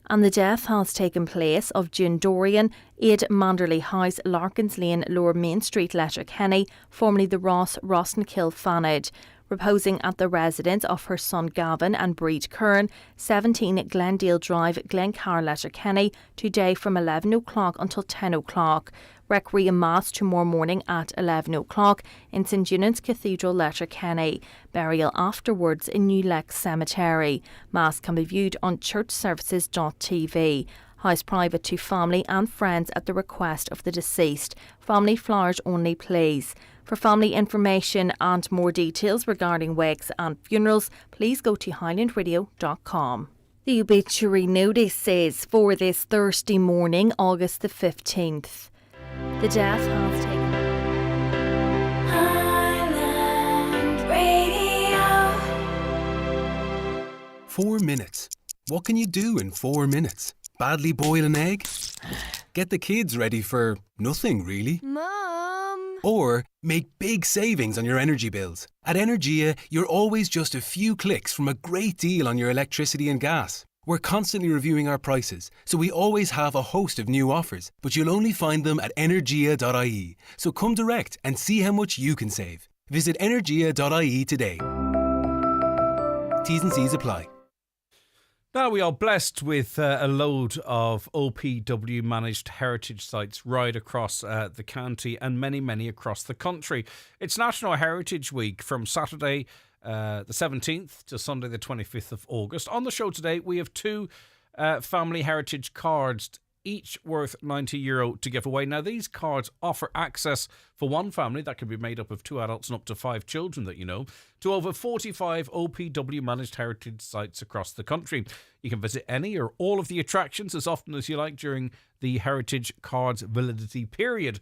And the death has taken place of June Dorian, 8 Manderley House, Larkins Lane, Lower Main Street, Letterkenny, formerly the Rossnakill Fanid, reposing at the residence of her son Gavin and Breed Curran, 17 Glendale Drive, Glencar, Letterkenny, today from 11 o'clock until 10 o'clock. Requiem Mass tomorrow morning at 11 o'clock in St Eunan's Cathedral, Letterkenny. Burial afterwards in New Lake Cemetery. Mass can be viewed on churchservices.tv. House private to family and friends at the request of the deceased. Family flowers only, please. For family information and more details regarding wakes and funerals, please go to highlandradio.com. The obituary notice says for this Thursday morning, August the 15th. The death has taken... Highland Radio. 4 minutes. What can you do in 4 minutes? Badly boil an egg? Get the kids ready for nothing, really. Mom! Or make big savings on your energy bills. At Energia, you're always just a few clicks from a great deal on your electricity and gas. We're constantly reviewing our prices, so we always have a host of new offers, but you'll only find them at energia.ie. So come direct and see how much you can save. Visit energia.ie today. T's and C's apply. Now we are blessed with a load of OPW managed heritage sites right across the county and many, many across the country. It's National Heritage Week from Saturday the 17th to Sunday the 25th of August. On the show today we have 2 family heritage cards each worth €90 to give away. Now, these cards offer access for one family, that can be made up of 2 adults and up to 5 children that you know, to over 45 OPW managed heritage sites across the country. You can visit any or all of the attractions as often as you like during the Heritage Cards validity period.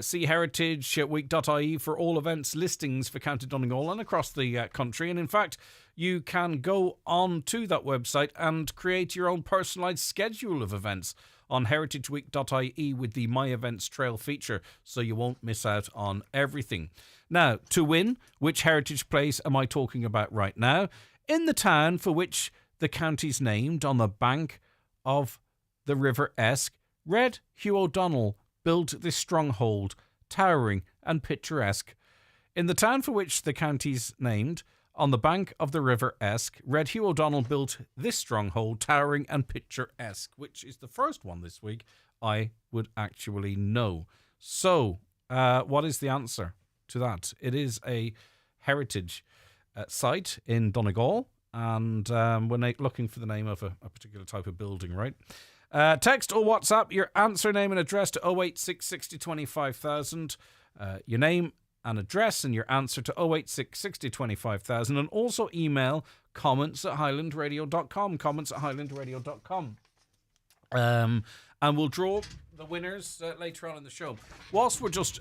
See heritageweek.ie for all events listings for County Donegal and across the country. And in fact, you can go on to that website and create your own personalised schedule of events on heritageweek.ie with the My Events Trail feature, so you won't miss out on everything. Now, to win, which heritage place am I talking about right now? In the town for which the county's named on the bank of the River Esk, Red Hugh O'Donnell built this stronghold, towering and picturesque. In the town for which the county's named, on the bank of the River Esk, Red Hugh O'Donnell built this stronghold, towering and picturesque, which is the first one this week I would actually know. So, what is the answer to that? It is a heritage site in Donegal, and we're looking for the name of a particular type of building, right? Text or WhatsApp your answer, name and address to 086 60 25,000. Your name and address and your answer to 086 60 25,000. And also email comments@highlandradio.com. Comments@highlandradio.com. And we'll draw the winners later on in the show. Whilst we're just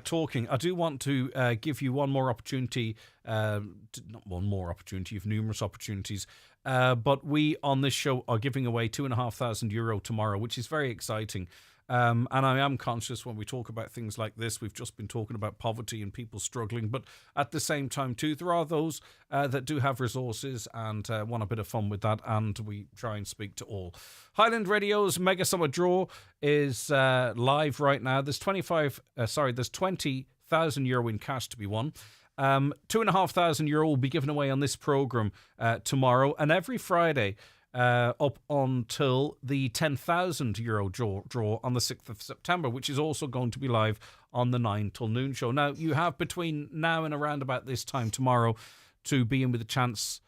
talking, I do want to give you one more opportunity. Not one more opportunity, you've numerous opportunities. But we on this show are giving away €2,500 tomorrow, which is very exciting. And I am conscious when we talk about things like this, we've just been talking about poverty and people struggling, but at the same time too, there are those that do have resources and want a bit of fun with that, and we try and speak to all. Highland Radio's Mega Summer Draw is live right now. There's there's €20,000 in cash to be won. €2,500 will be given away on this programme tomorrow, and every Friday up until the €10,000 draw on the 6th of September, which is also going to be live on the 9 till noon show. Now, you have between now and around about this time tomorrow to be in with a chance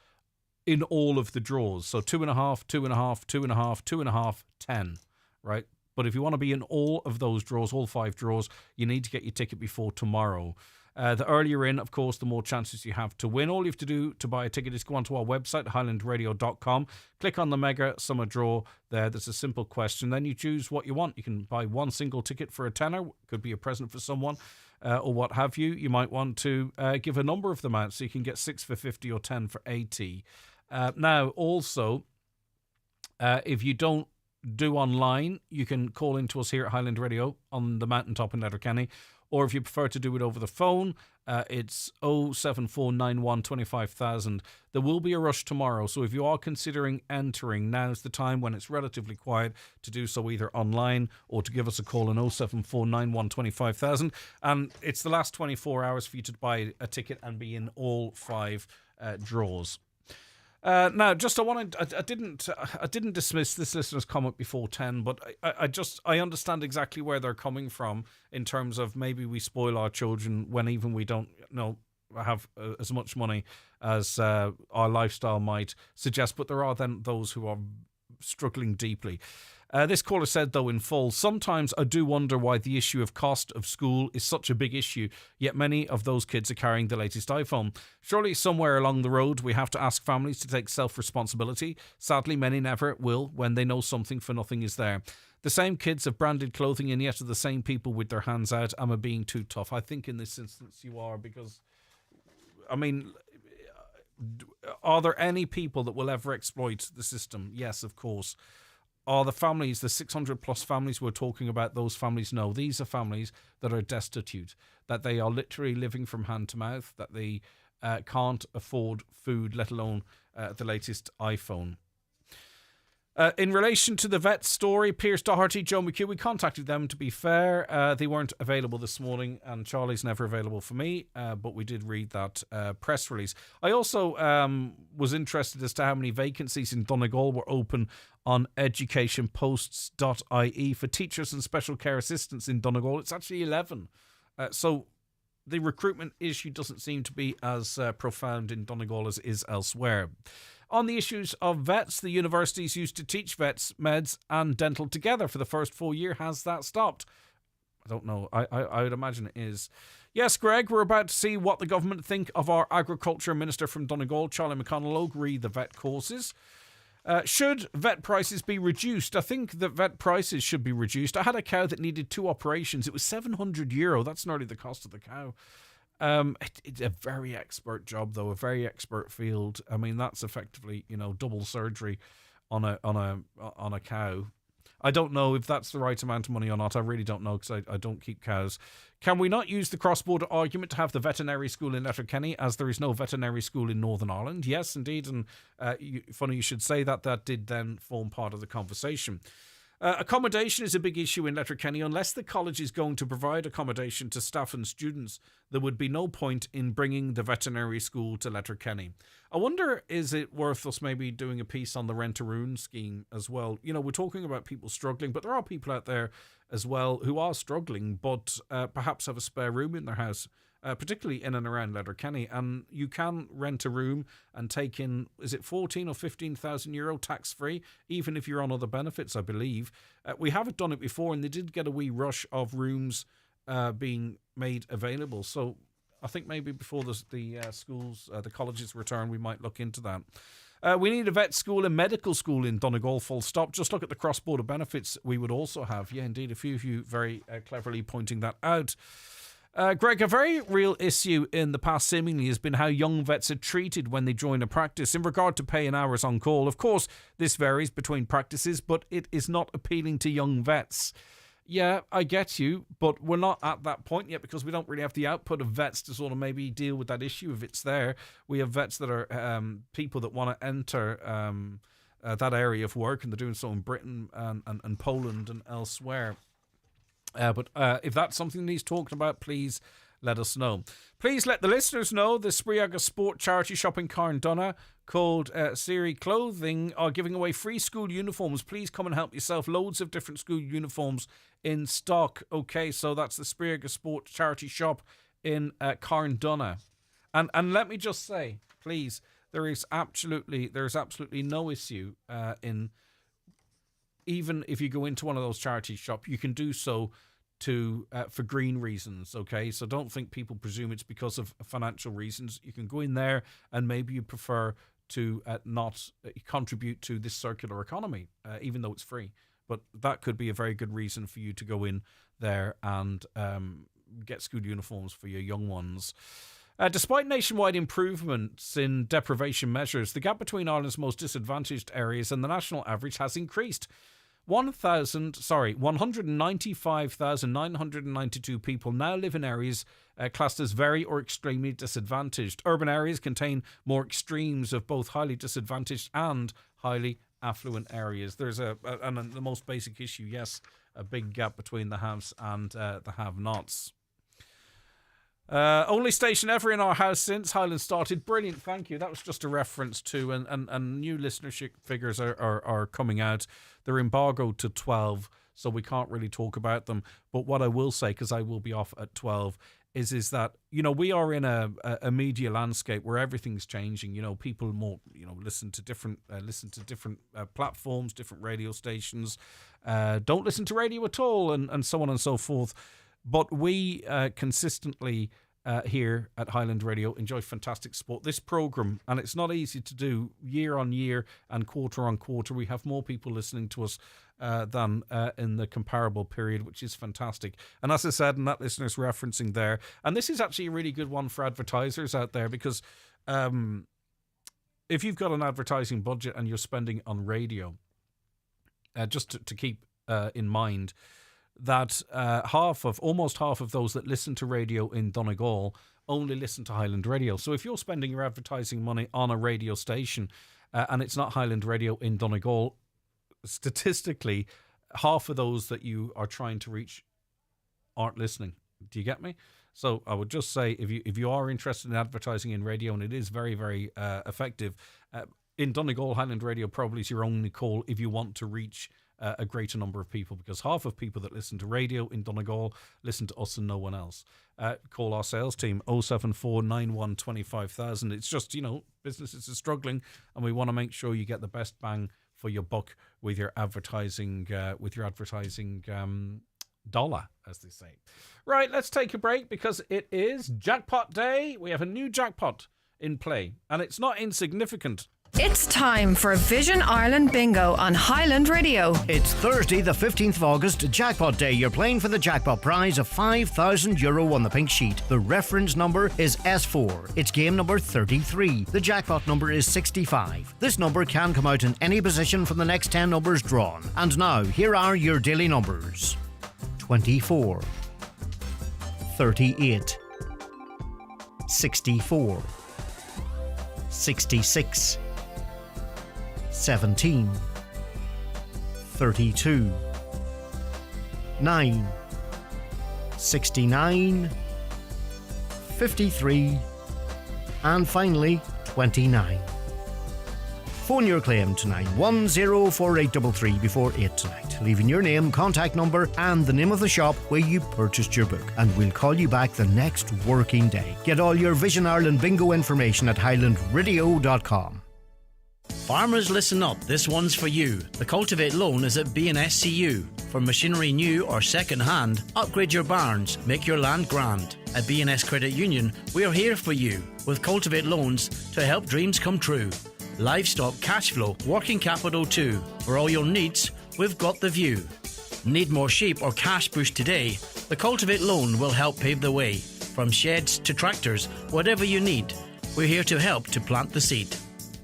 in all of the draws. So 2.5, 2.5, 2.5, 2.5, 10, right? But if you want to be in all of those draws, all 5 draws, you need to get your ticket before tomorrow. The earlier in, of course, the more chances you have to win. All you have to do to buy a ticket is go onto our website, highlandradio.com. Click on the Mega Summer Draw there. There's a simple question. Then you choose what you want. You can buy one single ticket for £10. Could be a present for someone or what have you. You might want to give a number of them out, so you can get 6 for 50 or 10 for 80. Now, also, if you don't do online, you can call in to us here at Highland Radio on the Mountaintop in Letterkenny. Or if you prefer to do it over the phone, it's 07491 25,000. There will be a rush tomorrow, so if you are considering entering, now's the time when it's relatively quiet to do so either online or to give us a call on 07491 25,000. And it's the last 24 hours for you to buy a ticket and be in all 5 draws. Now, I didn't dismiss this listener's comment before 10, but I understand exactly where they're coming from in terms of maybe we spoil our children when even we don't have as much money as our lifestyle might suggest. But there are then those who are struggling deeply. This caller said, though, in full, sometimes I do wonder why the issue of cost of school is such a big issue, yet many of those kids are carrying the latest iPhone. Surely somewhere along the road we have to ask families to take self-responsibility. Sadly, many never will when they know something for nothing is there. The same kids have branded clothing and yet are the same people with their hands out. Am I being too tough? I think in this instance you are, because, I mean, are there any people that will ever exploit the system? Yes, of course. Are the families, the 600 plus families we're talking about, those families? No, these are families that are destitute, that they are literally living from hand to mouth, that they can't afford food, let alone the latest iPhone. In relation to the vet story, Pierce Doherty, Joe McHugh, we contacted them, to be fair. They weren't available this morning, and Charlie's never available for me, but we did read that press release. I also was interested as to how many vacancies in Donegal were open on educationposts.ie for teachers and special care assistants in Donegal. It's actually 11. So the recruitment issue doesn't seem to be as profound in Donegal as it is elsewhere. On the issues of vets, the universities used to teach vets, meds and dental together for the first full year. Has that stopped? I don't know. I would imagine it is. Yes, Greg, we're about to see what the government think of our Agriculture Minister from Donegal, Charlie McConnell, agree the vet courses. Should vet prices be reduced? I think that vet prices should be reduced. I had a cow that needed 2 operations. It was €700. That's nearly the cost of the cow. It's a very expert job, though, a very expert field. I mean, that's effectively, double surgery on a cow. I don't know if that's the right amount of money or not. I really don't know, because I don't keep cows. Can we not use the cross-border argument to have the veterinary school in Letterkenny, as there is no veterinary school in Northern Ireland? Yes, indeed, and funny you should say that. That did then form part of the conversation. Accommodation is a big issue in Letterkenny. Unless the college is going to provide accommodation to staff and students, there would be no point in bringing the veterinary school to Letterkenny. I wonder, is it worth us maybe doing a piece on the rent-a-room scheme as well? We're talking about people struggling, but there are people out there as well who are struggling, but perhaps have a spare room in their house, particularly in and around Letterkenny, and you can rent a room and take in, is it 14 or 15,000 euro tax-free, even if you're on other benefits, I believe. We haven't done it before, and they did get a wee rush of rooms being made available. So I think maybe before the colleges return, we might look into that. We need a vet school and medical school in Donegal, full stop. Just look at the cross-border benefits we would also have. Yeah, indeed, a few of you very cleverly pointing that out. Greg, a very real issue in the past seemingly has been how young vets are treated when they join a practice in regard to pay and hours on call. Of course, this varies between practices, but it is not appealing to young vets. Yeah, I get you, but we're not at that point yet, because we don't really have the output of vets to sort of maybe deal with that issue if it's there. We have vets that are people that want to enter that area of work, and they're doing so in Britain and Poland and elsewhere. But if that's something that he's talking about, please let us know. Please let the listeners know the Spriaga Sport charity shop in Carndonagh called Siri Clothing are giving away free school uniforms. Please come and help yourself. Loads of different school uniforms in stock. Okay, so that's the Spriaga Sport charity shop in Carndonagh. And let me just say, please, there is absolutely no issue in, even if you go into one of those charity shops, you can do so for green reasons, okay? So don't think people presume it's because of financial reasons. You can go in there and maybe you prefer to not contribute to this circular economy, even though it's free. But that could be a very good reason for you to go in there and get school uniforms for your young ones. Despite nationwide improvements in deprivation measures, the gap between Ireland's most disadvantaged areas and the national average has increased. 195,992 people now live in areas classed as very or extremely disadvantaged. Urban areas contain more extremes of both highly disadvantaged and highly affluent areas. There's the most basic issue, yes, a big gap between the haves and the have-nots. Only station ever in our house since Highland started. Brilliant, thank you. That was just a reference to, and new listenership figures are coming out. They're embargoed to 12, so we can't really talk about them. But what I will say, because I will be off at 12, is that, we are in a media landscape where everything's changing. People more, listen to different platforms, different radio stations, don't listen to radio at all, and so on and so forth. But we consistently here at Highland Radio enjoy fantastic sport. This programme, and it's not easy to do year on year and quarter on quarter. We have more people listening to us than in the comparable period, which is fantastic. And as I said, and that listener's referencing there, and this is actually a really good one for advertisers out there, because if you've got an advertising budget and you're spending on radio, just to keep in mind, that almost half of those that listen to radio in Donegal only listen to Highland Radio. So if you're spending your advertising money on a radio station and it's not Highland Radio in Donegal, statistically, half of those that you are trying to reach aren't listening. Do you get me? So I would just say, if you are interested in advertising in radio, and it is very, very effective, in Donegal, Highland Radio probably is your only call if you want to reach a greater number of people, because half of people that listen to radio in Donegal listen to us and no one else. Call our sales team 074 91 25,000. It's just, businesses are struggling, and we want to make sure you get the best bang for your buck with your advertising dollar, as they say. Right, let's take a break because it is jackpot day. We have a new jackpot in play, and it's not insignificant. It's time for Vision Ireland Bingo on Highland Radio. It's Thursday, the 15th of August, Jackpot Day. You're playing for the jackpot prize of €5,000 on the pink sheet. The reference number is S4. It's game number 33. The jackpot number is 65. This number can come out in any position from the next 10 numbers drawn. And now, here are your daily numbers: 24, 38, 64, 66, 17, 32, 9, 69, 53, and finally 29. Phone your claim to 9104833 before 8 tonight, leaving your name, contact number and the name of the shop where you purchased your book, and we'll call you back the next working day. Get all your Vision Ireland bingo information at highlandradio.com. Farmers, listen up. This one's for you. The Cultivate loan is at B&SCU. For machinery new or second hand, upgrade your barns, make your land grand. At B&S Credit Union, we are here for you with Cultivate loans to help dreams come true. Livestock, cash flow, working capital too. For all your needs, we've got the view. Need more sheep or cash bush today? The Cultivate loan will help pave the way. From sheds to tractors, whatever you need, we're here to help to plant the seed.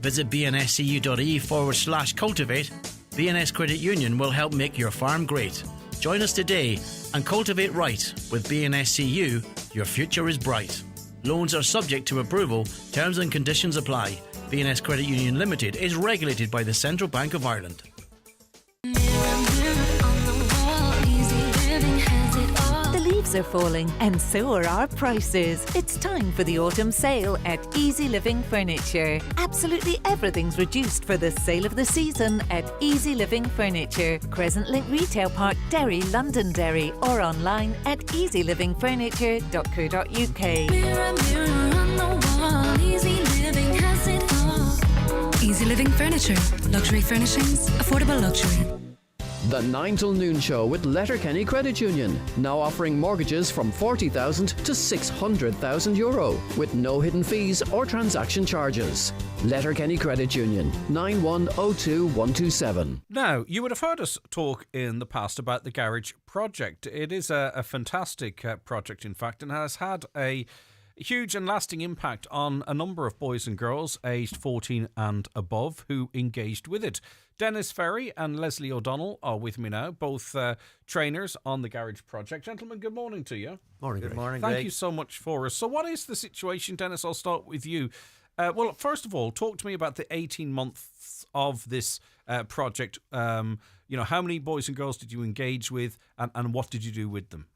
Visit bnscu.ie/cultivate. B&S Credit Union will help make your farm great. Join us today and cultivate right. With B&SCU, your future is bright. Loans are subject to approval. Terms and conditions apply. B&S Credit Union Limited is regulated by the Central Bank of Ireland. The leaves are falling and so are our prices. It's time for the autumn sale at Easy Living Furniture. Absolutely everything's reduced for the sale of the season at Easy Living Furniture. Crescent Link Retail Park, Derry, Londonderry, or online at easylivingfurniture.co.uk. Mirror, mirror on the wall, Easy Living has it all. Easy Living Furniture. Luxury furnishings, affordable luxury. The 9 till noon show with Letterkenny Credit Union, now offering mortgages from €40,000 to €600,000 with no hidden fees or transaction charges. Letterkenny Credit Union, 9102127. Now, you would have heard us talk in the past about the Garage Project. It is a fantastic project, in fact, and has had a huge and lasting impact on a number of boys and girls aged 14 and above who engaged with it. Dennis Ferry and Leslie O'Donnell are with me now, both trainers on the Garage Project. Gentlemen, good morning to you. Morning, Greg. Good morning, Thank Greg. you so much for us. So what is the situation, Dennis? I'll start with you. Well, first of all, talk to me about the 18 months of this project. How many boys and girls did you engage with, and what did you do with them?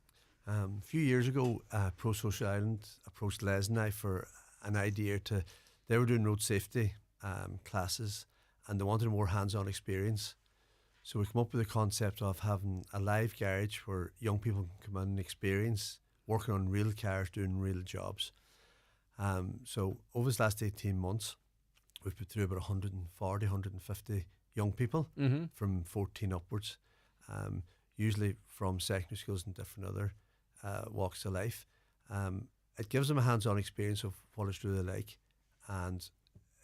A few years ago, Pro Social Ireland approached Les and I for an idea they were doing road safety classes, and they wanted a more hands-on experience. So we come up with the concept of having a live garage where young people can come in and experience working on real cars, doing real jobs. So over the last 18 months, we've put through about 140, 150 young people from 14 upwards, usually from secondary schools and different other walks of life. It gives them a hands-on experience of what it's really like, and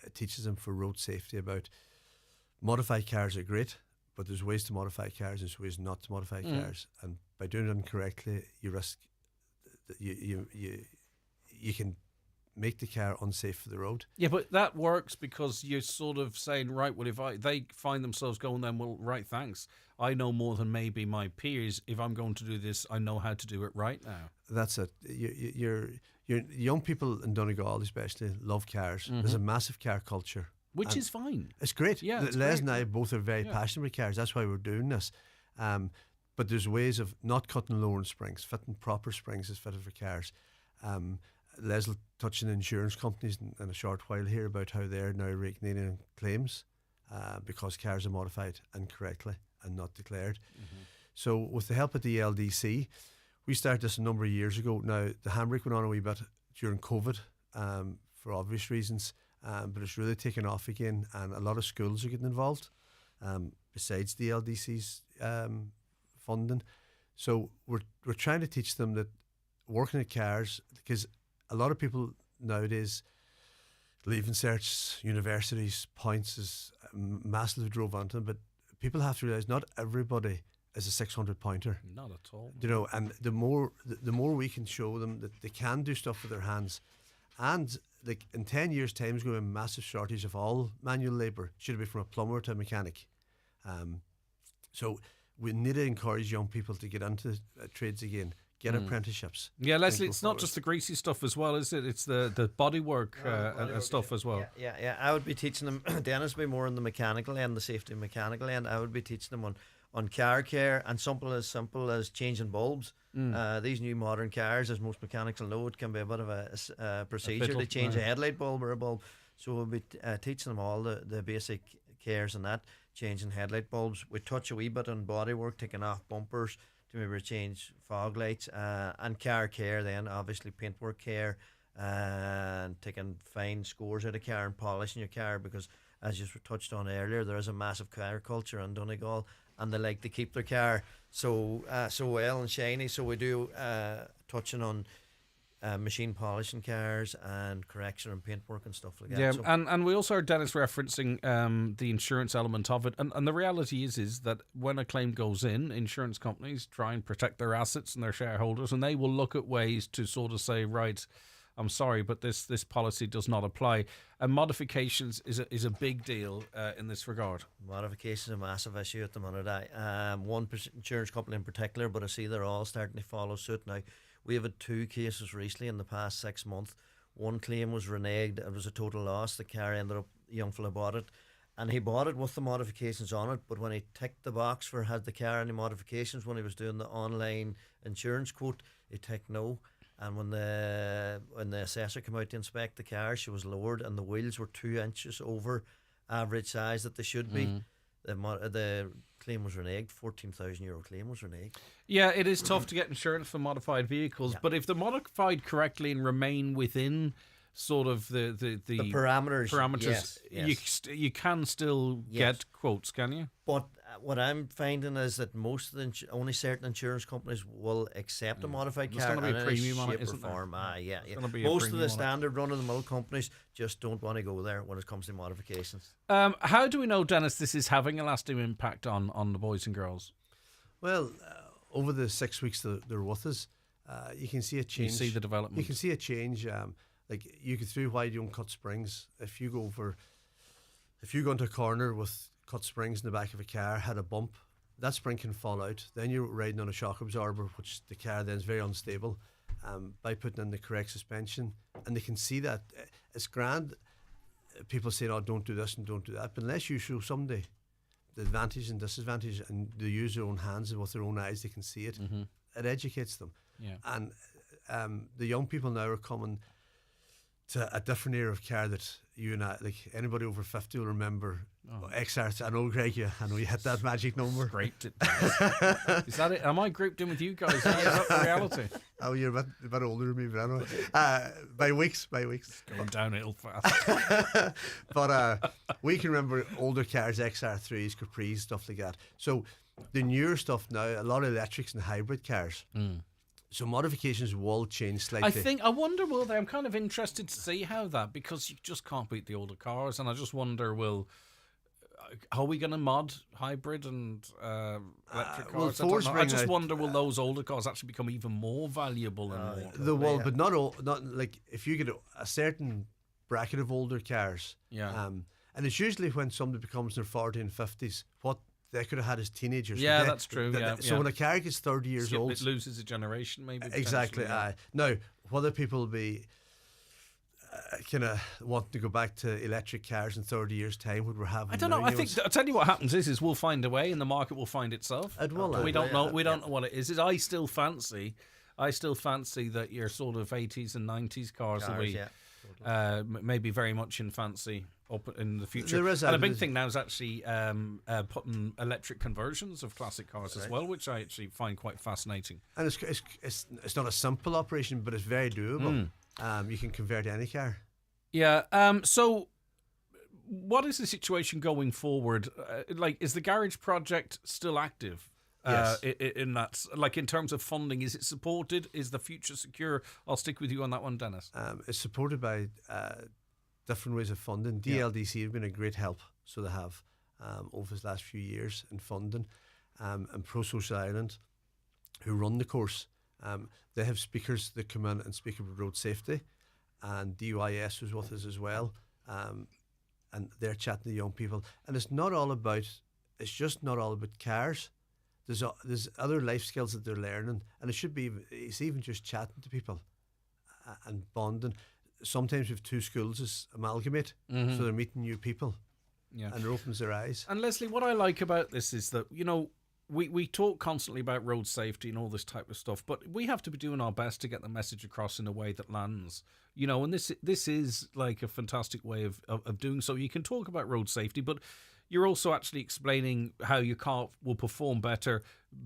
it teaches them for road safety about modified cars are great, but there's ways to modify cars and there's ways not to modify cars, and by doing it incorrectly, you risk that you can make the car unsafe for the road. Yeah, but that works because you're sort of saying, right, well, if they find themselves going then, well, right, thanks. I know more than maybe my peers. If I'm going to do this, I know how to do it right now. That's it. Your young people in Donegal especially love cars. There's a massive car culture. Which is fine. It's great. Yeah, it's Les great. and I both are very passionate about cars. That's why we're doing this. But there's ways of not cutting lower springs, fitting proper springs is fitted for cars. Les will touch on insurance companies in a short while here about how they're now raking in claims because cars are modified incorrectly. and not declared. So with the help of the LDC, we started this a number of years ago. Now, the handbrake went on a wee bit during COVID for obvious reasons, but it's really taken off again, and a lot of schools are getting involved besides the LDC's funding. So we're trying to teach them that working at cars, because a lot of people nowadays, leaving certs, universities, points is massively drove onto them, but people have to realise not everybody is a 600 pointer. Not at all. You know, and the more we can show them that they can do stuff with their hands, and like in 10 years' time, there's going to be a massive shortage of all manual labour. Should it be from a plumber to a mechanic? So we need to encourage young people to get into trades again. Get apprenticeships. Yeah, Leslie, it's not just the greasy stuff as well, is it? It's the bodywork stuff as well. Yeah. I would be teaching them, Dennis would be more on the mechanical end, the safety mechanical end. I would be teaching them on car care and simple as changing bulbs. These new modern cars, as most mechanics will know, it can be a bit of a procedure to change a headlight bulb or a bulb. So we'll be teaching them all the basic cares and that, changing headlight bulbs. We touch a wee bit on bodywork, taking off bumpers, to maybe change fog lights, and car care then, obviously paintwork care, and taking fine scores out of car and polishing your car, because as you touched on earlier, there is a massive car culture in Donegal, and they like to keep their car so well and shiny. So we do touching on machine polishing cars and correction and paintwork and stuff like that. Yeah, so, and we also heard Dennis referencing the insurance element of it. And the reality is that when a claim goes in, insurance companies try and protect their assets and their shareholders, and they will look at ways to sort of say, right, I'm sorry, but this policy does not apply. And modifications is a big deal in this regard. Modifications is a massive issue at the minute. One insurance company in particular, but I see they're all starting to follow suit now. We have had 2 cases recently in the past 6 months. One claim was reneged. It was a total loss. The car ended up, a young fella bought it, and he bought it with the modifications on it, but when he ticked the box for had the car any modifications, when he was doing the online insurance quote, he ticked no. And when the assessor came out to inspect the car, she was lowered and the wheels were 2 inches over average size that they should be. The claim was reneged. €14,000 claim was reneged. Yeah, it is tough to get insurance for modified vehicles, but if they're modified correctly and remain within sort of the parameters, yes. You can still get quotes, can you? But what I'm finding is that most of only certain insurance companies will accept a modified car. There's going to be a premium on it, isn't there? Most of the standard run-of-the-mill companies just don't want to go there when it comes to modifications. How do we know, Dennis, this is having a lasting impact on the boys and girls? Well, over the 6 weeks that they're with us, you can see a change. You see the development. You can see a change. Like you go through wide young cut springs. If you go into a corner with cut springs in the back of a car, had a bump, that spring can fall out. Then you're riding on a shock absorber, which the car then is very unstable. By putting in the correct suspension, and they can see that it's grand. People say, "Oh, don't do this and don't do that," but unless you show somebody the advantage and disadvantage, and they use their own hands and with their own eyes, they can see it. It educates them. Yeah. And the young people now are coming to a different era of car that you and I, like anybody over 50 will remember. XR, I know, Greg, I know you hit that magic number. Great. Is that it? Am I grouped in with you guys? Is that the reality? Oh, you're a bit older than me, but anyway. By weeks. Going downhill fast. But we can remember older cars, XR3s, Capris, stuff like that. So the newer stuff now, a lot of electrics and hybrid cars. So modifications will change slightly. I wonder, will they? I'm kind of interested to see how that, because you just can't beat the older cars, and I just wonder, are we going to mod hybrid and electric cars? I just wonder, will those older cars actually become even more valuable and more? They will, but not like if you get a certain bracket of older cars. Yeah. And it's usually when somebody becomes in their 40s and 50s, what they could have had as teenagers. Yeah, that's true. So when a car gets 30 years old, it loses a generation, maybe. Exactly. Now, whether people will be kind of wanting to go back to electric cars in 30 years' time, what we're having. I don't know. I'll tell you what happens is we'll find a way, and the market will find itself. It will. We don't know. We don't know what it is. I still fancy that your sort of 80s and 90s cars will be maybe very much in fancy up in the future. There is, and a big thing now is actually putting electric conversions of classic cars as well, which I actually find quite fascinating. And it's not a simple operation, but it's very doable. You can convert any car. Yeah. So, what is the situation going forward? Is the garage project still active? Yes. In that, in terms of funding, is it supported? Is the future secure? I'll stick with you on that one, Dennis. It's supported by different ways of funding. DLDC have been a great help, so they have over the last few years in funding. And Pro Social Ireland, who run the course, they have speakers that come in and speak about road safety, and DYS was with us as well, and they're chatting to young people. And it's just not all about cars. There's other life skills that they're learning, and it's even just chatting to people and bonding. Sometimes with two schools is amalgamate, so they're meeting new people, and it opens their eyes. And Leslie, what I like about this is that, we talk constantly about road safety and all this type of stuff, but we have to be doing our best to get the message across in a way that lands. And this is like a fantastic way of doing so. You can talk about road safety, but you're also actually explaining how your car will perform better,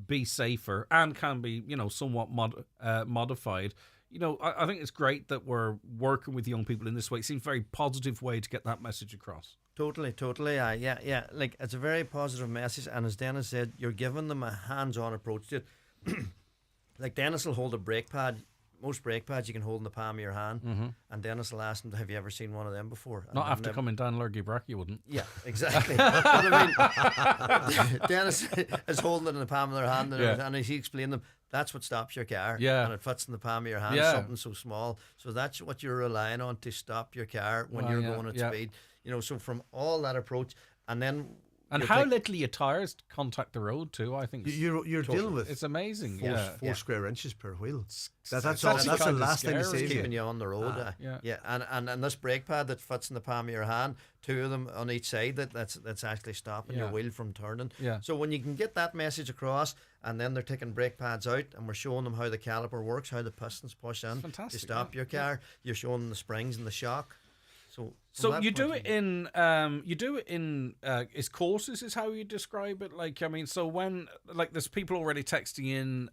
be safer, and can be, somewhat modified. I think it's great that we're working with young people in this way. It seems a very positive way to get that message across. Totally. Yeah. Like, it's a very positive message, and as Dennis said, you're giving them a hands-on approach to it. Like, Dennis will hold a brake pad. Most brake pads you can hold in the palm of your hand, and Dennis will ask them, have you ever seen one of them before? And not after coming down Lurgy Brack, you wouldn't. Yeah, exactly. But I mean, Dennis is holding it in the palm of their hand, and as he explained them, that's what stops your car. Yeah. And it fits in the palm of your hand, something so small. So that's what you're relying on to stop your car when you're going at speed. So from all that approach, and then... And how little your tyres contact the road too, I think. You're dealing with... It's amazing. Four square inches per wheel. That's the last thing to save keeping you on the road. And this brake pad that fits in the palm of your hand, two of them on each side, that's actually stopping your wheel from turning. So when you can get that message across, and then they're taking brake pads out, and we're showing them how the caliper works, how the pistons push in to stop your car. You're showing them the springs and the shock. So you do it in is courses is how you describe it. So when there's people already texting in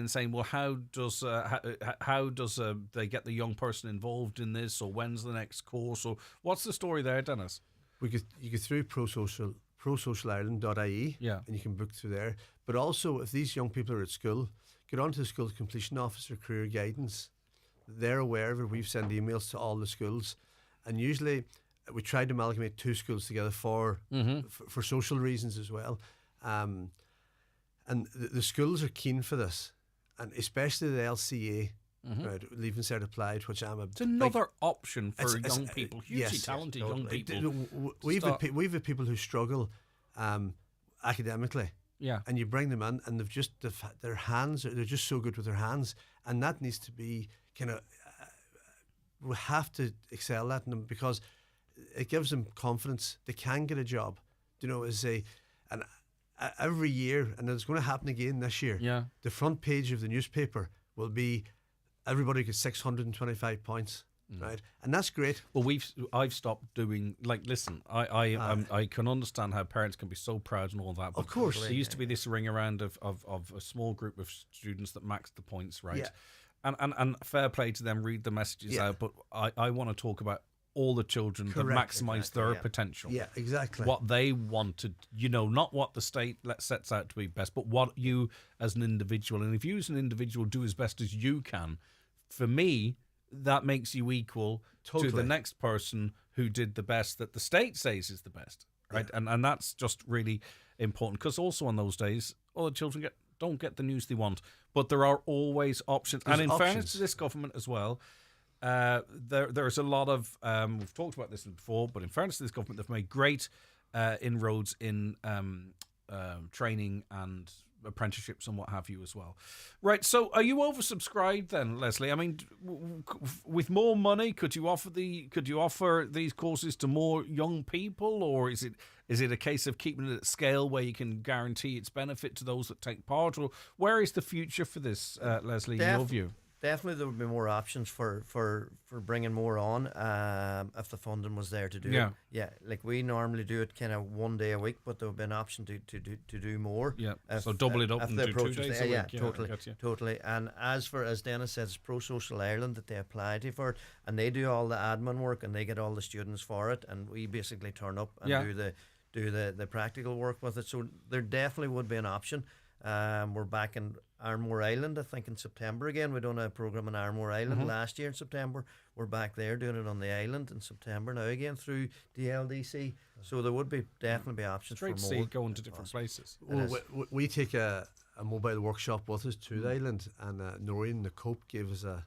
saying, well, how does they get the young person involved in this, or when's the next course, or what's the story there, Dennis? You go through prosocialireland.ie, and you can book through there. But also, if these young people are at school, get onto the school completion officer career guidance. They're aware of it. We've sent emails to all the schools, and usually we try to amalgamate two schools together for social reasons as well. And the schools are keen for this, and especially the LCA, right, Leaving Cert Applied, which I'm a... It's another option for young people, hugely talented young people. We've had people who struggle academically. Yeah, and you bring them in, and their hands, they're just so good with their hands, and that needs to be kind of, we have to excel that in them, because it gives them confidence. They can get a job. And every year, and it's going to happen again this year. Yeah, the front page of the newspaper will be everybody gets 625 points. Right, and that's great. Well, I've stopped doing listen. I can understand how parents can be so proud and all that. But of course, there used to be this ring around of a small group of students that maxed the points, right? Yeah. And fair play to them, read the messages out. But I want to talk about all the children that maximise their potential. Yeah, exactly. What they wanted, not what the state sets out to be best, but what you as an individual. And if you as an individual do as best as you can, for me, that makes you equal to the next person who did the best that the state says is the best, right? Yeah. And that's just really important, because also on those days, all the children don't get the news they want, but there are always options. There's and in options. fairness to this government as well, there's a lot of we've talked about this before, but in fairness to this government, they've made great inroads in training and apprenticeships and what have you as well. Right, so are you oversubscribed then, Leslie? I mean, with more money, could you offer these courses to more young people, or is it a case of keeping it at scale where you can guarantee its benefit to those that take part, or where is the future for this, Leslie, in your view? definitely there would be more options for bringing more on if the funding was there to do Yeah. it. Yeah, like we normally do it kind of 1 day a week, but there would be an option to do more. Yeah, if, so double it up if and the do 2 approach was days there. a Yeah, week. Yeah, I totally, get you. totally. And as Dennis says, Pro Social Ireland that they apply to for it, and they do all the admin work and they get all the students for it, and we basically turn up and Yeah. do the practical work with it. So there definitely would be an option. We're back in Armore Island, I think, in September again. We done a programme in Armore Island last year in September. We're back there doing it on the island in September now again through DLDC. So there would be definitely be options It's great for to see more. it going to different places. Well, we take a mobile workshop with us to the island, and Noreen, the Cope, gave us the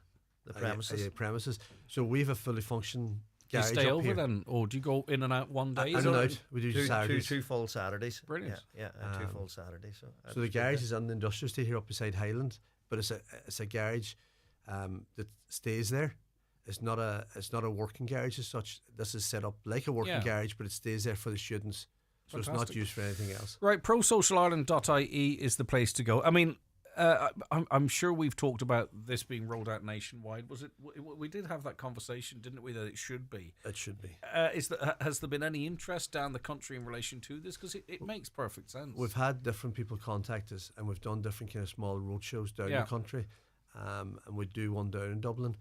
premises. So we have a fully functioning Do you garage stay up over here. then, or do you go in and out one day? In and out. We do Saturdays. Two full Saturdays. Brilliant. Yeah, two full Saturdays. So the that's garage good. is on the industrial estate here up beside Highland, but it's a garage that stays there. It's not a working garage as such. This is set up like a working garage, but it stays there for the students. So it's not Fantastic. used for anything else. Right, prosocialireland.ie is the place to go. I mean, I'm sure we've talked about this being rolled out nationwide. Was it? We did have that conversation, didn't we? That it should be. It should be. Has there been any interest down the country in relation to this? Because it makes perfect sense. We've had different people contact us, and we've done different kind of small road shows down the country, and we do one down in Dublin.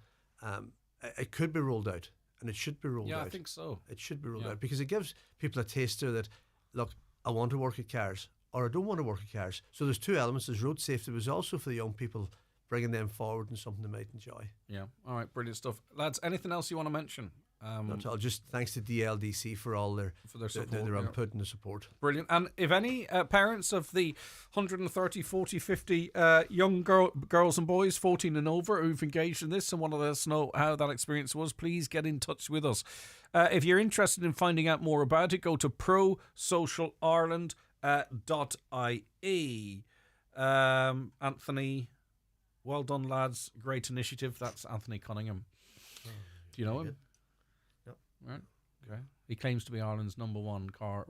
It could be rolled out, and it should be rolled out. Yeah, I think so. It should be rolled out because it gives people a taster that, look, I want to work at cars, or I don't want to work at cars. So there's two elements. There's road safety, but there's also for the young people, bringing them forward and something they might enjoy. Yeah. All right. Brilliant stuff, lads. Anything else you want to mention? Not at all. Just thanks to DLDC for all their support, their input and the support. Brilliant. And if any parents of the 130, 40, 50 young girls and boys 14 and over who've engaged in this and want to let us know how that experience was, please get in touch with us. If you're interested in finding out more about it, go to prosocialireland.ie. Anthony, well done, lads. Great initiative. That's Anthony Cunningham. Do you know him? Right. Okay. He claims to be Ireland's #1 car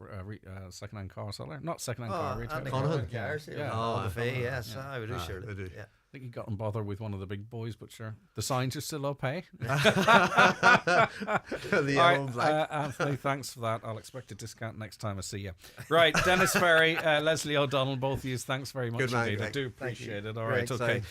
second-hand car seller. Not second-hand car retailer. Cars. Yeah. Yes, I would do sure. They do. Yeah. I think he got in bother with one of the big boys, but sure. The signs are still up, hey? The yellow and black. Anthony, thanks for that. I'll expect a discount next time I see you. Right, Dennis Ferry, Leslie O'Donnell, both of you, thanks very much Good man, indeed. Greg. I do appreciate it. All Great, right, okay.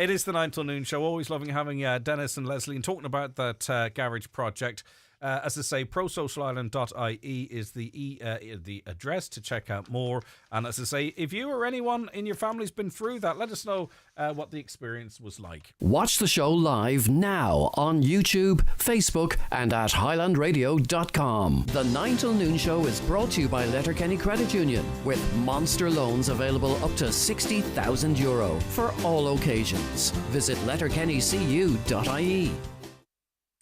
It is the 9 till noon show. Always loving having Dennis and Leslie and talking about that garage project. As I say, prosocialireland.ie is the address to check out more. And as I say, if you or anyone in your family's been through that, let us know what the experience was like. Watch the show live now on YouTube, Facebook, and at highlandradio.com. The 9 till noon show is brought to you by Letterkenny Credit Union, with monster loans available up to €60,000 for all occasions. Visit letterkennycu.ie.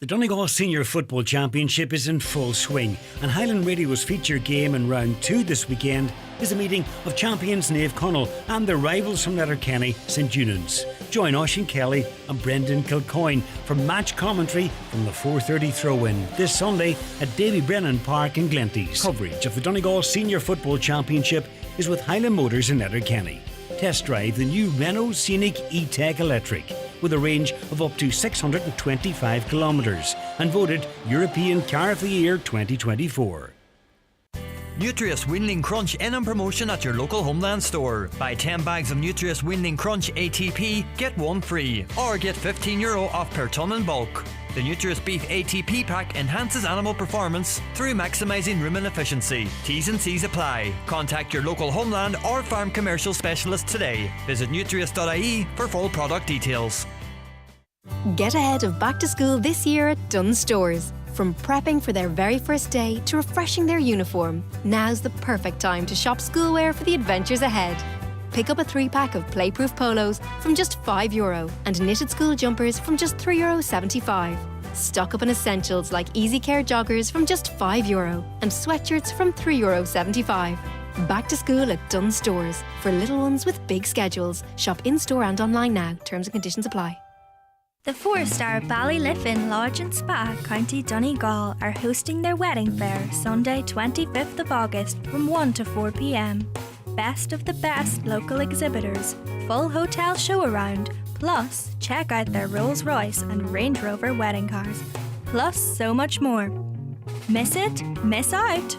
The Donegal Senior Football Championship is in full swing, and Highland Radio's feature game in round 2 this weekend is a meeting of champions Naomh Conaill and their rivals from Letterkenny, St Eunan's. Join Oisín Kelly and Brendan Kilcoyne for match commentary from the 4:30 throw-in this Sunday at Davy Brennan Park in Glenties. Coverage of the Donegal Senior Football Championship is with Highland Motors in Letterkenny. Test drive the new Renault Scenic E-Tech Electric with a range of up to 625 kilometres and voted European Car of the Year 2024. Nutrius Winling Crunch in on promotion at your local Homeland store. Buy 10 bags of Nutrius Winling Crunch ATP, get one free, or get €15 off per tonne in bulk. The Nutrius Beef ATP pack enhances animal performance through maximising rumen efficiency. T's and C's apply. Contact your local Homeland or farm commercial specialist today. Visit nutrius.ie for full product details. Get ahead of back to school this year at Dunnes Stores. From prepping for their very first day to refreshing their uniform, now's the perfect time to shop schoolwear for the adventures ahead. Pick up a 3-pack of playproof polos from just €5 and knitted school jumpers from just €3.75. Stock up on essentials like Easy Care joggers from just €5 and sweatshirts from €3.75. Back to school at Dunnes Stores for little ones with big schedules. Shop in-store and online now. Terms and conditions apply. The 4-star Ballyliffin Lodge and Spa, County Donegal, are hosting their wedding fair Sunday 25th of August from 1 to 4 p.m. Best of the best local exhibitors, full hotel show around, Plus, check out their Rolls Royce and Range Rover wedding cars. Plus, so much more. Miss it? Miss out.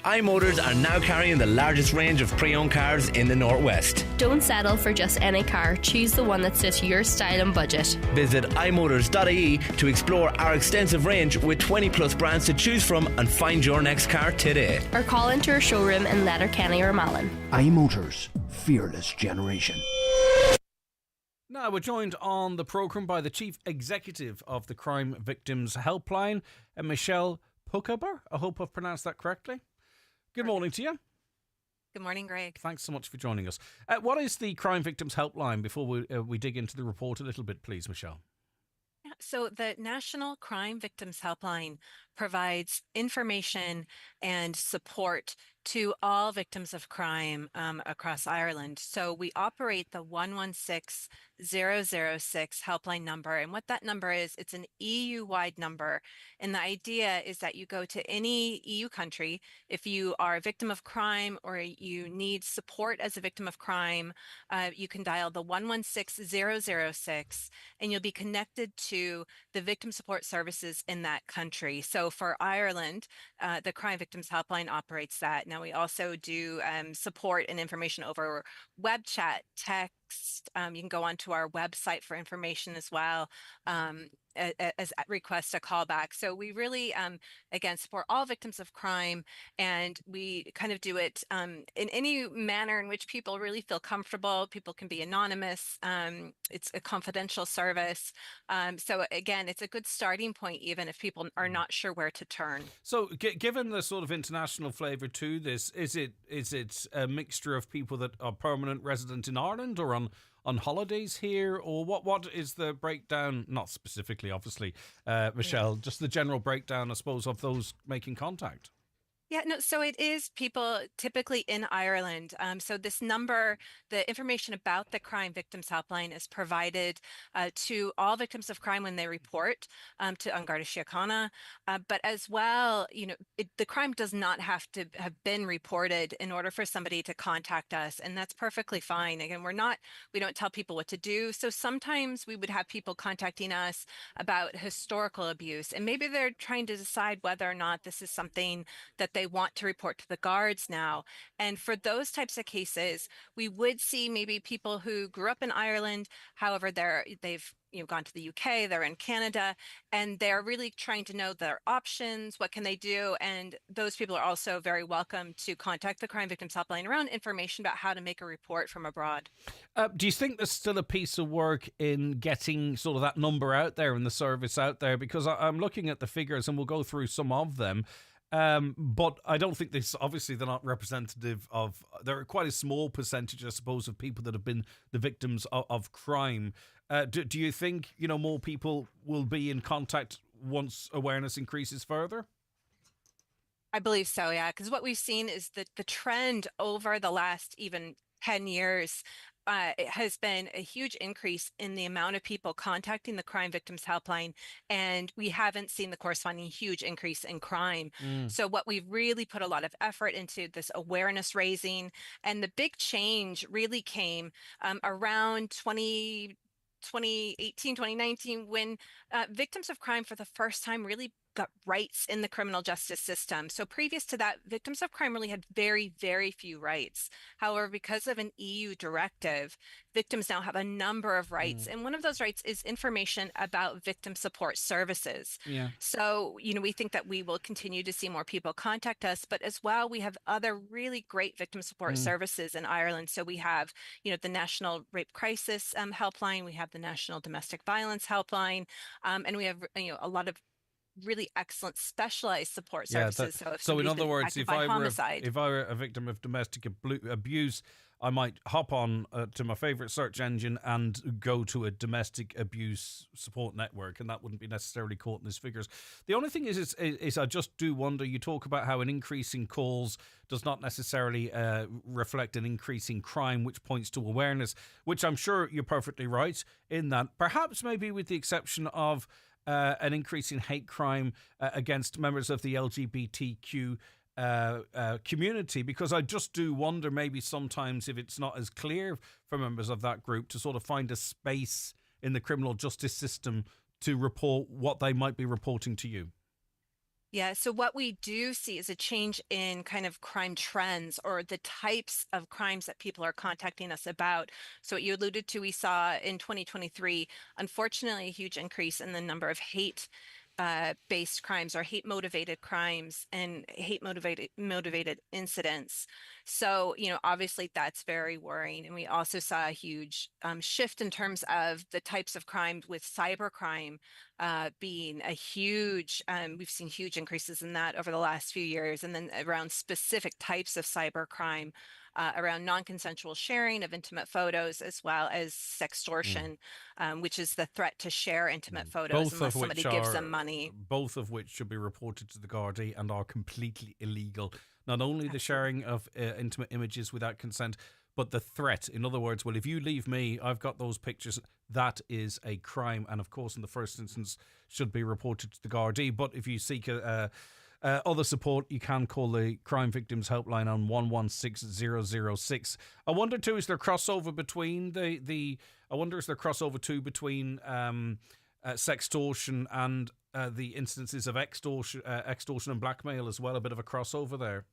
iMotors are now carrying the largest range of pre-owned cars in the Northwest. Don't settle for just any car. Choose the one that suits your style and budget. Visit imotors.ie to explore our extensive range with 20 plus brands to choose from and find your next car today. Or call into our showroom in Letterkenny or Malin. iMotors, fearless generation. Now, we're joined on the programme by the Chief Executive of the Crime Victims Helpline, Michelle Pukaber. I hope I've pronounced that correctly. Good morning to you. Good morning, Greg. Thanks so much for joining us. What is the Crime Victims Helpline before we dig into the report a little bit, please, Michelle? So the National Crime Victims Helpline provides information and support to all victims of crime across Ireland. So we operate the 116006 helpline number. And what that number is, it's an EU-wide number. And the idea is that you go to any EU country. If you are a victim of crime or you need support as a victim of crime, you can dial the 116006 and you'll be connected to the victim support services in that country. So for Ireland, the Crime Victims Helpline operates that. Now we also do support and information over web chat, text. You can go onto our website for information as well. As request a callback. So we really, again, support all victims of crime, and we kind of do it in any manner in which people really feel comfortable. People can be anonymous. It's a confidential service. So again, it's a good starting point, even if people are not sure where to turn. So given the sort of international flavour to this, is it a mixture of people that are permanent resident in Ireland or on holidays here, or what is the breakdown? Not specifically, obviously, Michelle, just the general breakdown, I suppose, of those making contact. Yeah, no, so it is people typically in Ireland. So this number, the information about the Crime Victims Helpline is provided to all victims of crime when they report to An Garda Síochána. But as well, the crime does not have to have been reported in order for somebody to contact us. And that's perfectly fine. Again, we don't tell people what to do. So sometimes we would have people contacting us about historical abuse. And maybe they're trying to decide whether or not this is something that they want to report to the guards now. And for those types of cases, we would see maybe people who grew up in Ireland, however, they've gone to the UK, they're in Canada, and they're really trying to know their options, what can they do? And those people are also very welcome to contact the Crime Victims Helpline around information about how to make a report from abroad. Do you think there's still a piece of work in getting sort of that number out there and the service out there? Because I'm looking at the figures and we'll go through some of them. But I don't think they're not representative of, they're quite a small percentage, I suppose, of people that have been the victims of crime. Do you think, more people will be in contact once awareness increases further? I believe so, yeah, because what we've seen is that the trend over the last even 10 years it has been a huge increase in the amount of people contacting the Crime Victims Helpline, and we haven't seen the corresponding huge increase in crime. So what we've really put a lot of effort into this awareness raising, and the big change really came around 2018, 2019, when victims of crime for the first time really got rights in the criminal justice system. So previous to that, victims of crime really had very, very few rights. However, because of an EU directive, victims now have a number of rights. And one of those rights is information about victim support services. Yeah. So, we think that we will continue to see more people contact us, but as well, we have other really great victim support services in Ireland. So we have, the National Rape Crisis Helpline, we have the National Domestic Violence Helpline, and we have, a lot of really excellent specialized support services. So in other words, if I were a victim of domestic abuse, I might hop on to my favorite search engine and go to a domestic abuse support network, and that wouldn't be necessarily caught in these figures. The only thing is I just do wonder, you talk about how an increase in calls does not necessarily reflect an increase in crime, which points to awareness, which I'm sure you're perfectly right in that. Perhaps maybe with the exception of an increase in hate crime against members of the LGBTQ community, because I just do wonder maybe sometimes if it's not as clear for members of that group to sort of find a space in the criminal justice system to report what they might be reporting to you. Yeah, so what we do see is a change in kind of crime trends or the types of crimes that people are contacting us about. So what you alluded to, we saw in 2023, unfortunately, a huge increase in the number of hate based crimes or hate motivated crimes and hate motivated incidents. So, obviously that's very worrying. And we also saw a huge shift in terms of the types of crimes, with cybercrime being a huge, we've seen huge increases in that over the last few years. And then around specific types of cybercrime, around non-consensual sharing of intimate photos, as well as sextortion, which is the threat to share intimate photos unless somebody gives them money. Both of which should be reported to the Gardaí and are completely illegal. Not only the sharing of intimate images without consent, but the threat. In other words, well, if you leave me, I've got those pictures. That is a crime, and of course, in the first instance, should be reported to the Gardaí. But if you seek other support, you can call the Crime Victims Helpline on 116006. I wonder too, is there crossover between between sextortion and the instances of extortion and blackmail as well? A bit of a crossover there.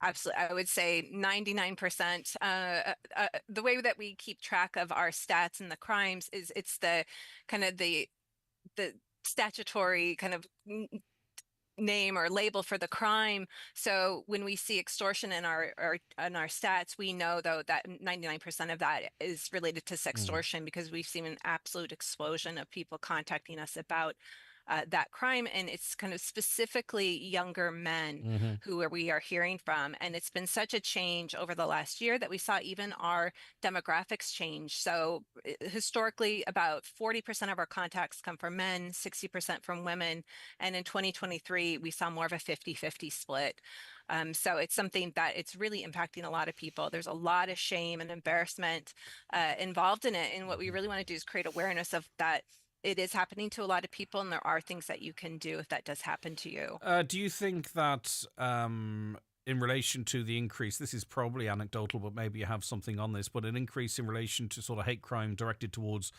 Absolutely. I would say 99%. The way that we keep track of our stats and the crimes is it's the kind of the statutory kind of name or label for the crime. So when we see extortion in our stats, we know though that 99% of that is related to sextortion, because we've seen an absolute explosion of people contacting us about that crime, and it's kind of specifically younger men who we are hearing from. And it's been such a change over the last year that we saw even our demographics change. So historically, about 40% of our contacts come from men, 60% from women. And in 2023, we saw more of a 50-50 split. So it's something that it's really impacting a lot of people. There's a lot of shame and embarrassment involved in it. And what we really want to do is create awareness of that. It is happening to a lot of people, and there are things that you can do if that does happen to you. Do you think that in relation to the increase, this is probably anecdotal, but maybe you have something on this, but an increase in relation to sort of hate crime directed towards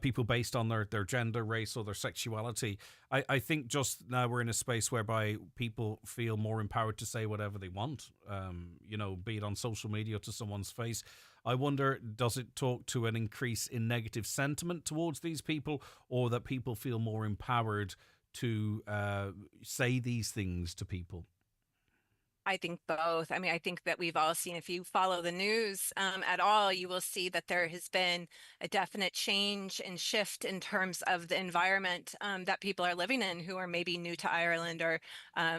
people based on their gender, race, or their sexuality, I think just now we're in a space whereby people feel more empowered to say whatever they want, be it on social media or to someone's face. I wonder, does it talk to an increase in negative sentiment towards these people, or that people feel more empowered to say these things to people? I think both. I mean, I think that we've all seen, if you follow the news at all, you will see that there has been a definite change and shift in terms of the environment that people are living in who are maybe new to Ireland or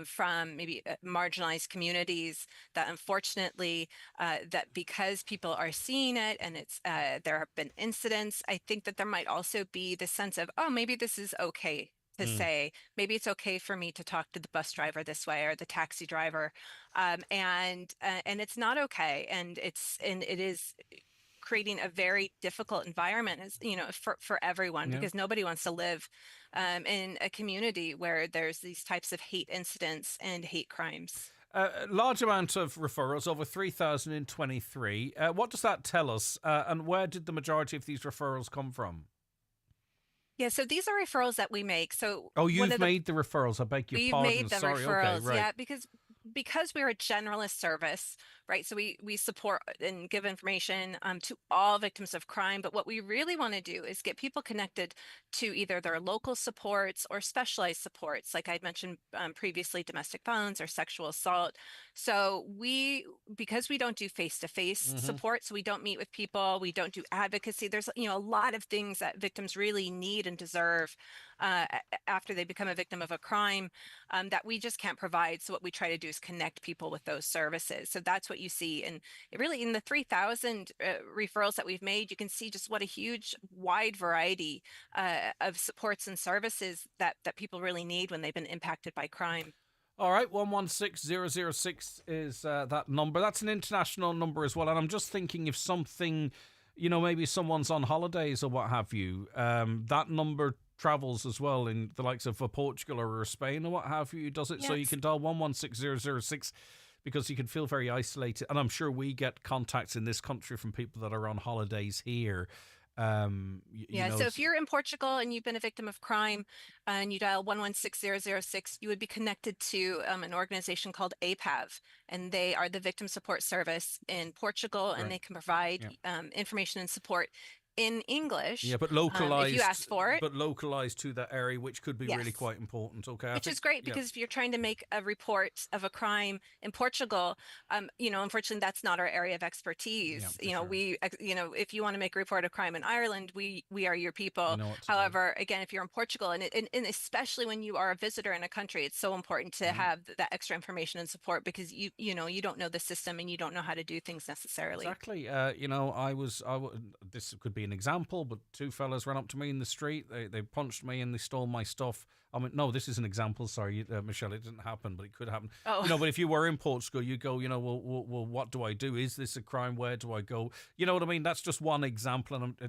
from maybe marginalized communities, that unfortunately, that because people are seeing it and it's there have been incidents, I think that there might also be the sense of, oh, maybe this is okay to say, maybe it's okay for me to talk to the bus driver this way or the taxi driver, and it's not okay, and it is creating a very difficult environment, as for everyone, because nobody wants to live in a community where there's these types of hate incidents and hate crimes. Large amount of referrals, over 3,000 in 23. What does that tell us, and where did the majority of these referrals come from? Yeah, so these are referrals that we make. So you've made the referrals. I beg your pardon. We've made the referrals, okay, right. yeah, because we're a generalist service, right? So we support and give information to all victims of crime. But what we really want to do is get people connected to either their local supports or specialized supports, like I'd mentioned previously, domestic violence or sexual assault. So because we don't do face-to-face support, so we don't meet with people, we don't do advocacy. There's a lot of things that victims really need and deserve after they become a victim of a crime that we just can't provide. So what we try to do is connect people with those services. So that's what you see. And really in the 3,000 referrals that we've made, you can see just what a huge wide variety of supports and services that people really need when they've been impacted by crime. All right, 116006 is that number. That's an international number as well. And I'm just thinking if something, maybe someone's on holidays or what have you, that number travels as well in the likes of Portugal or Spain or what have you, does it? So you can dial 116006 because you can feel very isolated. And I'm sure we get contacts in this country from people that are on holidays here. You know, so if you're in Portugal and you've been a victim of crime and you dial 116006, you would be connected to an organization called APAV, and they are the victim support service in Portugal, and they can provide information and support in English. Yeah, but localized. If you ask for it. But localized to that area, which could be really quite important. Okay. Which is great because if you're trying to make a report of a crime in Portugal, unfortunately that's not our area of expertise. We, if you want to make a report of crime in Ireland, we are your people. However, again, if you're in Portugal and especially when you are a visitor in a country, it's so important to have that extra information and support because you don't know the system and you don't know how to do things necessarily. Exactly. This could be an example, but two fellas ran up to me in the street. They punched me and they stole my stuff. I mean, no, this is an example. Sorry, Michelle, it didn't happen, but it could happen. Oh. But if you were in Portugal, you go, well, what do I do? Is this a crime? Where do I go? You know what I mean? That's just one example, and I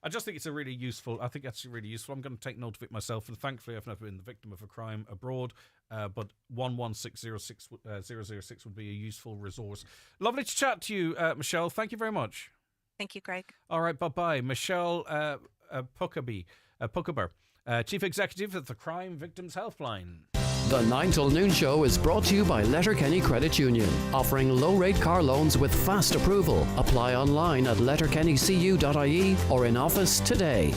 just think it's really useful. I think that's really useful. I'm going to take note of it myself, and thankfully, I've never been the victim of a crime abroad. But 116006 would be a useful resource. Lovely to chat to you, Michelle. Thank you very much. Thank you, Greg. All right, bye-bye. Michelle Puckaber, Chief Executive of the Crime Victims Helpline. The 9 till noon show is brought to you by Letterkenny Credit Union, offering low-rate car loans with fast approval. Apply online at letterkennycu.ie or in office today.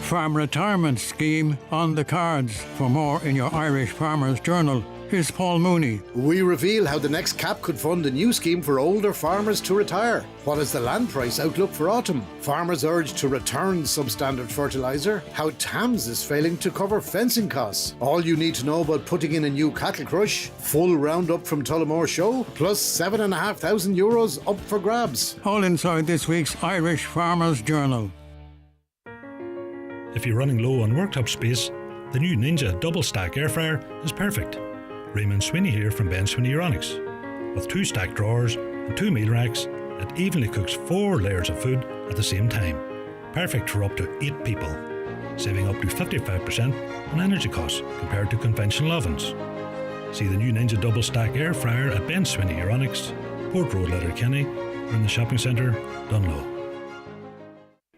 Farm Retirement Scheme on the cards. For more in your Irish Farmers Journal. Here's Paul Mooney. We reveal how the next CAP could fund a new scheme for older farmers to retire. What is the land price outlook for autumn? Farmers urged to return substandard fertiliser. How Tams is failing to cover fencing costs. All you need to know about putting in a new cattle crush. Full roundup from Tullamore Show. Plus €7,500 up for grabs. All inside this week's Irish Farmers Journal. If you're running low on worktop space, the new Ninja Double Stack Air Fryer is perfect. Raymond Sweeney here from Ben Sweeney Euronics. With 2 stacked drawers and 2 meal racks, it evenly cooks 4 layers of food at the same time. Perfect for up to 8 people, saving up to 55% on energy costs compared to conventional ovens. See the new Ninja Double Stack Air Fryer at Ben Sweeney Euronics, Port Road, Letterkenny, or in the shopping centre, Dunlow.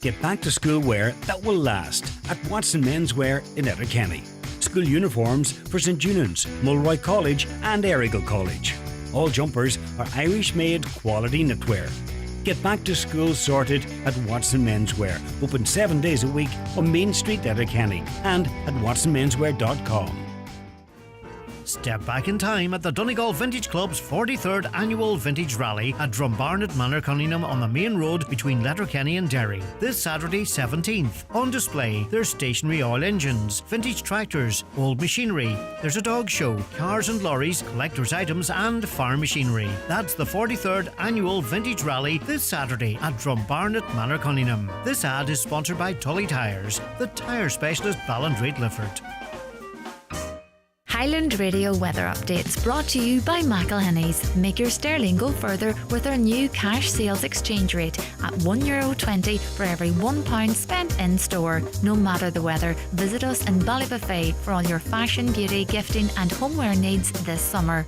Get back to school wear that will last at Watson Menswear in Letterkenny. School uniforms for St Junan's, Mulroy College and Errigal College. All jumpers are Irish-made quality knitwear. Get back to school sorted at Watson Menswear. Open 7 days a week on Main Street, Letterkenny and at watsonmenswear.com. Step back in time at the Donegal Vintage Club's 43rd Annual Vintage Rally at Drumbarnet Manor Cunningham on the main road between Letterkenny and Derry. This Saturday 17th. On display, there's stationary oil engines, vintage tractors, old machinery. There's a dog show, cars and lorries, collector's items and farm machinery. That's the 43rd Annual Vintage Rally this Saturday at Drumbarnet Manor Cunningham. This ad is sponsored by Tully Tyres, the tyre specialist Ballandreid Lifford. Highland Radio weather updates brought to you by McElhenney's. Make your sterling go further with our new cash sales exchange rate at €1.20 for every £1 spent in store. No matter the weather, visit us in Ballybuffet for all your fashion, beauty, gifting and homeware needs this summer.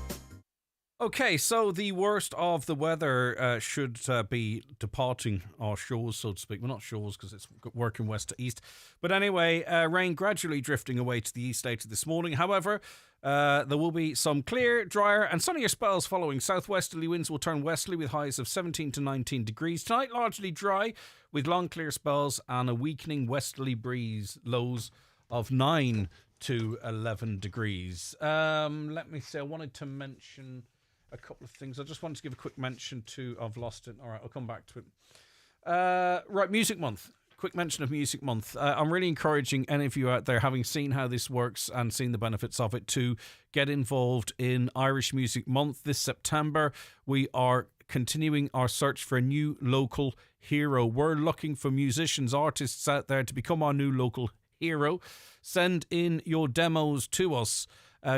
Okay, so the worst of the weather should be departing our shores, so to speak. Well, not shores because it's working west to east. But anyway, rain gradually drifting away to the east later this morning. However, there will be some clear, drier and sunnier spells following. Southwesterly winds will turn westerly with highs of 17 to 19 degrees. Tonight, largely dry with long clear spells and a weakening westerly breeze. Lows of 9 to 11 degrees. Let me see. I wanted to mention a couple of things. I just wanted to give a quick mention to... I've lost it. All right, I'll come back to it. Right, Music Month. Quick mention of Music Month. I'm really encouraging any of you out there, having seen how this works and seen the benefits of it, to get involved in Irish Music Month this September. We are continuing our search for a new local hero. We're looking for musicians, artists out there to become our new local hero. Send in your demos to us.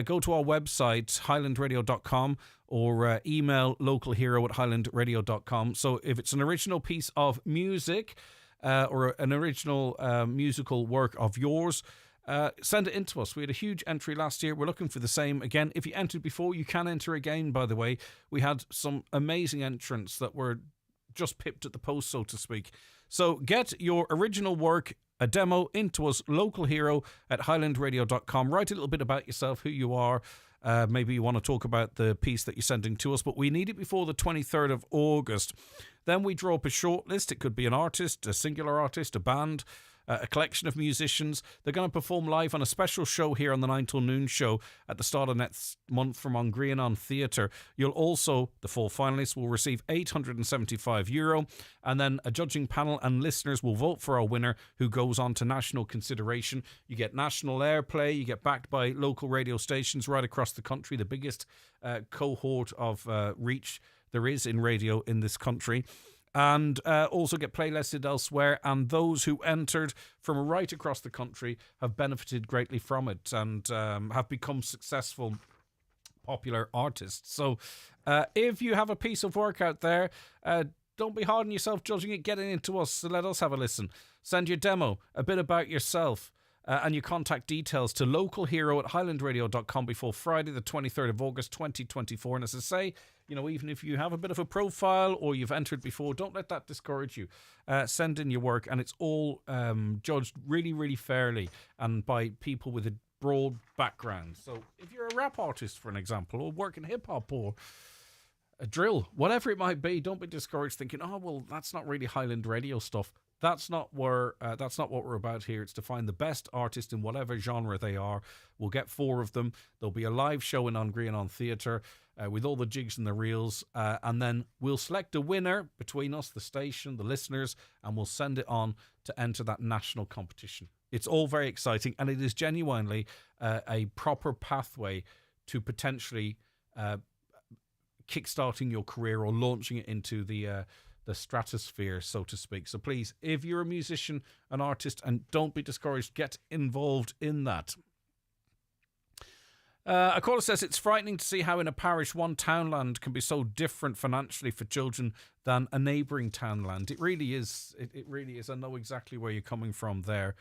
Go to our website, highlandradio.com, or email localhero@highlandradio.com. So if it's an original piece of music, or an original musical work of yours, send it in to us. We had a huge entry last year. We're looking for the same again. If you entered before, you can enter again, by the way. We had some amazing entrants that were just pipped at the post, so to speak. So get your original work, a demo, into us, localhero@highlandradio.com. Write a little bit about yourself, who you are. Maybe you want to talk about the piece that you're sending to us, but we need it before the 23rd of August. Then we draw up a short list. It could be an artist, a singular artist, a band, a collection of musicians. They're going to perform live on a special show here on the 9 till noon show at the start of next month from Ongrianon Theatre. You'll also, the 4 finalists will receive €875, and then a judging panel and listeners will vote for our winner, who goes on to national consideration. You get national airplay, you get backed by local radio stations right across the country, the biggest cohort of reach there is in radio in this country. And also get playlisted elsewhere, and those who entered from right across the country have benefited greatly from it and have become successful, popular artists. So if you have a piece of work out there, don't be hard on yourself judging it. Get it into us, so let us have a listen. Send your demo, a bit about yourself, and your contact details to localhero@highlandradio.com before Friday the 23rd of August 2024. And as I say, you know, even if you have a bit of a profile or you've entered before, don't let that discourage you. Send in your work, and it's all judged really, really fairly and by people with a broad background. So if you're a rap artist, for an example, or work in hip-hop or a drill, whatever it might be, don't be discouraged thinking, oh, well, that's not really Highland radio stuff. That's not what we're about here. It's to find the best artist in whatever genre they are. We'll get 4 of them. There'll be a live show in Ongrianon Theatre with all the jigs and the reels, and then we'll select a winner between us, the station, the listeners, and we'll send it on to enter that national competition. It's all very exciting, and it is genuinely a proper pathway to potentially kickstarting your career or launching it into the stratosphere, so to speak. So please, if you're a musician, an artist, and don't be discouraged, get involved in that. A caller says it's frightening to see how in a parish one townland can be so different financially for children than a neighbouring townland. It really is. It really is. I know exactly where you're coming from there.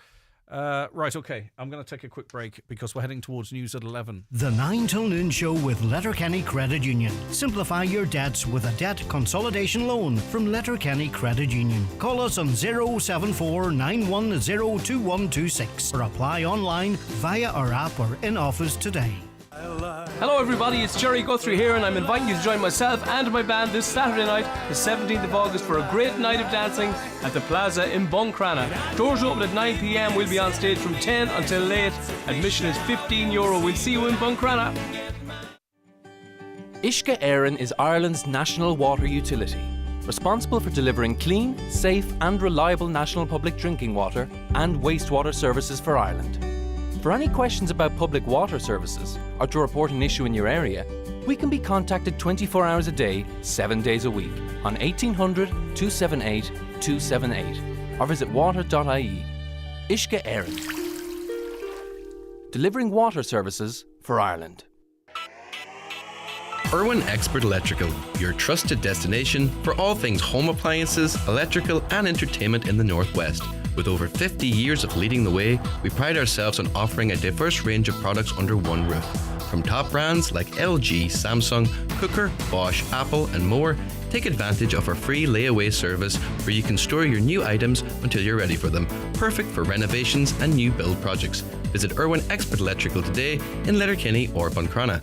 Right, okay. I'm going to take a quick break because we're heading towards news at 11. The 9 till noon show with Letterkenny Credit Union. Simplify your debts with a debt consolidation loan from Letterkenny Credit Union. Call us on 074 910 2126 or apply online via our app or in office today. Hello everybody, it's Jerry Guthrie here, and I'm inviting you to join myself and my band this Saturday night, the 17th of August, for a great night of dancing at the Plaza in Buncrana. Doors open at 9 p.m, we'll be on stage from 10 until late. Admission is €15. We'll see you in Buncrana. Uisce Éireann is Ireland's national water utility, responsible for delivering clean, safe and reliable national public drinking water and wastewater services for Ireland. For any questions about public water services or to report an issue in your area, we can be contacted 24 hours a day, 7 days a week on 1800 278 278 or visit water.ie. Uisce Éireann. Delivering water services for Ireland. Irwin Expert Electrical, your trusted destination for all things home appliances, electrical and entertainment in the Northwest. With over 50 years of leading the way, we pride ourselves on offering a diverse range of products under one roof. From top brands like LG, Samsung, Cooker, Bosch, Apple and more, take advantage of our free layaway service where you can store your new items until you're ready for them. Perfect for renovations and new build projects. Visit Irwin Expert Electrical today in Letterkenny or Buncrana.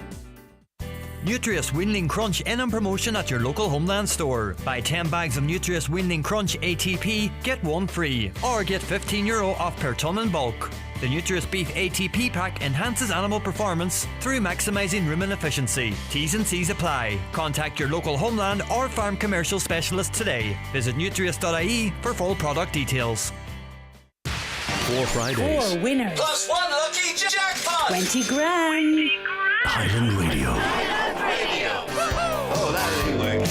Nutrius Winling Crunch in on promotion at your local Homeland store. Buy 10 bags of Nutrius Winling Crunch ATP, get 1 free, or get €15 off per tonne in bulk. The Nutrius Beef ATP pack enhances animal performance through maximising rumen efficiency. T's and C's apply. Contact your local Homeland or farm commercial specialist today. Visit nutrius.ie for full product details. 4 Fridays. 4 winners. Plus 1 lucky jackpot. 20 grand. Highland Radio. Oh, that didn't work.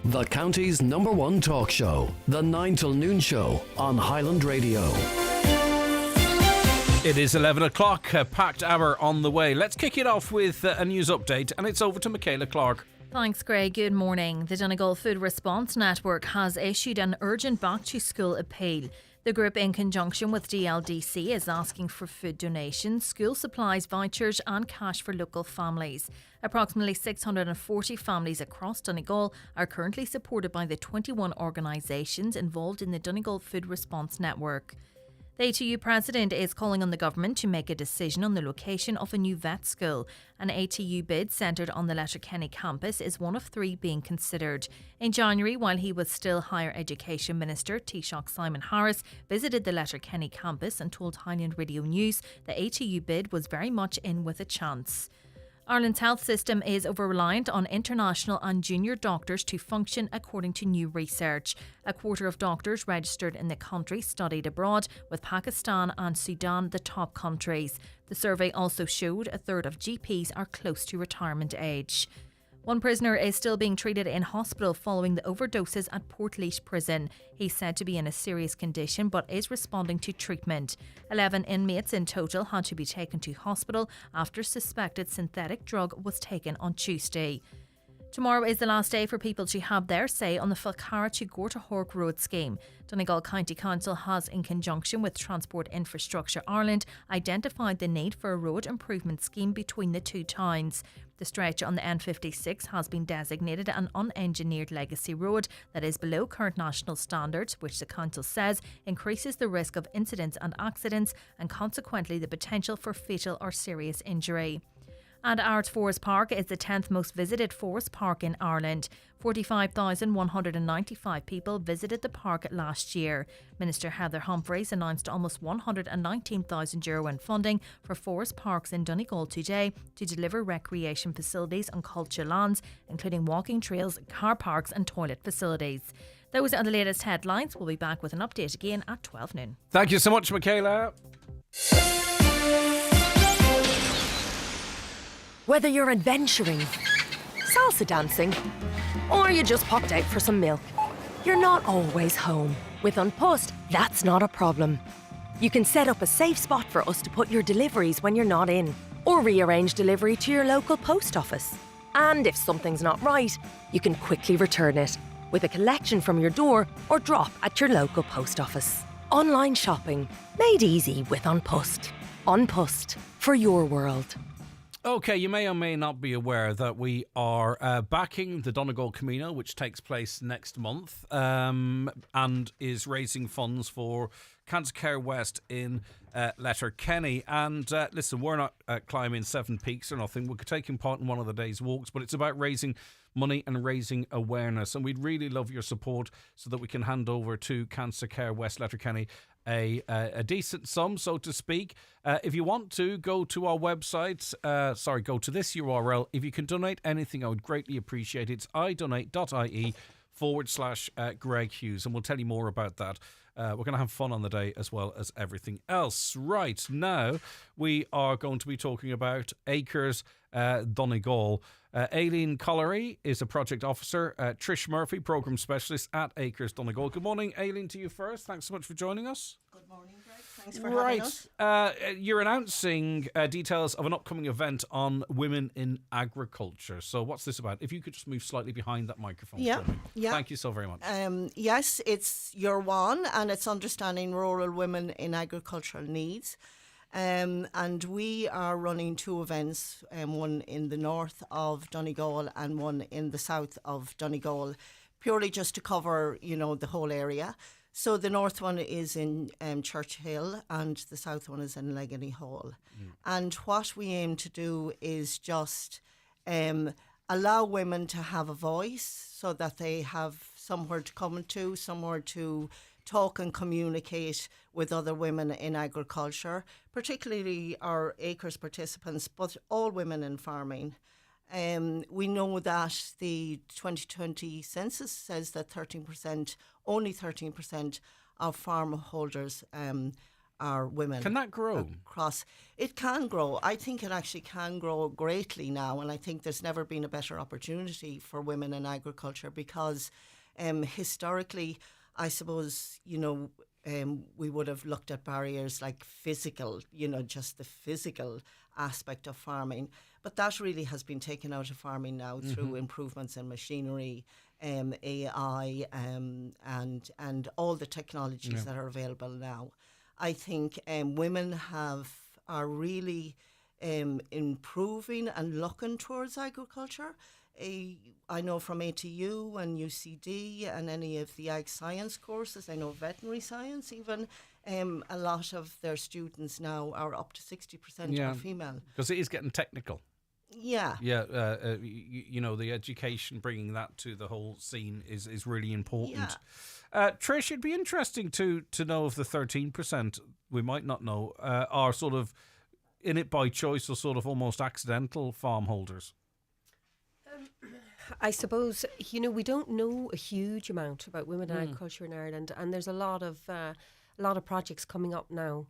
The county's #1 talk show, the 9 till noon show on Highland Radio. It is 11 o'clock, a packed hour on the way. Let's kick it off with a news update, and it's over to Michaela Clark. Thanks, Greg. Good morning. The Donegal Food Response Network has issued an urgent back-to-school appeal. The group, in conjunction with DLDC, is asking for food donations, school supplies, vouchers and cash for local families. Approximately 640 families across Donegal are currently supported by the 21 organisations involved in the Donegal Food Response Network. The ATU president is calling on the government to make a decision on the location of a new vet school. An ATU bid centred on the Letterkenny campus is one of 3 being considered. In January, while he was still Higher Education Minister, Taoiseach Simon Harris visited the Letterkenny campus and told Highland Radio News the ATU bid was very much in with a chance. Ireland's health system is over-reliant on international and junior doctors to function, according to new research. A quarter of doctors registered in the country studied abroad, with Pakistan and Sudan the top countries. The survey also showed a third of GPs are close to retirement age. One prisoner is still being treated in hospital following the overdoses at Portlaoise Prison. He's said to be in a serious condition but is responding to treatment. 11 inmates in total had to be taken to hospital after suspected synthetic drug was taken on Tuesday. Tomorrow is the last day for people to have their say on the Falcara to Gortahork road scheme. Donegal County Council has, in conjunction with Transport Infrastructure Ireland, identified the need for a road improvement scheme between the two towns. The stretch on the N56 has been designated an unengineered legacy road that is below current national standards, which the council says increases the risk of incidents and accidents and consequently the potential for fatal or serious injury. And Ards Forest Park is the 10th most visited forest park in Ireland. 45,195 people visited the park last year. Minister Heather Humphreys announced almost €119,000 in funding for forest parks in Donegal today to deliver recreation facilities on cultural lands, including walking trails, car parks and toilet facilities. Those are the latest headlines. We'll be back with an update again at 12 noon. Thank you so much, Michaela. Whether you're adventuring, salsa dancing, or you just popped out for some milk, you're not always home. With Unpost, that's not a problem. You can set up a safe spot for us to put your deliveries when you're not in, or rearrange delivery to your local post office. And if something's not right, you can quickly return it with a collection from your door or drop at your local post office. Online shopping, made easy with Unpost. Unpost, for your world. Okay, you may or may not be aware that we are backing the Donegal Camino, which takes place next month and is raising funds for Cancer Care West in Letterkenny. And listen, we're not climbing 7 peaks or nothing. We're taking part in one of the day's walks, but it's about raising money and raising awareness. And we'd really love your support so that we can hand over to Cancer Care West Letterkenny a decent sum, so to speak. If you want to, go to our website, go to this URL. If you can donate anything, I would greatly appreciate it. It's idonate.ie/Greg Hughes, and we'll tell you more about that. We're going to have fun on the day as well as everything else. Right, now we are going to be talking about Acres Donegal. Aileen Collery is a project officer. Trish Murphy, program specialist at Acres Donegal. Good morning, Aileen, to you first. Thanks so much for joining us. Good morning, Greg. Thanks for having us. You're announcing details of an upcoming event on women in agriculture. So what's this about? If you could just move slightly behind that microphone. Yeah. Thank you so very much. Yes, it's year one, and it's understanding rural women in agricultural needs. And we are running 2 events, one in the north of Donegal and one in the south of Donegal, purely just to cover, the whole area. So the north one is in Churchill and the south one is in Legany Hall. And what we aim to do is just allow women to have a voice so that they have somewhere to come to, somewhere to talk and communicate with other women in agriculture, particularly our Acres participants, but all women in farming. We know that the 2020 census says that only 13% of farm holders are women. Can that grow? It can grow. I think it actually can grow greatly now, and I think there's never been a better opportunity for women in agriculture because historically, I suppose, we would have looked at barriers like physical, just the physical aspect of farming. But that really has been taken out of farming now through improvements in machinery, AI, and all the technologies that are available now. I think women are really improving and looking towards agriculture. I know from ATU and UCD and any of the ag science courses, I know veterinary science even, a lot of their students now are up to 60% are female. Because it is getting technical. Yeah. Yeah, the education, bringing that to the whole scene is really important. Trish, it'd be interesting to know if the 13%, we might not know, are sort of in it by choice or sort of almost accidental farm holders. I suppose, we don't know a huge amount about women in agriculture in Ireland, and there's a lot of projects coming up now.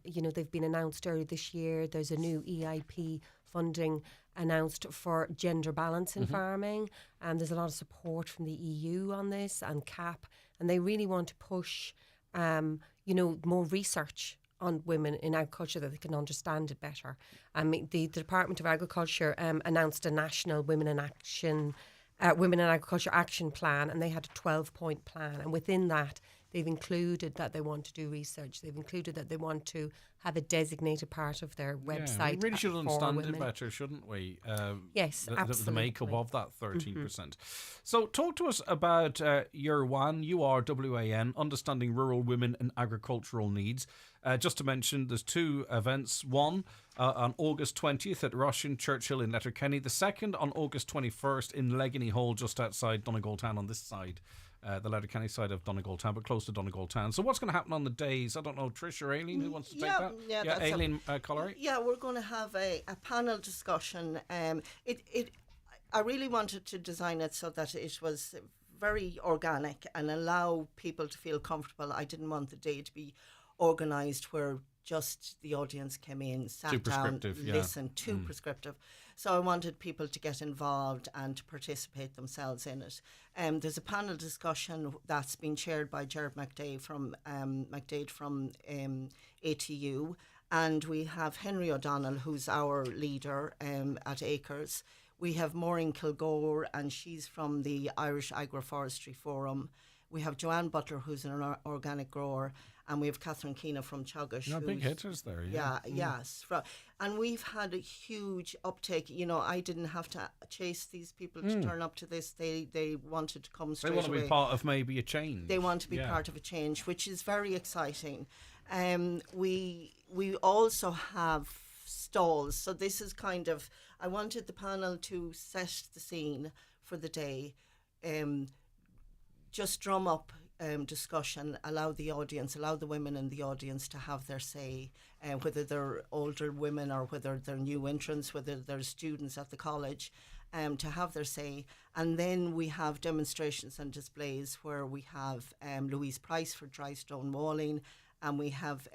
They've been announced earlier this year. There's a new EIP funding announced for gender balance in farming, and there's a lot of support from the EU on this and CAP, and they really want to push, more research on women in agriculture that they can understand it better. The Department of Agriculture announced a national Women in Agriculture Action Plan, and they had a 12-point plan, and within that they've included that they want to do research. They've included that they want to have a designated part of their website. We really should understand women. it better, shouldn't we? Yes, absolutely. The makeup of that 13%. So talk to us about year one, URWAN, Understanding Rural Women and Agricultural Needs. Just to mention, there's two events. One on August 20th at Rushen Churchill in Letterkenny. The second on August 21st in Legany Hall, just outside Donegal Town on this side. The Letterkenny side of Donegal Town, but close to Donegal Town. So what's going to happen on the days? I don't know, Trish or Aileen, who wants to take that? Yeah, Aileen Collery? Yeah, we're going to have a panel discussion. I really wanted to design it so that it was very organic and allow people to feel comfortable. I didn't want the day to be organised where just the audience came in, sat down, listened, too prescriptive. So I wanted people to get involved and to participate themselves in it. There's a panel discussion that's been chaired by Gerard McDade from ATU, and we have Henry O'Donnell, who's our leader at Acres. We have Maureen Kilgore, and she's from the Irish Agroforestry Forum. We have Joanne Butler, who's an organic grower, and we have Catherine Keena from Teagasc. No, big hitters there, Yes. And we've had a huge uptake. I didn't have to chase these people to turn up to this. They wanted to come straight away. They want to be part of maybe a change. They want to be part of a change, which is very exciting. We also have stalls. So this is kind of, I wanted the panel to set the scene for the day. Just drum up discussion, allow the women in the audience to have their say, whether they're older women or whether they're new entrants, whether they're students at the college, to have their say. And then we have demonstrations and displays where we have Louise Price for dry stone walling, and we have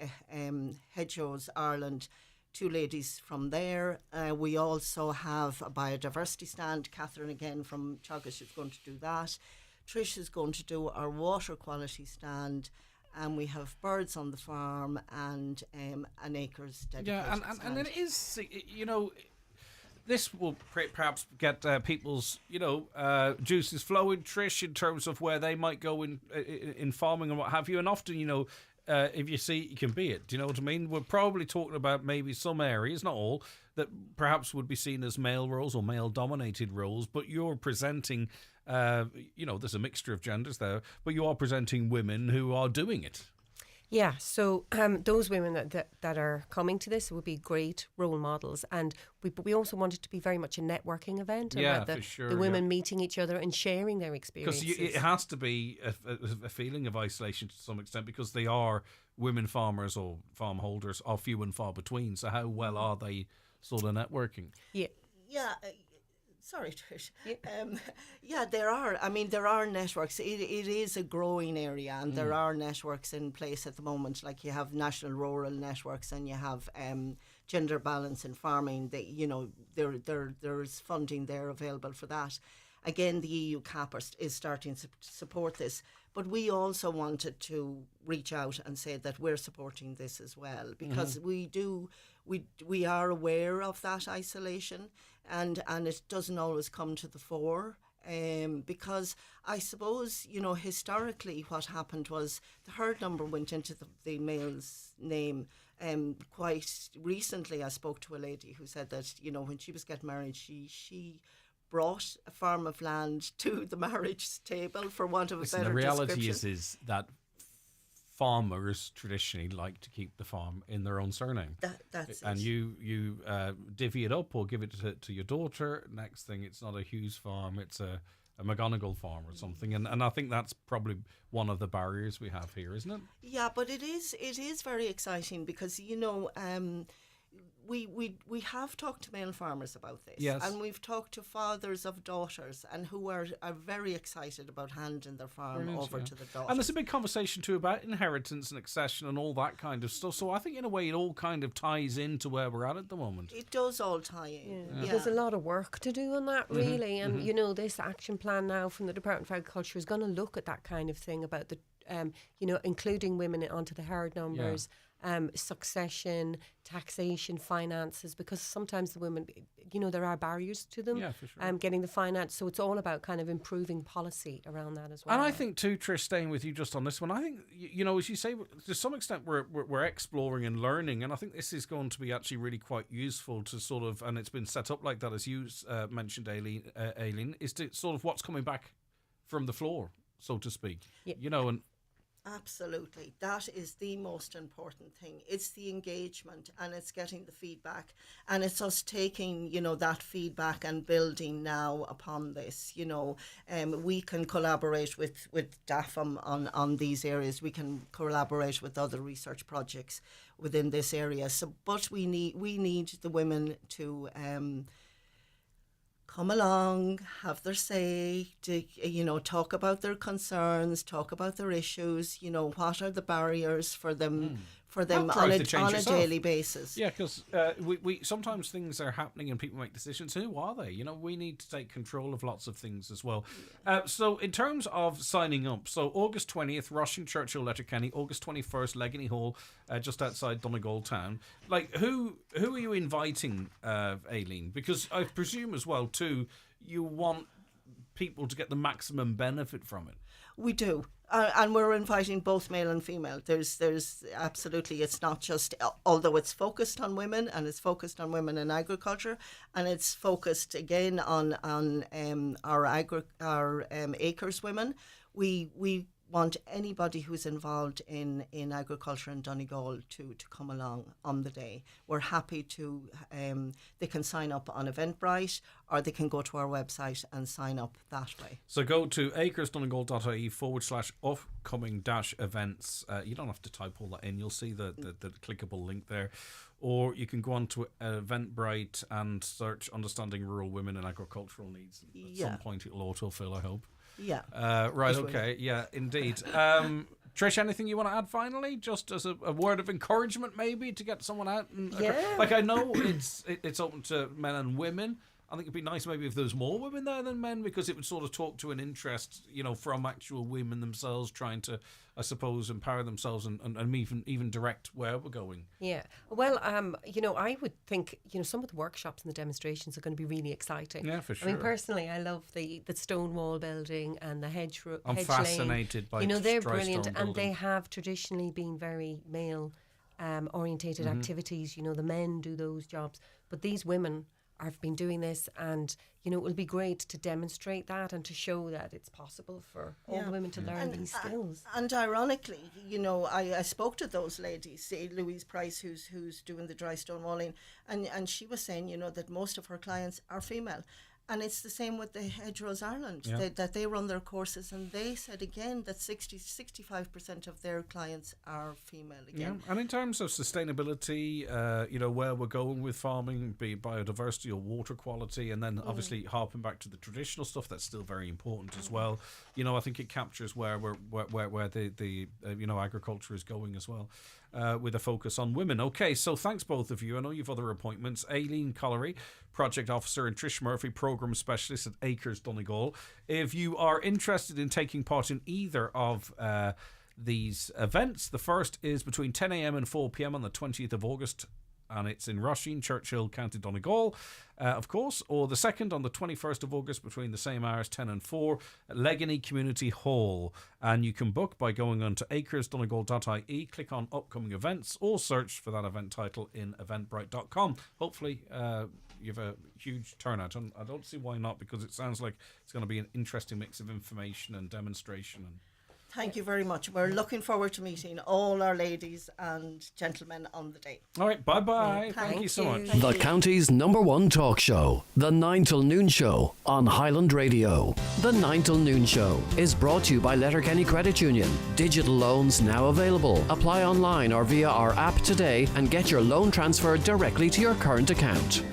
Hedgerows Ireland, two ladies from there. We also have a biodiversity stand. Catherine again from Teagasc is going to do that. Trish is going to do our water quality stand, and we have birds on the farm and an acres dedicated stand. And it is, this will perhaps get people's, juices flowing, Trish, in terms of where they might go in farming and what have you. And often, if you see it, you can be it. Do you know what I mean? We're probably talking about maybe some areas, not all, that perhaps would be seen as male roles or male-dominated roles, but you're presenting, there's a mixture of genders there, but you are presenting women who are doing it. Yeah, so those women that are coming to this would be great role models, but we also want it to be very much a networking event. The women meeting each other and sharing their experiences. Because it has to be a feeling of isolation to some extent, because they are women farmers or farm holders are few and far between. So how well are they sort of networking? Yeah. Sorry, Trish. There are. I mean, there are networks. It is a growing area, and there are networks in place at the moment. Like you have national rural networks, and you have gender balance in farming. There's funding there available for that. Again, the EU CAP is starting to support this. But we also wanted to reach out and say that we're supporting this as well, because we are aware of that isolation, and it doesn't always come to the fore. Because I suppose, historically what happened was the herd number went into the male's name. Quite recently I spoke to a lady who said that, when she was getting married, she brought a farm of land to the marriage table, for want of a better description. The reality is that farmers traditionally like to keep the farm in their own surname. That's and it. you divvy it up or give it to your daughter. Next thing, it's not a Hughes farm, it's a McGonigal farm or something. And I think that's probably one of the barriers we have here, isn't it? Yeah, but it is very exciting because, we have talked to male farmers about this. Yes. And we've talked to fathers of daughters and who are very excited about handing their farm over to the daughters. And there's a big conversation too about inheritance and accession and all that kind of stuff. So I think in a way it all kind of ties into where we're at the moment. It does all tie in. Yeah. There's a lot of work to do on that, really. And, this action plan now from the Department of Agriculture is going to look at that kind of thing about the, including women onto the herd numbers. Yeah. Succession, taxation, finances, because sometimes the women, there are barriers to them for sure. getting the finance. So it's all about kind of improving policy around that as well. And I think too, Trish, staying with you just on this one, I think, as you say, to some extent we're exploring and learning, and I think this is going to be actually really quite useful to sort of, and it's been set up like that, as you mentioned, Aileen, is to sort of what's coming back from the floor, so to speak. Yeah. And absolutely. That is the most important thing. It's the engagement and it's getting the feedback, and it's us taking, that feedback and building now upon this. We can collaborate with DAFM on these areas. We can collaborate with other research projects within this area. But we need the women to come along, have their say, to, talk about their concerns, talk about their issues, what are the barriers for them on a daily basis. Yeah, because we sometimes things are happening and people make decisions. Who are they? We need to take control of lots of things as well. So in terms of signing up, so August 20th, Rushing Churchill, Letterkenny, August 21st, Legany Hall, just outside Donegal town. Like, who are you inviting, Aileen? Because I presume as well, too, you want people to get the maximum benefit from it. We do. And we're inviting both male and female. There's absolutely, it's not just, although it's focused on women and it's focused on women in agriculture, and it's focused again on our acres women. We want anybody who's involved in agriculture in Donegal to come along on the day. We're happy to, they can sign up on Eventbrite, or they can go to our website and sign up that way. So go to acresdonegal.ie/upcoming-events. You don't have to type all that in. You'll see the clickable link there. Or you can go on to Eventbrite and search Understanding Rural Women and Agricultural Needs. At some point it'll autofill, I hope. Yeah. Right, okay. Yeah, indeed. Trish, anything you want to add finally? Just as a word of encouragement, maybe, to get someone out? Like, I know it's open to men and women. I think it'd be nice maybe if there was more women there than men, because it would sort of talk to an interest, from actual women themselves trying to, I suppose, empower themselves and even direct where we're going. Yeah. Well, I would think, some of the workshops and the demonstrations are going to be really exciting. Yeah, for sure. I mean, personally, I love the stone wall building and the hedge I'm fascinated by they're dry brilliant, stone and building. they have traditionally been very male orientated activities. The men do those jobs, but these women have been doing this, and it will be great to demonstrate that and to show that it's possible for all the women to learn these skills. And ironically, I spoke to those ladies, Louise Price, who's doing the dry stone walling, and she was saying, that most of her clients are female. And it's the same with the Hedgerows Ireland, that they run their courses, and they said again that 65% of their clients are female again. Yeah. And in terms of sustainability, where we're going with farming, be it biodiversity or water quality, and then obviously harping back to the traditional stuff, that's still very important as well. I think it captures where the agriculture is going as well. With a focus on women. Okay, so thanks both of you. I know you've other appointments. Aileen Collery, Project Officer, and Trish Murphy, Programme Specialist at Acres Donegal. If you are interested in taking part in either of these events, the first is between 10 a.m. and 4 p.m. on the 20th of August, and it's in Roisin, Churchill, County Donegal, of course, or the second on the 21st of August between the same hours, 10 and 4, at Legany Community Hall. And you can book by going on to acresdonegal.ie, click on upcoming events, or search for that event title in eventbrite.com. Hopefully you have a huge turnout, and I don't see why not, because it sounds like it's going to be an interesting mix of information and demonstration. And thank you very much. We're looking forward to meeting all our ladies and gentlemen on the day. All right, bye-bye. Thank you so much. The county's #1 talk show, The 9 till Noon Show on Highland Radio. The 9 till Noon Show is brought to you by Letterkenny Credit Union. Digital loans now available. Apply online or via our app today and get your loan transferred directly to your current account.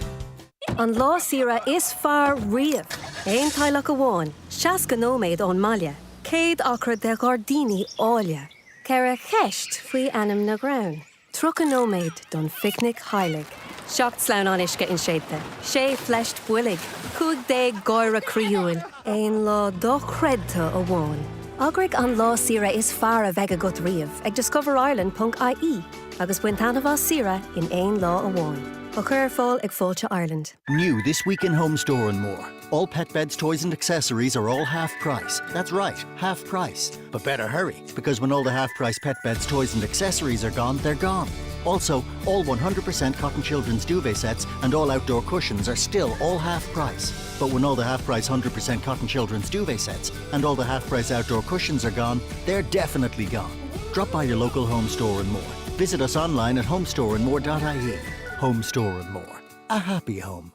An lá sira is far riamh. Ein tailach a bháin, seaca nóméid ón maile. Céad acra de gardini áile. Ceir a cheist faoi anam na ground. Truc a nóméid don picnic Highland. Seacht slán an isce in séite. Sé flest buillig. Cúig dé gáire criúil. Ein lá dó chredta a bháin. Agric an lá sira is far a vega gut riamh ag discoverireland.ie agus buintanamh sira in ein lá a bháin. A chur fáil ag fáilte Ireland. New this week in Home Store and More. All pet beds, toys and accessories are all half price. That's right, half price. But better hurry, because when all the half price pet beds, toys and accessories are gone, they're gone. Also, all 100% cotton children's duvet sets and all outdoor cushions are still all half price. But when all the half price 100% cotton children's duvet sets and all the half price outdoor cushions are gone, they're definitely gone. Drop by your local Home Store and More. Visit us online at homestoreandmore.ie. Home Store and More. A happy home.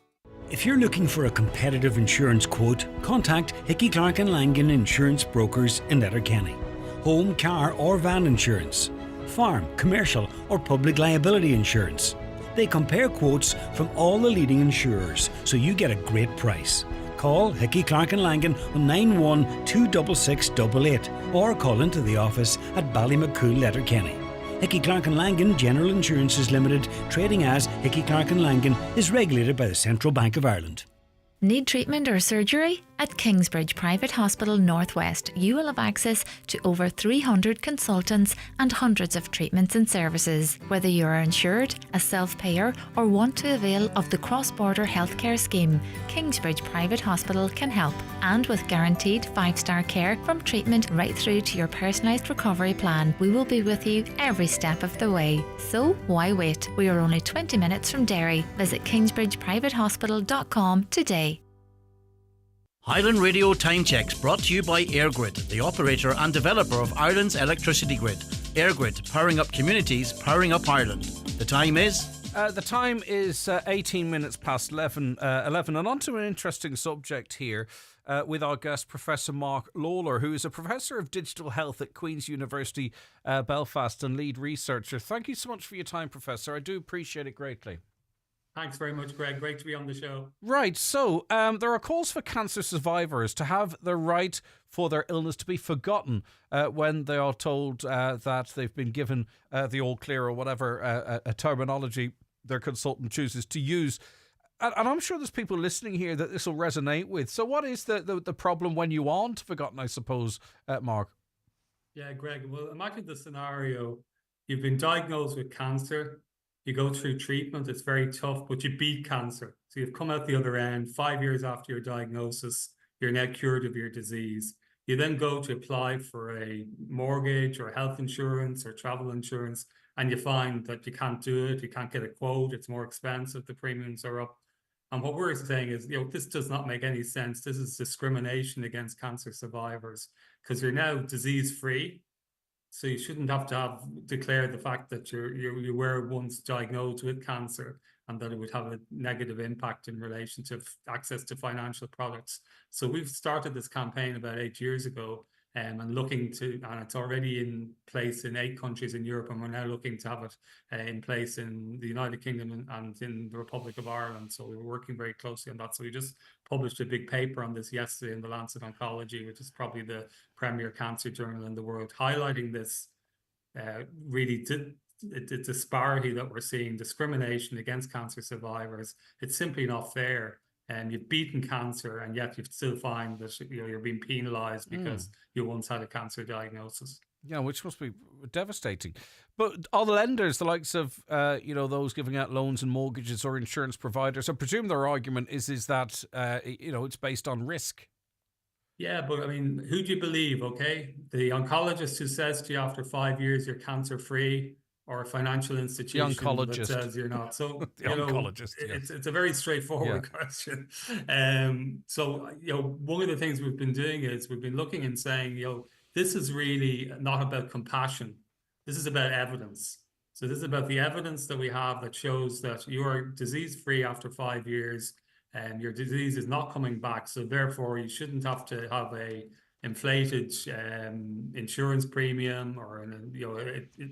If you're looking for a competitive insurance quote, contact Hickey Clark and Langan Insurance Brokers in Letterkenny. Home, car or van insurance. Farm, commercial or public liability insurance. They compare quotes from all the leading insurers, so you get a great price. Call Hickey Clark and Langan on 9126688 or call into the office at Ballymacool, Letterkenny. Hickey Clark and Langan General Insurances Limited, trading as Hickey Clark and Langan, is regulated by the Central Bank of Ireland. Need treatment or surgery? At Kingsbridge Private Hospital Northwest, you will have access to over 300 consultants and hundreds of treatments and services. Whether you are insured, a self-payer or want to avail of the cross-border healthcare scheme, Kingsbridge Private Hospital can help. And with guaranteed 5-star care from treatment right through to your personalised recovery plan, we will be with you every step of the way. So why wait? We are only 20 minutes from Derry. Visit kingsbridgeprivatehospital.com today. Highland Radio Time Checks brought to you by EirGrid, the operator and developer of Ireland's electricity grid. EirGrid, powering up communities, powering up Ireland. The time is? The time is 18 minutes past 11, and on to an interesting subject here with our guest, Professor Mark Lawler, who is a Professor of Digital Health at Queen's University, Belfast, and lead researcher. Thank you so much for your time, Professor. I do appreciate it greatly. Thanks very much, Greg. Great to be on the show. Right, so there are calls for cancer survivors to have the right for their illness to be forgotten when they are told that they've been given the all clear or whatever a terminology their consultant chooses to use. And I'm sure there's people listening here that this will resonate with. So what is the problem when you aren't forgotten, I suppose, Mark? Yeah, Greg, well, imagine the scenario. You've been diagnosed with cancer. You go through treatment, it's very tough, but you beat cancer. So you've come out the other end, 5 years after your diagnosis, you're now cured of your disease. You then go to apply for a mortgage or health insurance or travel insurance, and you find that you can't do it, you can't get a quote, it's more expensive, the premiums are up. And what we're saying is, this does not make any sense. This is discrimination against cancer survivors because you're now disease-free. So you shouldn't have to declare the fact that you were once diagnosed with cancer and that it would have a negative impact in relation to access to financial products. So we've started this campaign about 8 years ago and it's already in place in 8 countries in Europe, and we're now looking to have it in place in the United Kingdom and in the Republic of Ireland. So we're working very closely on that. So we just published a big paper on this yesterday in the Lancet Oncology, which is probably the premier cancer journal in the world, highlighting this really disparity that we're seeing, discrimination against cancer survivors. It's simply not fair. And you've beaten cancer, and yet you still find that you're being penalised because you once had a cancer diagnosis. Yeah, which must be devastating. But all the lenders, the likes of those giving out loans and mortgages or insurance providers, I presume their argument is that it's based on risk. Yeah, but I mean, who do you believe? Okay, the oncologist who says to you after 5 years you're cancer free, or a financial institution that says you're not. So oncologist. It's a very straightforward question. So one of the things we've been doing is we've been looking and saying, this is really not about compassion. This is about evidence. So this is about the evidence that we have that shows that you are disease-free after 5 years, and your disease is not coming back. So therefore, you shouldn't have to have a inflated insurance premium or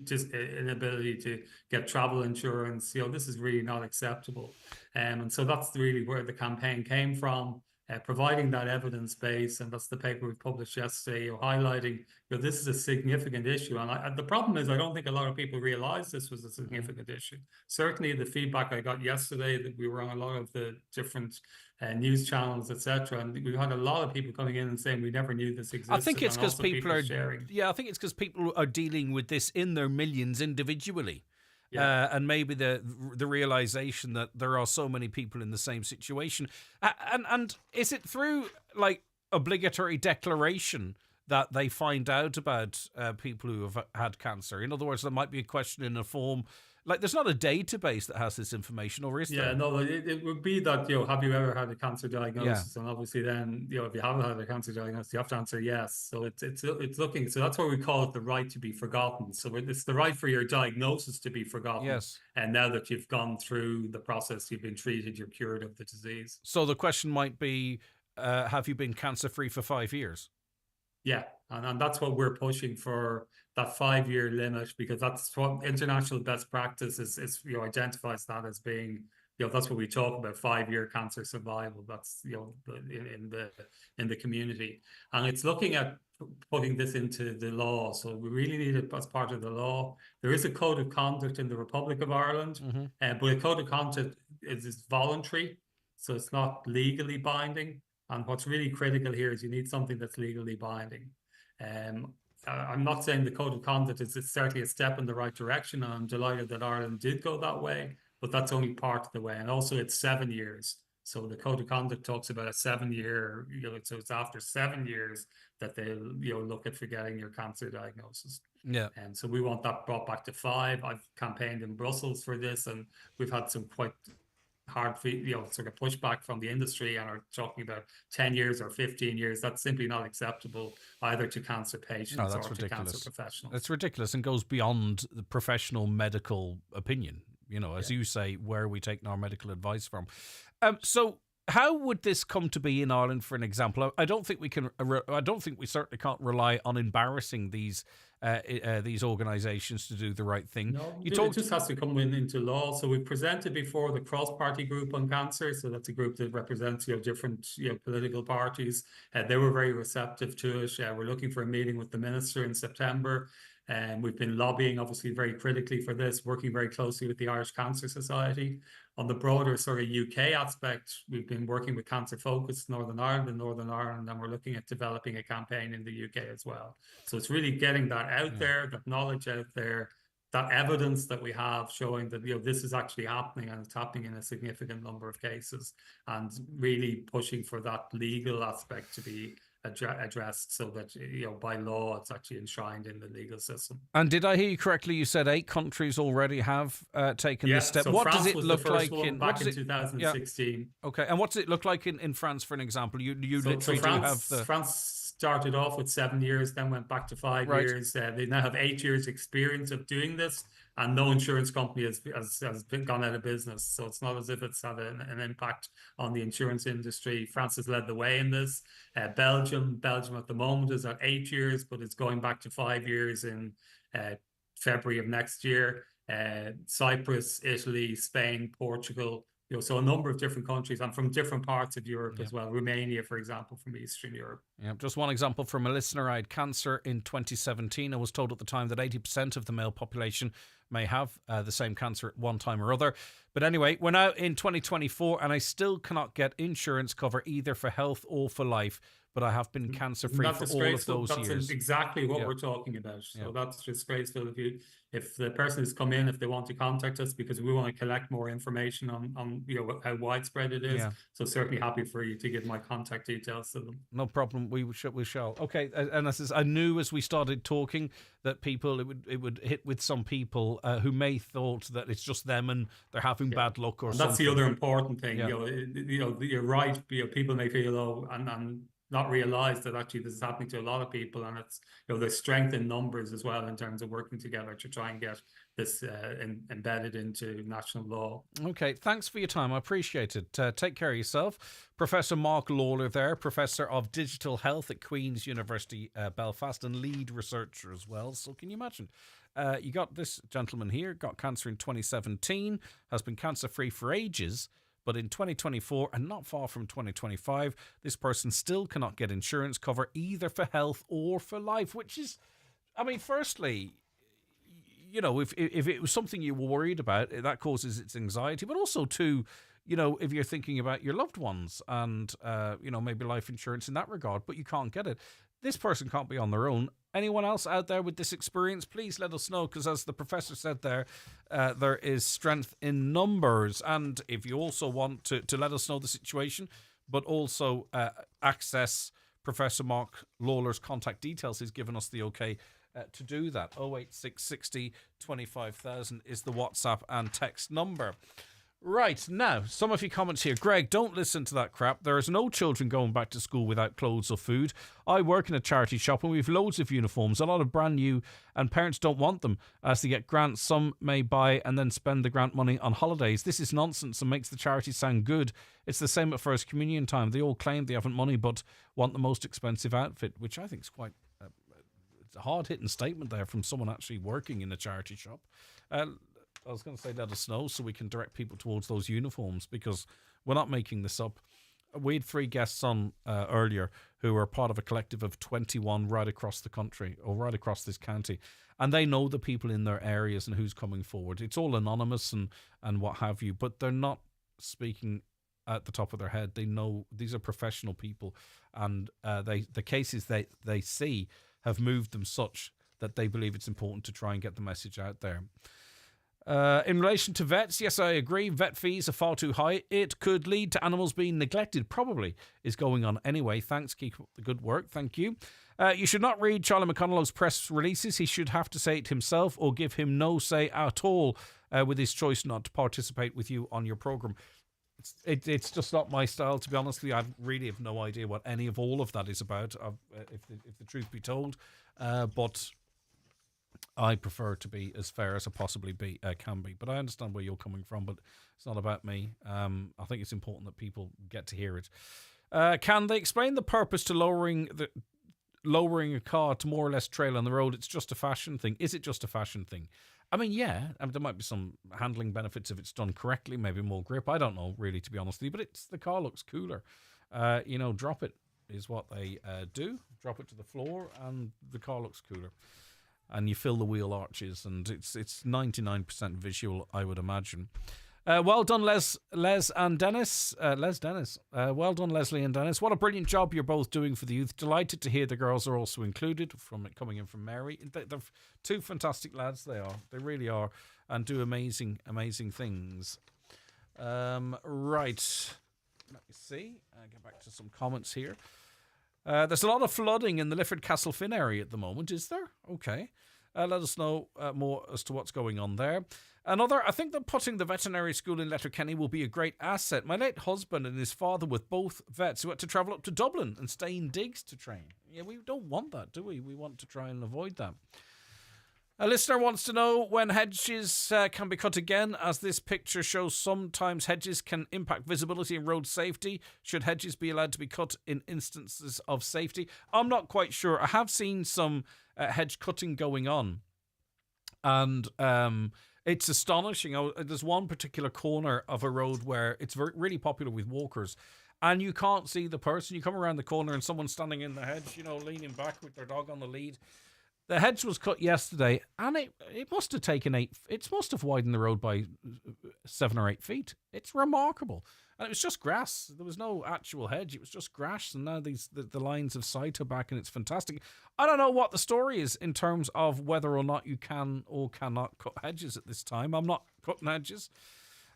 just an inability to get travel insurance. This is really not acceptable. And so that's really where the campaign came from. Providing that evidence base, and that's the paper we published yesterday, highlighting this is a significant issue. And the problem is, I don't think a lot of people realize this was a significant issue. Certainly the feedback I got yesterday, that we were on a lot of the different news channels, etc., and we had a lot of people coming in and saying we never knew this existed. I think it's because people are sharing. Yeah, I think it's because people are dealing with this in their millions individually. And maybe the realization that there are so many people in the same situation. And is it through obligatory declaration that they find out about people who have had cancer? In other words, there might be a question in a form. There's not a database that has this information, or is there? Yeah, no, it would be that, have you ever had a cancer diagnosis? Yeah. And obviously then, if you haven't had a cancer diagnosis, you have to answer yes. So it's looking, so that's why we call it the right to be forgotten. So it's the right for your diagnosis to be forgotten. Yes. And now that you've gone through the process, you've been treated, you're cured of the disease. So the question might be, have you been cancer-free for 5 years? Yeah, and that's what we're pushing for, that 5-year limit, because that's what international best practice is identifies that as being, that's what we talk about, 5-year cancer survival. That's in the community, and it's looking at putting this into the law. So we really need it as part of the law. There is a code of conduct in the Republic of Ireland, but a code of conduct is voluntary, so it's not legally binding. And what's really critical here is you need something that's legally binding. I'm not saying the code of conduct is certainly a step in the right direction, and I'm delighted that Ireland did go that way, but that's only part of the way. And also it's 7 years. So the code of conduct talks about a 7-year, so it's after 7 years that they'll look at forgetting your cancer diagnosis. Yeah. And so we want that brought back to 5. I've campaigned in Brussels for this, and we've had some quite hard, sort of pushback from the industry, and are talking about 10 years or 15 years. That's simply not acceptable either to cancer patients or to cancer professionals. It's ridiculous and goes beyond the professional medical opinion. As you say, where are we taking our medical advice from? So how would this come to be in Ireland, for an example? I don't think we can. I don't think we certainly can't rely on embarrassing these organisations to do the right thing. No, it just has to come into law. So we've presented before the cross-party group on cancer. So that's a group that represents different political parties. They were very receptive to it. We're looking for a meeting with the minister in September. And we've been lobbying, obviously, very critically for this, working very closely with the Irish Cancer Society. On the broader sort of UK aspect, we've been working with Cancer Focus Northern Ireland, and we're looking at developing a campaign in the UK as well. So it's really getting that out there, that knowledge out there, that evidence that we have showing that this is actually happening, and it's happening in a significant number of cases, and really pushing for that legal aspect to be addressed, so that by law it's actually enshrined in the legal system. And did I hear you correctly? You said 8 countries already have taken this step. So what France does it was look the first like one back in 2016? Yeah. Okay, and what does it look like in France, for an example? You literally France, do have France started off with 7 years, then went back to 5 years. They now have 8 years experience of doing this, and no insurance company has gone out of business. So it's not as if it's had an impact on the insurance industry. France has led the way in this. Belgium at the moment is at 8 years, but it's going back to 5 years in February of next year. Cyprus, Italy, Spain, Portugal. So a number of different countries, and from different parts of Europe as well. Romania, for example, from Eastern Europe. Yeah, just one example from a listener. I had cancer in 2017. I was told at the time that 80% of the male population may have the same cancer at one time or other. But anyway, we're now in 2024 and I still cannot get insurance cover either for health or for life, but I have been cancer-free for all of those that's years. Exactly what we're talking about. So that's disgraceful. If the person has come in, if they want to contact us, because we want to collect more information on how widespread it is. Yeah. So certainly happy for you to give my contact details to them. No problem. We shall. Okay. And I knew as we started talking that it would hit with some people who may thought that it's just them and they're having bad luck or something. That's the other important thing. Yeah. You're right. People may feel and not realize that actually this is happening to a lot of people, and it's there's strength in numbers as well in terms of working together to try and get this embedded into national law. Okay, thanks for your time. I appreciate it. Take care of yourself. Professor Mark Lawler there, Professor of Digital Health at Queen's University Belfast and lead researcher as well. So can you imagine? You got this gentleman here, got cancer in 2017, has been cancer-free for ages, but in 2024, and not far from 2025, this person still cannot get insurance cover either for health or for life, which is, I mean, firstly, if it was something you were worried about, that causes its anxiety, but also too, if you're thinking about your loved ones and, maybe life insurance in that regard, but you can't get it. This person can't be on their own. Anyone else out there with this experience, please let us know, because as the professor said there is strength in numbers. And if you also want to let us know the situation, but also access Professor Mark Lawler's contact details, he's given us the okay to do that. 08660 25,000 is the WhatsApp and text number. Right, now, some of your comments here. Greg, don't listen to that crap. There is no children going back to school without clothes or food. I work in a charity shop and we have loads of uniforms, a lot of brand new, and parents don't want them as they get grants. Some may buy and then spend the grant money on holidays. This is nonsense and makes the charity sound good. It's the same at First Communion time. They all claim they haven't money but want the most expensive outfit, which I think is quite it's a hard-hitting statement there from someone actually working in a charity shop. I was going to say let us know so we can direct people towards those uniforms, because we're not making this up. We had 3 guests on earlier who were part of a collective of 21 right across the country, or right across this county, and they know the people in their areas and who's coming forward. It's all anonymous and what have you, but they're not speaking at the top of their head. They know these are professional people, and the cases they see have moved them such that they believe it's important to try and get the message out there. In relation to vets, yes, I agree. Vet fees are far too high. It could lead to animals being neglected. Probably is going on anyway. Thanks. Keep up the good work. Thank you. You should not read Charlie McConnell's press releases. He should have to say it himself or give him no say at all with his choice not to participate with you on your programme. It's just not my style, to be honest with you. I really have no idea what any of all of that is about, if the truth be told. But I prefer to be as fair as I possibly can be. But I understand where you're coming from, but it's not about me. I think it's important that people get to hear it. Can they explain the purpose to lowering a car to more or less trail on the road? It's just a fashion thing. Is it just a fashion thing? I mean, yeah, there might be some handling benefits if it's done correctly, maybe more grip. I don't know, really, to be honest with you, but the car looks cooler. Drop it is what they do. Drop it to the floor and the car looks cooler. And you fill the wheel arches, and it's 99% visual, I would imagine. Well done, Les and Dennis. Les Dennis. Well done, Leslie and Dennis. What a brilliant job you're both doing for the youth. Delighted to hear the girls are also included, coming in from Mary. They're 2 fantastic lads, they are. They really are, and do amazing, amazing things. Right. Let me see. Get back to some comments here. There's a lot of flooding in the Lifford Castlefin area at the moment, is there? Okay. Let us know more as to what's going on there. I think that putting the veterinary school in Letterkenny will be a great asset. My late husband and his father were both vets who had to travel up to Dublin and stay in digs to train. Yeah, we don't want that, do we? We want to try and avoid that. A listener wants to know when hedges can be cut again, as this picture shows sometimes hedges can impact visibility and road safety. Should hedges be allowed to be cut in instances of safety? I'm not quite sure. I have seen some hedge cutting going on, and it's astonishing. There's one particular corner of a road where it's really popular with walkers, and you can't see the person. You come around the corner and someone's standing in the hedge, leaning back with their dog on the lead. The hedge was cut yesterday, and it must have taken it must have widened the road by 7 or 8 feet. It's remarkable. And it was just grass. There was no actual hedge. It was just grass. And now the lines of sight are back, and it's fantastic. I don't know what the story is in terms of whether or not you can or cannot cut hedges at this time. I'm not cutting hedges.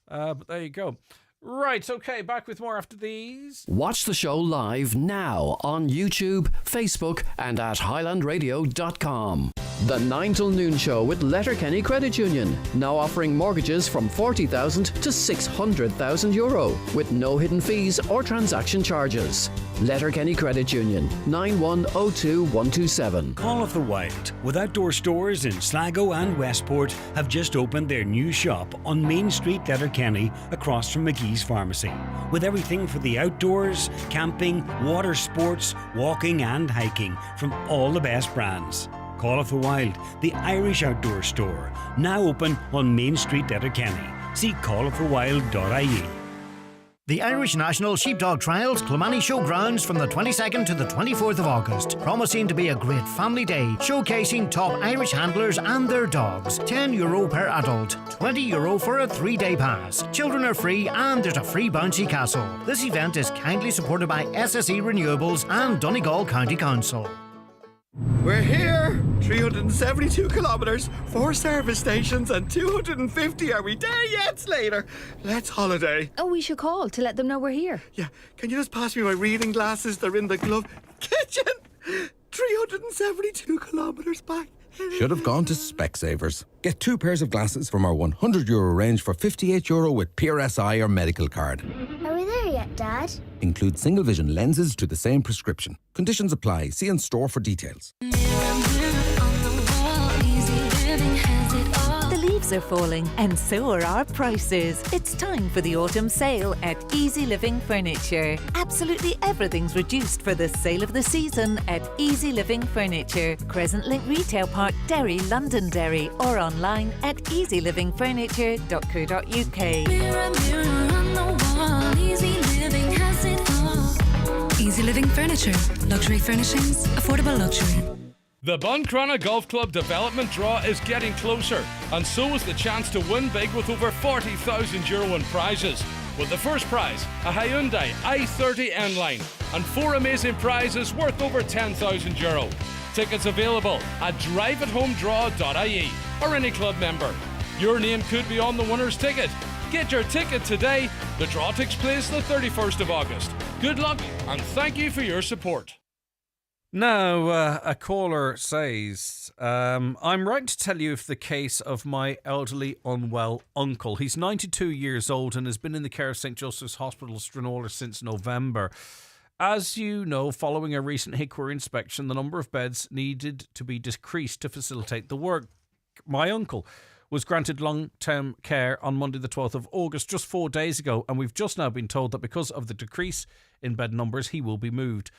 But there you go. Right, okay, back with more after these. Watch the show live now on YouTube, Facebook, and at highlandradio.com. The 9 till noon show with Letterkenny Credit Union, now offering mortgages from €40,000 to €600,000 with no hidden fees or transaction charges. Letterkenny Credit Union, 9102127. Call of the Wild, with outdoor stores in Sligo and Westport, have just opened their new shop on Main Street, Letterkenny, across from McGee's Pharmacy. With everything for the outdoors, camping, water sports, walking and hiking from all the best brands. Call of the Wild, the Irish outdoor store, now open on Main Street, Letterkenny. See callofthewild.ie. The Irish National Sheepdog Trials, Clonmany Showgrounds from the 22nd to the 24th of August. Promising to be a great family day, showcasing top Irish handlers and their dogs. €10 per adult, €20 for a 3-day pass. Children are free and there's a free bouncy castle. This event is kindly supported by SSE Renewables and Donegal County Council. We're here! 372 kilometres, 4 service stations and 250. Are we there yet, Slater? Let's holiday. Oh, we should call to let them know we're here. Yeah, can you just pass me my reading glasses? They're in the glove kitchen. 372 kilometres back. Should have gone to Specsavers. Get 2 pairs of glasses from our €100 range for €58 with PRSI or medical card. Are we there yet, Dad? Include single vision lenses to the same prescription. Conditions apply. See in store for details. The leaves are falling and so are our prices. It's time for the autumn sale at Easy Living Furniture. Absolutely everything's reduced for the sale of the season at Easy Living Furniture. Crescent Link Retail Park, Derry, Londonderry, or online at easylivingfurniture.co.uk. Mirror, mirror on the wall, Easy Living has it all. Easy Living Furniture. Luxury furnishings, affordable luxury. The Buncrana Golf Club development draw is getting closer, and so is the chance to win big with over €40,000 in prizes. With the first prize, a Hyundai i30 N-Line, and 4 amazing prizes worth over €10,000. Tickets available at driveathomedraw.ie or any club member. Your name could be on the winner's ticket. Get your ticket today. The draw takes place the 31st of August. Good luck, and thank you for your support. Now, a caller says, I'm writing to tell you of the case of my elderly unwell uncle. He's 92 years old and has been in the care of St. Joseph's Hospital, Stranraer, since November. As you know, following a recent HICWR inspection, the number of beds needed to be decreased to facilitate the work. My uncle was granted long-term care on Monday the 12th of August, just 4 days ago, and we've just now been told that because of the decrease in bed numbers, he will be moved.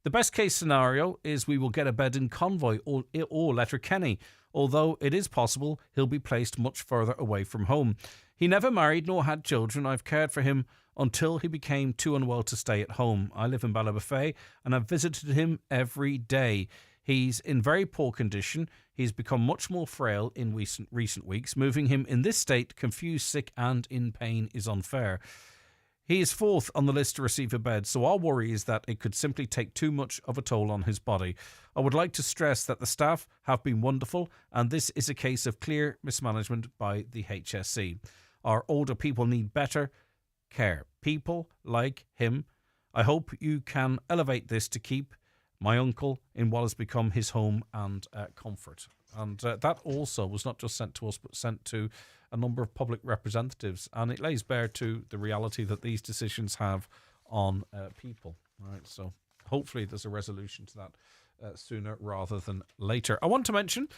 The best case scenario is we will get a bed in Convoy or Letterkenny, although it is possible he'll be placed much further away from home. He never married nor had children. I've cared for him until he became too unwell to stay at home. I live in Ballybofey and I've visited him every day. He's in very poor condition. He's become much more frail in recent weeks. Moving him in this state, confused, sick and in pain, is unfair. He is 4th on the list to receive a bed, so our worry is that it could simply take too much of a toll on his body. I would like to stress that the staff have been wonderful, and this is a case of clear mismanagement by the HSE. Our older people need better care. People like him. I hope you can elevate this to keep my uncle in what has become his home and comfort. And that also was not just sent to us, but sent to a number of public representatives, and it lays bare to the reality that these decisions have on people. Right, so hopefully there's a resolution to that sooner rather than later. I want to mention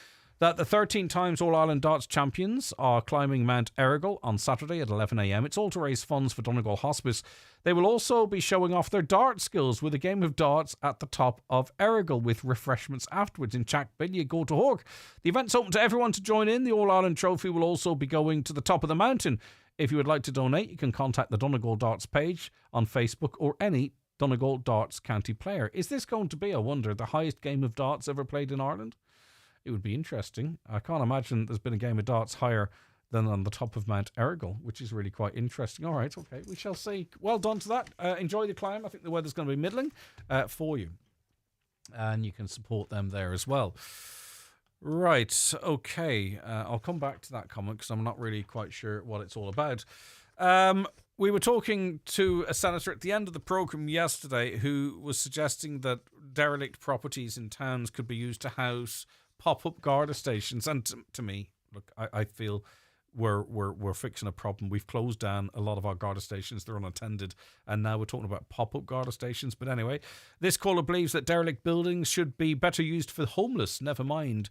that the 13 times All-Ireland Darts champions are climbing Mount Errigal on Saturday at 11 a.m. It's all to raise funds for Donegal Hospice. They will also be showing off their dart skills with a game of darts at the top of Errigal with refreshments afterwards in Chackbilly, Go to Hawk. The event's open to everyone to join in. The All-Ireland trophy will also be going to the top of the mountain. If you would like to donate, you can contact the Donegal Darts page on Facebook or any Donegal Darts county player. Is this going to be, I wonder, the highest game of darts ever played in Ireland? it would be interesting. I can't imagine there's been a game of darts higher than on the top of Mount Errigal, which is really quite interesting. All right, okay, we shall see. Well done to that. Enjoy the climb. I think the weather's going to be middling for you. And you can support them there as well. Right, okay. I'll come back to that comment because I'm not really quite sure what it's all about. We were talking to a senator at the end of the programme yesterday who was suggesting that derelict properties in towns could be used to house pop-up Garda stations. And to me, look, I feel we're fixing a problem. We've closed down a lot of our Garda stations. They're unattended. And now we're talking about pop-up Garda stations. But anyway, this caller believes that derelict buildings should be better used for homeless, never mind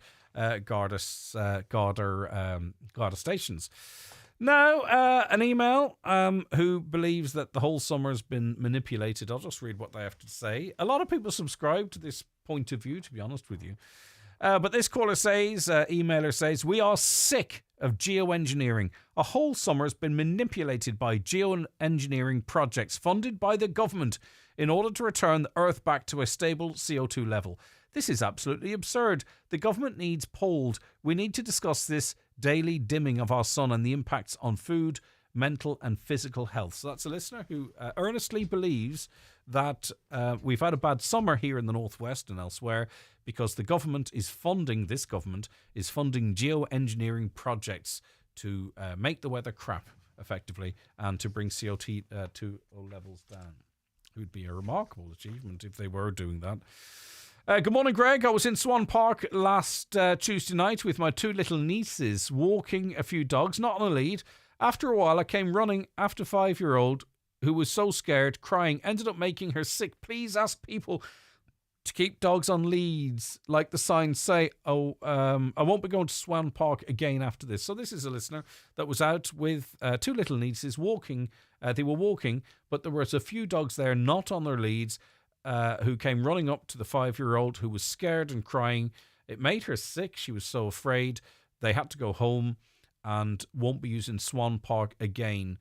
Garda stations. Now, an email who believes that the whole summer has been manipulated. I'll just read what they have to say. A lot of people subscribe to this point of view, to be honest with you. But this caller says, emailer says, we are sick of geoengineering. A whole summer has been manipulated by geoengineering projects funded by the government in order to return the Earth back to a stable CO2 level. This is absolutely absurd. The government needs polled. We need to discuss this daily dimming of our sun and the impacts on food, mental and physical health. So that's a listener who earnestly believes that we've had a bad summer here in the Northwest and elsewhere because the government is funding geoengineering projects to make the weather crap, effectively, and to bring CO2 levels down. It would be a remarkable achievement if they were doing that. Good morning, Greg. I was in Swan Park last Tuesday night with my two little nieces, walking a few dogs, not on a lead. After a while, I came running after 5-year-old who was so scared, crying, ended up making her sick. Please ask people to keep dogs on leads, like the signs say. I won't be going to Swan Park again after this. So this is a listener that was out with two little nieces walking. They were walking, but there was a few dogs there not on their leads who came running up to the 5-year-old who was scared and crying. It made her sick. She was so afraid. They had to go home and won't be using Swan Park again.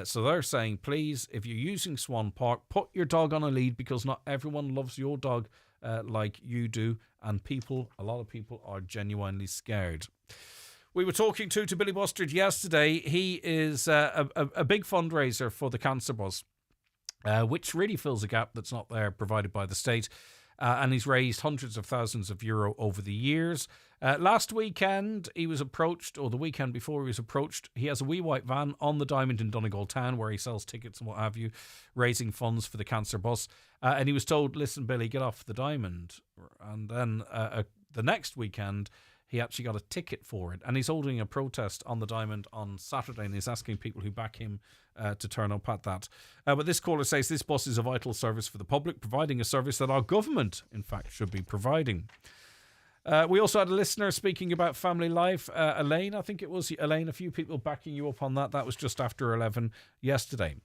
So they're saying, please, if you're using Swan Park, put your dog on a lead because not everyone loves your dog like you do. And a lot of people are genuinely scared. We were talking to Billy Bustard yesterday. He is a big fundraiser for the Cancer Bus, which really fills a gap that's not there provided by the state. And he's raised hundreds of thousands of euro over the years. Last weekend, he was approached, or the weekend before he was approached, he has a wee white van on the Diamond in Donegal town where he sells tickets and what have you, raising funds for the Cancer Bus. And he was told, listen, Billy, get off the Diamond. And then the next weekend, he actually got a ticket for it. And he's holding a protest on the Diamond on Saturday, and he's asking people who back him to turn up at that. But this caller says this bus is a vital service for the public, providing a service that our government, in fact, should be providing. We also had a listener speaking about family life. Elaine, I think it was. Elaine, a few people backing you up on that. That was just after 11 yesterday.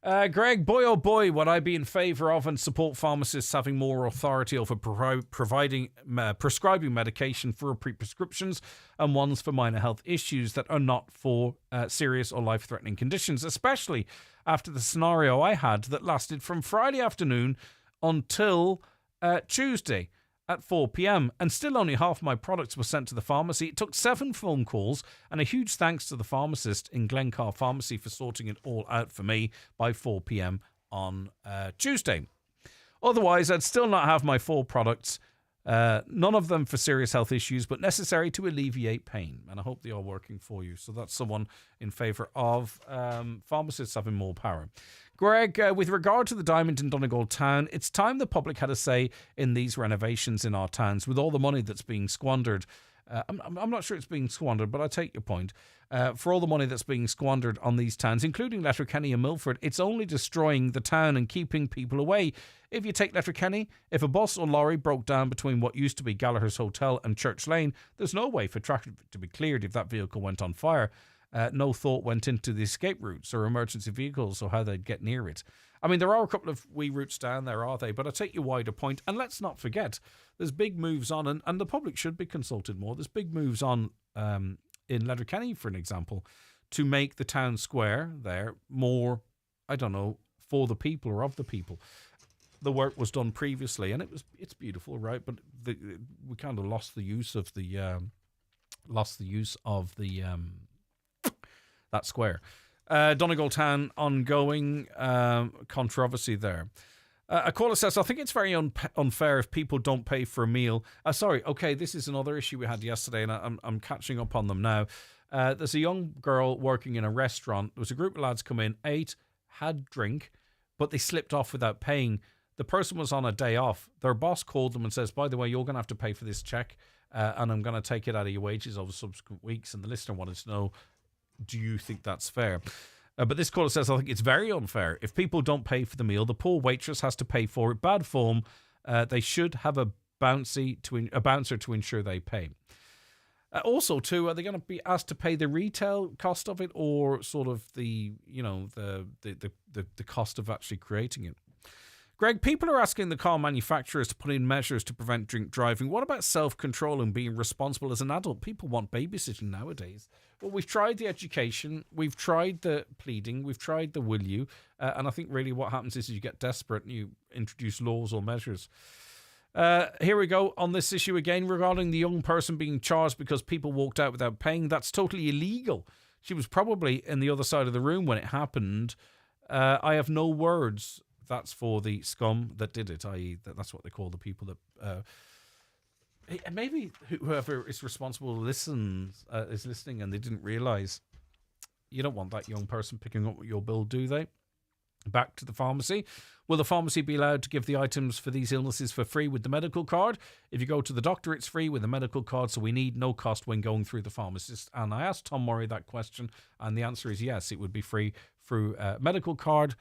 Greg, boy oh boy, would I be in favour of and support pharmacists having more authority over prescribing medication for repeat prescriptions and ones for minor health issues that are not for serious or life-threatening conditions, especially after the scenario I had that lasted from Friday afternoon until Tuesday at 4 p.m. and still only half my products were sent to the pharmacy. It took 7 phone calls and a huge thanks to the pharmacist in Glencar Pharmacy for sorting it all out for me by 4 p.m. on Tuesday. Otherwise, I'd still not have my 4 products, none of them for serious health issues, but necessary to alleviate pain. And I hope they are working for you. So that's someone in favour of pharmacists having more power. Greg, with regard to the Diamond in Donegal town, it's time the public had a say in these renovations in our towns with all the money that's being squandered. I'm not sure it's being squandered, but I take your point. For all the money that's being squandered on these towns, including Letterkenny and Milford, it's only destroying the town and keeping people away. If you take Letterkenny, if a bus or lorry broke down between what used to be Gallagher's Hotel and Church Lane, there's no way for traffic to be cleared if that vehicle went on fire. No thought went into the escape routes or emergency vehicles or how they'd get near it. I mean, there are a couple of wee routes down there, are they? But I take your wider point. And let's not forget, there's big moves on, and the public should be consulted more. There's big moves on in Letterkenny, for an example, to make the town square there more, I don't know, for the people or of the people. the work was done previously, and it's beautiful, right? But we kind of lost the use of the that square. Donegal Town ongoing controversy there. A caller says, I think it's very unfair if people don't pay for a meal. This is another issue we had yesterday, and I'm catching up on them now. There's a young girl working in a restaurant. There was a group of lads come in, ate, had drink, but they slipped off without paying. The person was on a day off. Their boss called them and says, by the way, you're going to have to pay for this check, and I'm going to take it out of your wages over subsequent weeks. And the listener wanted to know, do you think that's fair? But this caller says, I think it's very unfair. If people don't pay for the meal, the poor waitress has to pay for it. Bad form. They should have a bouncer to ensure they pay. Also, too, are they going to be asked to pay the retail cost of it, or sort of the cost of actually creating it? Greg, people are asking the car manufacturers to put in measures to prevent drink driving. What about self-control and being responsible as an adult? People want babysitting nowadays. Well, we've tried the education, we've tried the pleading, we've tried the will you, and I think really what happens is you get desperate and you introduce laws or measures. Here we go on this issue again regarding the young person being charged because people walked out without paying. That's totally illegal. She was probably in the other side of the room when it happened. I have no words. That's for the scum that did it, i.e. that's what they call the people that... maybe whoever is responsible is listening and they didn't realise. You don't want that young person picking up your bill, do they? Back to the pharmacy. Will the pharmacy be allowed to give the items for these illnesses for free with the medical card? If you go to the doctor, it's free with the medical card, so we need no cost when going through the pharmacist. And I asked Tom Murray that question, and the answer is yes, it would be free through medical card.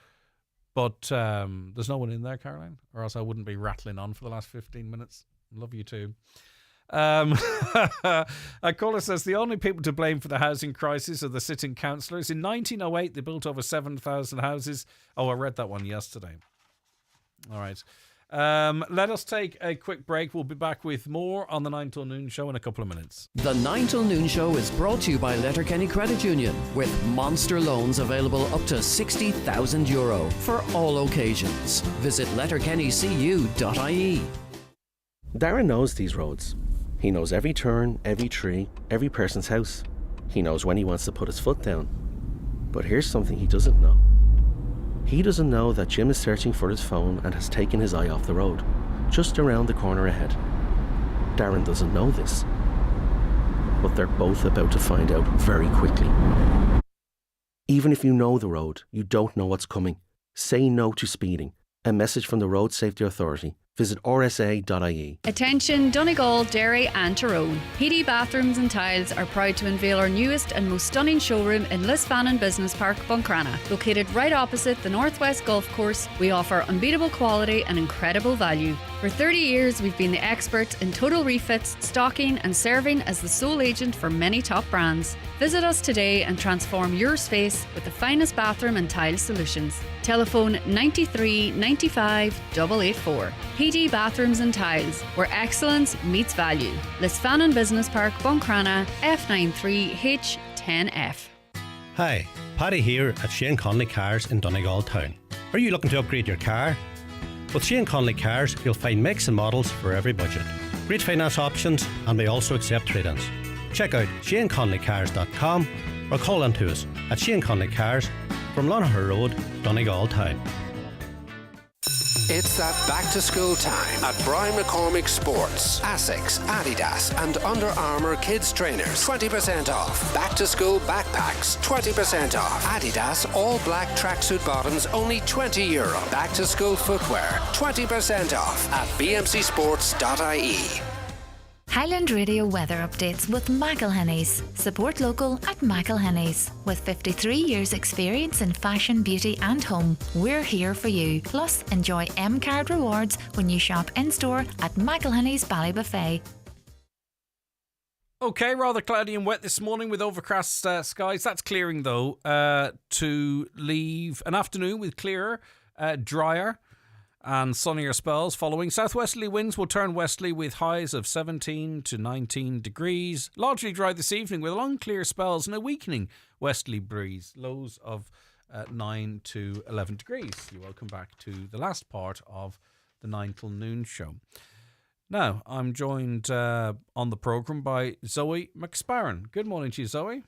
But there's no one in there, Caroline, or else I wouldn't be rattling on for the last 15 minutes. Love you too. A caller says the only people to blame for the housing crisis are the sitting councillors. In 1908, they built over 7,000 houses. Oh, I read that one yesterday. All right. Let us take a quick break. We'll be back with more on the 9 till noon show in a couple of minutes. The 9 till noon show is brought to you by Letterkenny Credit Union, with monster loans available up to €60,000 for all occasions. Visit letterkennycu.ie. Darren knows these roads. He knows every turn, every tree, every person's house. He knows when he wants to put his foot down. But here's something he doesn't know. He doesn't know that Jim is searching for his phone and has taken his eye off the road, just around the corner ahead. Darren doesn't know this. But they're both about to find out very quickly. Even if you know the road, you don't know what's coming. Say no to speeding. A message from the Road Safety Authority. Visit rsa.ie. Attention Donegal, Derry and Tyrone. PD Bathrooms and Tiles are proud to unveil our newest and most stunning showroom in Lisfannon Business Park, Buncrana. Located right opposite the Northwest Golf Course, we offer unbeatable quality and incredible value. For 30 years, we've been the experts in total refits, stocking and serving as the sole agent for many top brands. Visit us today and transform your space with the finest bathroom and tile solutions. Telephone 93 95 884. PD Bathrooms and Tiles, where excellence meets value. Lisfannon Business Park, Buncrana, F93H10F. Hi, Paddy here at Shane Conley Cars in Donegal Town. Are you looking to upgrade your car? With Shane Conley Cars, you'll find makes and models for every budget. Great finance options, and we also accept trade-ins. Check out ShaneConleyCars.com or call in to us at Shane Conley Cars from Lonaher Road, Donegal Town. It's that back-to-school time at Brian McCormick Sports. Asics, Adidas and Under Armour kids trainers. 20% off. Back-to-school backpacks. 20% off. Adidas all-black tracksuit bottoms only €20. Back-to-school footwear. 20% off at bmcsports.ie. Highland Radio weather updates with McElhenny's. Support local at McElhenny's. With 53 years experience in fashion, beauty and home, we're here for you. Plus, enjoy M-Card rewards when you shop in-store at McElhenny's Ballybuffet. Okay, rather cloudy and wet this morning with overcast skies. That's clearing though to leave an afternoon with clearer, drier and sunnier spells following. Southwesterly winds will turn westerly with highs of 17 to 19 degrees. Largely dry this evening with long clear spells and a weakening westerly breeze. Lows of 9 to 11 degrees. You're welcome back to the last part of the 9 till noon show. Now, I'm joined on the programme by Zoe McSparran. Good morning to you, Zoe.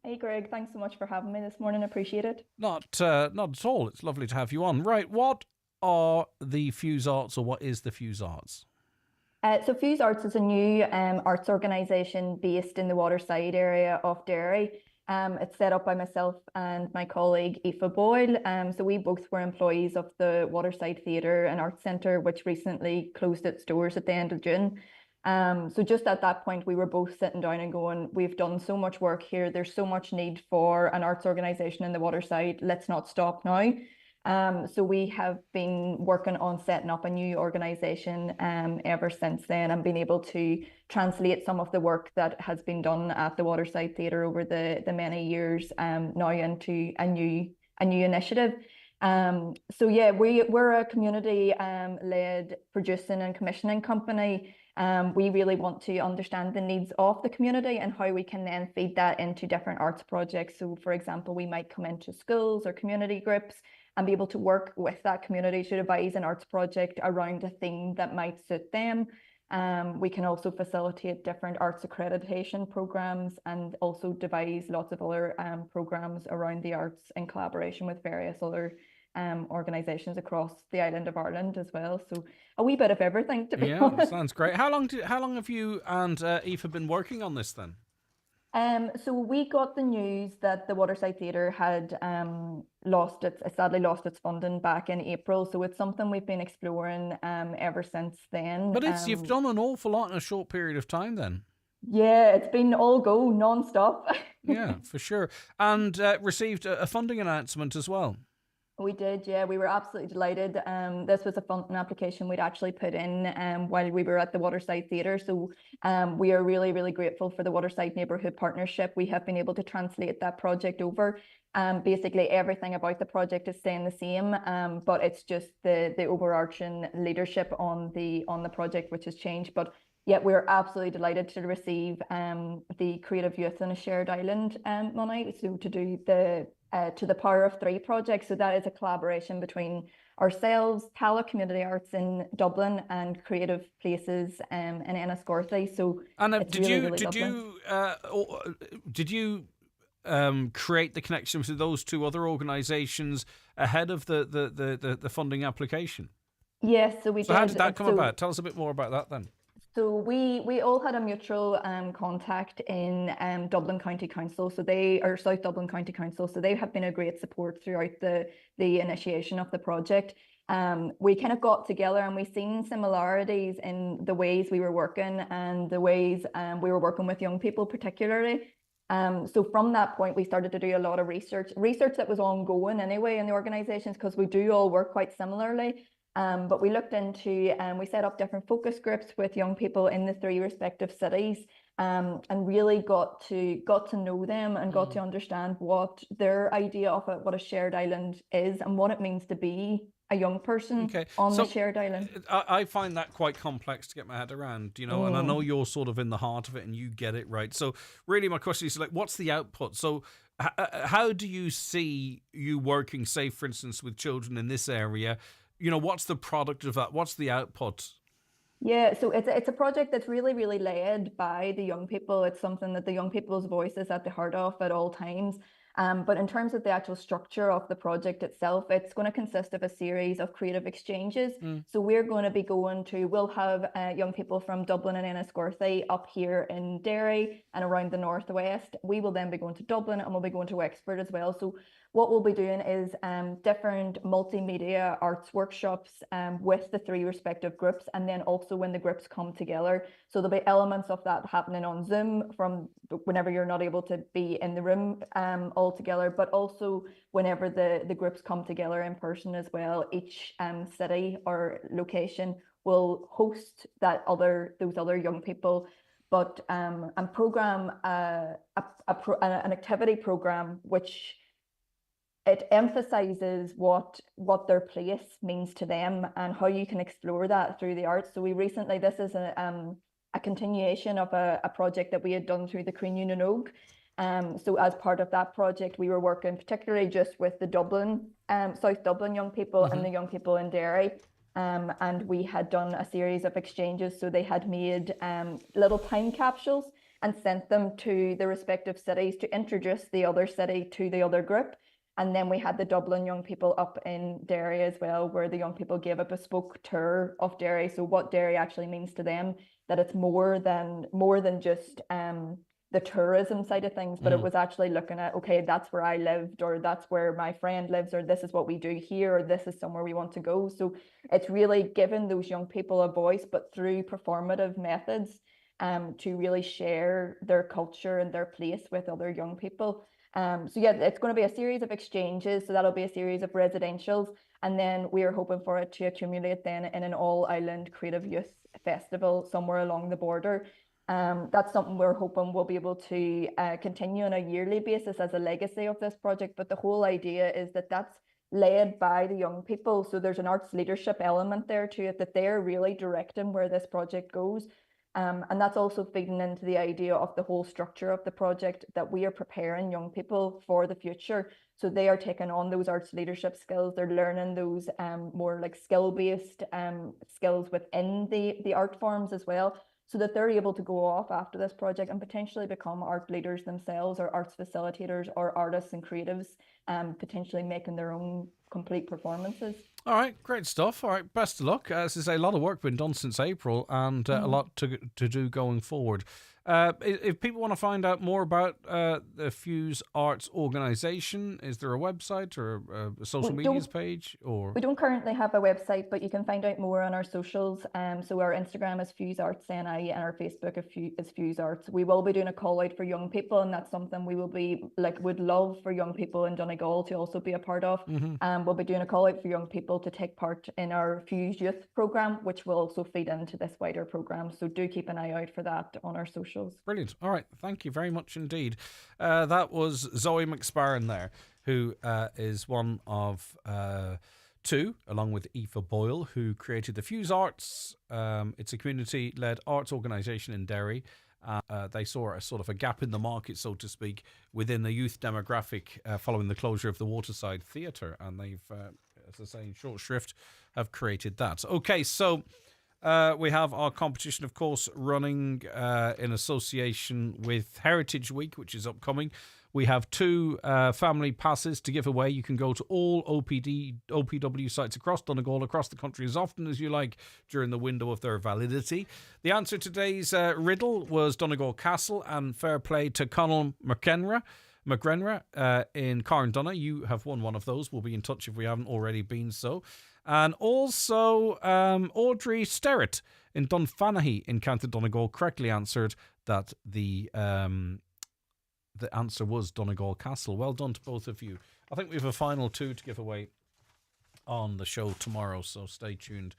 Hey, Greg. Thanks so much for having me this morning. Appreciate it. Not at all. It's lovely to have you on. Right, what are the Fuse Arts, or what is the Fuse Arts? So Fuse Arts is a new arts organisation based in the Waterside area of Derry. It's set up by myself and my colleague Aoife Boyle. So we both were employees of the Waterside Theatre and Arts Centre, which recently closed its doors at the end of June. So just at that point, we were both sitting down and going, we've done so much work here. There's so much need for an arts organisation in the Waterside. Let's not stop now. So we have been working on setting up a new organisation ever since then, and been able to translate some of the work that has been done at the Waterside Theatre over the many years now into a new initiative. So yeah, we're a community led producing and commissioning company. We really want to understand the needs of the community and how we can then feed that into different arts projects. So for example, we might come into schools or community groups and be able to work with that community to devise an arts project around a theme that might suit them. We can also facilitate different arts accreditation programs and also devise lots of other programs around the arts in collaboration with various other organisations across the island of Ireland as well. So a wee bit of everything, to be honest. Sounds great. How long have you and Aoife been working on this then? So we got the news that the Waterside Theatre had sadly lost its funding back in April. So it's something we've been exploring ever since then. But you've done an awful lot in a short period of time then. Yeah, it's been all go non-stop. Yeah, for sure. And received a funding announcement as well. We did, yeah. We were absolutely delighted. This was a funding application we'd actually put in while we were at the Waterside Theatre. So we are really, really grateful for the Waterside Neighbourhood Partnership. We have been able to translate that project over. Basically, everything about the project is staying the same, but it's just the overarching leadership on the project which has changed. But yeah, we're absolutely delighted to receive the Creative Youth on a Shared Island money. So to do the To the Power of Three project. So that is a collaboration between ourselves, Tala Community Arts in Dublin, and Creative Places in Enniscorthy. So did you create the connection to those two other organisations ahead of the funding application? Yes, so we did. So how did that come about? Tell us a bit more about that then. So we all had a mutual contact in Dublin County Council, South Dublin County Council. So they have been a great support throughout the initiation of the project. We kind of got together and we've seen similarities in the ways we were working and the ways we were working with young people particularly. So from that point, we started to do a lot of research that was ongoing anyway in the organisations, because we do all work quite similarly. But we looked into we set up different focus groups with young people in the three respective cities, and really got to know them and got to understand what their idea of what a shared island is and what it means to be a young person on the shared island. I find that quite complex to get my head around, and I know you're sort of in the heart of it and you get it right. So really my question is, what's the output? So how do you see you working, say, for instance, with children in this area? What's the product of that? What's the output? Yeah, so it's a project that's really, really led by the young people. It's something that the young people's voice is at the heart of at all times. But in terms of the actual structure of the project itself, it's going to consist of a series of creative exchanges. So we're going to be we'll have young people from Dublin and Enniscorthy up here in Derry and around the northwest. We will then be going to Dublin and we'll be going to Wexford as well. So what we'll be doing is different multimedia arts workshops with the three respective groups, and then also when the groups come together. So there'll be elements of that happening on Zoom from whenever you're not able to be in the room all together, but also whenever the groups come together in person as well. Each city or location will host those other young people, but and program an activity program which it emphasizes what their place means to them and how you can explore that through the arts. So this is a continuation of a project that we had done through the Crean Union Oak. So as part of that project, we were working particularly just with the Dublin, South Dublin young people and the young people in Derry. And we had done a series of exchanges. So they had made little time capsules and sent them to the respective cities to introduce the other city to the other group. And then we had the Dublin young people up in Derry as well, where the young people gave a bespoke tour of Derry. So what Derry actually means to them, that it's more than just the tourism side of things, but it was actually looking at, okay, that's where I lived, or that's where my friend lives, or this is what we do here, or this is somewhere we want to go. So it's really giving those young people a voice, but through performative methods, to really share their culture and their place with other young people. So yeah, it's going to be a series of exchanges. So that'll be a series of residentials. And then we are hoping for it to accumulate then in an all-island creative youth festival somewhere along the border. That's something we're hoping we'll be able to continue on a yearly basis as a legacy of this project. But the whole idea is that that's led by the young people. So there's an arts leadership element there to it, that they're really directing where this project goes. And that's also feeding into the idea of the whole structure of the project, that we are preparing young people for the future. So they are taking on those arts leadership skills. They're learning those more like skill-based skills within the art forms as well, so that they're able to go off after this project and potentially become art leaders themselves, or arts facilitators, or artists and creatives, potentially making their own complete performances. All right, great stuff. All right, best of luck. As I say, a lot of work been done since April, and a lot to do going forward. If people want to find out more about the Fuse Arts organisation, is there a website or a social medias page? Or we don't currently have a website, but you can find out more on our socials. So our Instagram is Fuse Arts NI, and our Facebook is Fuse Arts. We will be doing a call out for young people, and that's something we will be would love for young people in Donegal to also be a part of. We'll be doing a call out for young people to take part in our Fuse Youth programme, which will also feed into this wider programme. So do keep an eye out for that on our socials. Brilliant. All right. Thank you very much indeed. That was Zoe McSparren there, who is one of two, along with Aoife Boyle, who created the Fuse Arts. It's a community-led arts organisation in Derry. They saw a sort of a gap in the market, so to speak, within the youth demographic following the closure of the Waterside Theatre. And they've, as I say, in short shrift, have created that. Okay, so we have our competition, of course, running in association with Heritage Week, which is upcoming. We have 2 family passes to give away. You can go to all OPW sites across Donegal, across the country, as often as you like during the window of their validity. The answer to today's riddle was Donegal Castle, and fair play to Conall McGrenra in Carndonagh. You have won one of those. We'll be in touch if we haven't already been so. And also Audrey Sterrett in Dunfanaghy in County Donegal correctly answered that the answer was Donegal Castle. Well done to both of you. I think we have a final 2 to give away on the show tomorrow, so stay tuned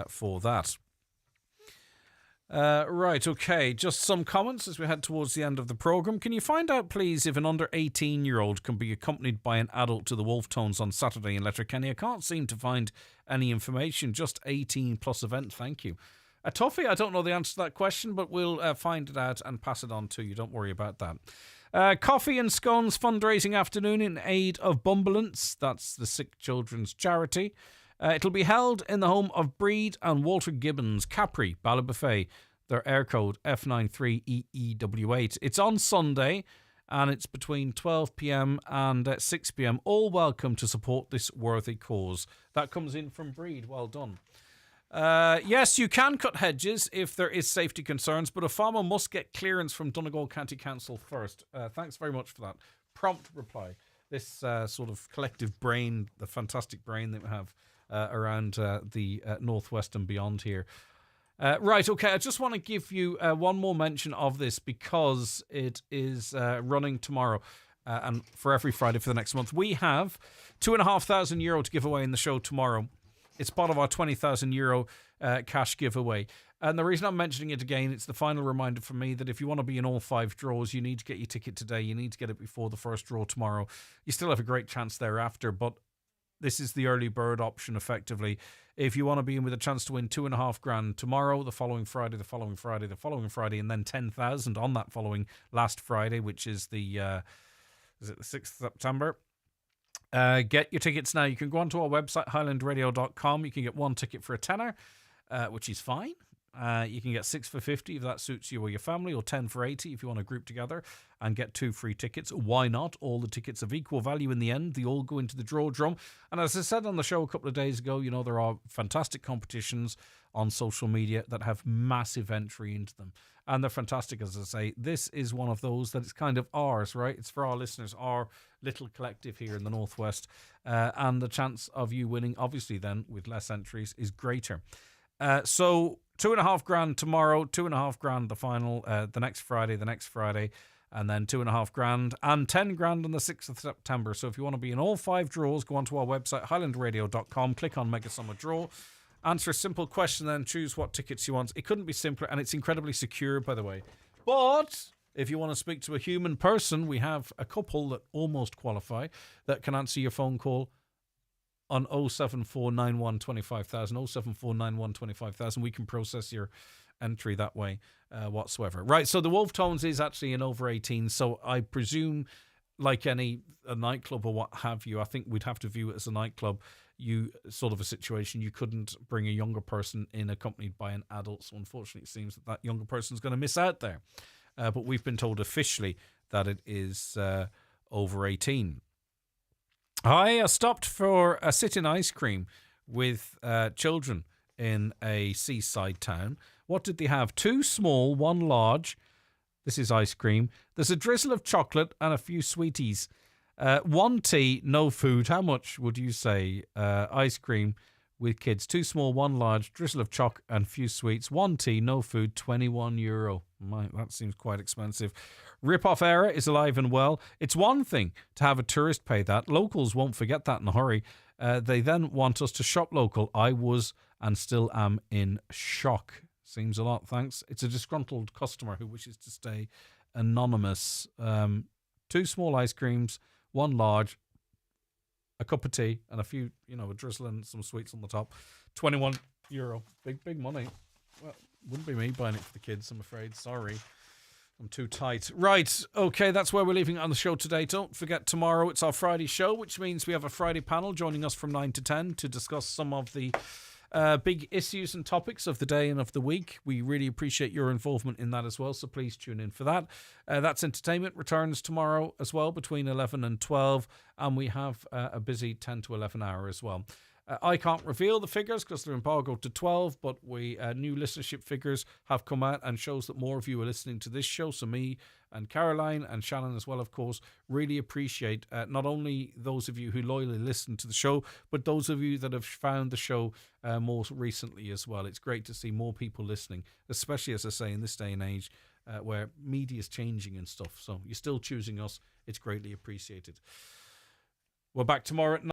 for that. Right, okay, just some comments as we head towards the end of the programme. Can you find out, please, if an under 18-year-old can be accompanied by an adult to the Wolf Tones on Saturday in Letterkenny? I can't seem to find any information, just 18 plus event, thank you. A toughie, I don't know the answer to that question, but we'll find it out and pass it on to you, don't worry about that. Coffee and Scones fundraising afternoon in aid of Bumbulance, that's the Sick Children's Charity. It'll be held in the home of Breed and Walter Gibbons, Capri, Ballybofey. Their air code F93EEW8. It's on Sunday, and it's between 12 p.m. and 6 p.m. All welcome to support this worthy cause. That comes in from Breed. Well done. Yes, you can cut hedges if there is safety concerns, but a farmer must get clearance from Donegal County Council first. Thanks very much for that prompt reply. This sort of collective brain, the fantastic brain that we have around the northwest and beyond here. Right, okay, I just want to give you one more mention of this because it is running tomorrow and for every Friday for the next month. We have €2,500 to give away in the show tomorrow. It's part of our €20,000 cash giveaway. And the reason I'm mentioning it again, it's the final reminder for me that if you want to be in all 5 draws, you need to get your ticket today. You need to get it before the first draw tomorrow. You still have a great chance thereafter, but this is the early bird option, effectively. If you want to be in with a chance to win $2,500 tomorrow, the following Friday, and then 10,000 on that following last Friday, which is the 6th of September. Get your tickets now. You can go onto our website, highlandradio.com. You can get one ticket for a tenner, which is fine. You can get 6 for 50 if that suits you or your family, or 10 for 80 if you want to group together and get 2 free tickets. Why not? All the tickets of equal value in the end. They all go into the draw drum. And as I said on the show a couple of days ago, there are fantastic competitions on social media that have massive entry into them. And they're fantastic, as I say. This is one of those that it's kind of ours, right? It's for our listeners, our little collective here in the Northwest. And the chance of you winning, obviously then, with less entries, is greater. So $2,500 tomorrow, $2,500 the final, the next Friday, and then $2,500 and $10,000 on the 6th of September. So if you want to be in all 5 draws, go onto our website, highlandradio.com, click on Mega Summer Draw, answer a simple question, then choose what tickets you want. It couldn't be simpler, and it's incredibly secure, by the way. But if you want to speak to a human person, we have a couple that almost qualify that can answer your phone call on 07491 25000, 07491 25000. We can process your entry that way whatsoever. Right, so the Wolf Tones is actually an over 18, so I presume, like a nightclub or what have you, I think we'd have to view it as a nightclub. Sort of a situation, you couldn't bring a younger person in accompanied by an adult, so unfortunately it seems that younger person's going to miss out there. But we've been told officially that it is over 18. I stopped for a sit-in ice cream with children in a seaside town. What did they have? 2 small, 1 large. This is ice cream. There's a drizzle of chocolate and a few sweeties. 1 tea, no food. How much would you say? Ice cream with kids. 2 small, 1 large, drizzle of choc and few sweets. 1 tea, no food, €21. That seems quite expensive. Rip-off era is alive and well. It's one thing to have a tourist pay that. Locals won't forget that in a hurry. They then want us to shop local. I was and still am in shock. Seems a lot, thanks. It's a disgruntled customer who wishes to stay anonymous. 2 small ice creams, 1 large, a cup of tea, and a few, a drizzle and some sweets on the top. €21. Big money. Well, wouldn't be me buying it for the kids, I'm afraid. Sorry. I'm too tight. Right, okay, that's where we're leaving it on the show today. Don't forget, tomorrow it's our Friday show, which means we have a Friday panel joining us from 9 to 10 to discuss some of the big issues and topics of the day and of the week. We really appreciate your involvement in that as well, so please tune in for that. That's Entertainment returns tomorrow as well between 11 and 12, and we have a busy 10 to 11 hour as well. I can't reveal the figures because they're embargoed to 12, but new listenership figures have come out and shows that more of you are listening to this show. So me and Caroline and Shannon as well, of course, really appreciate not only those of you who loyally listen to the show, but those of you that have found the show more recently as well. It's great to see more people listening, especially, as I say, in this day and age where media is changing and stuff. So you're still choosing us. It's greatly appreciated. We're back tomorrow at 9.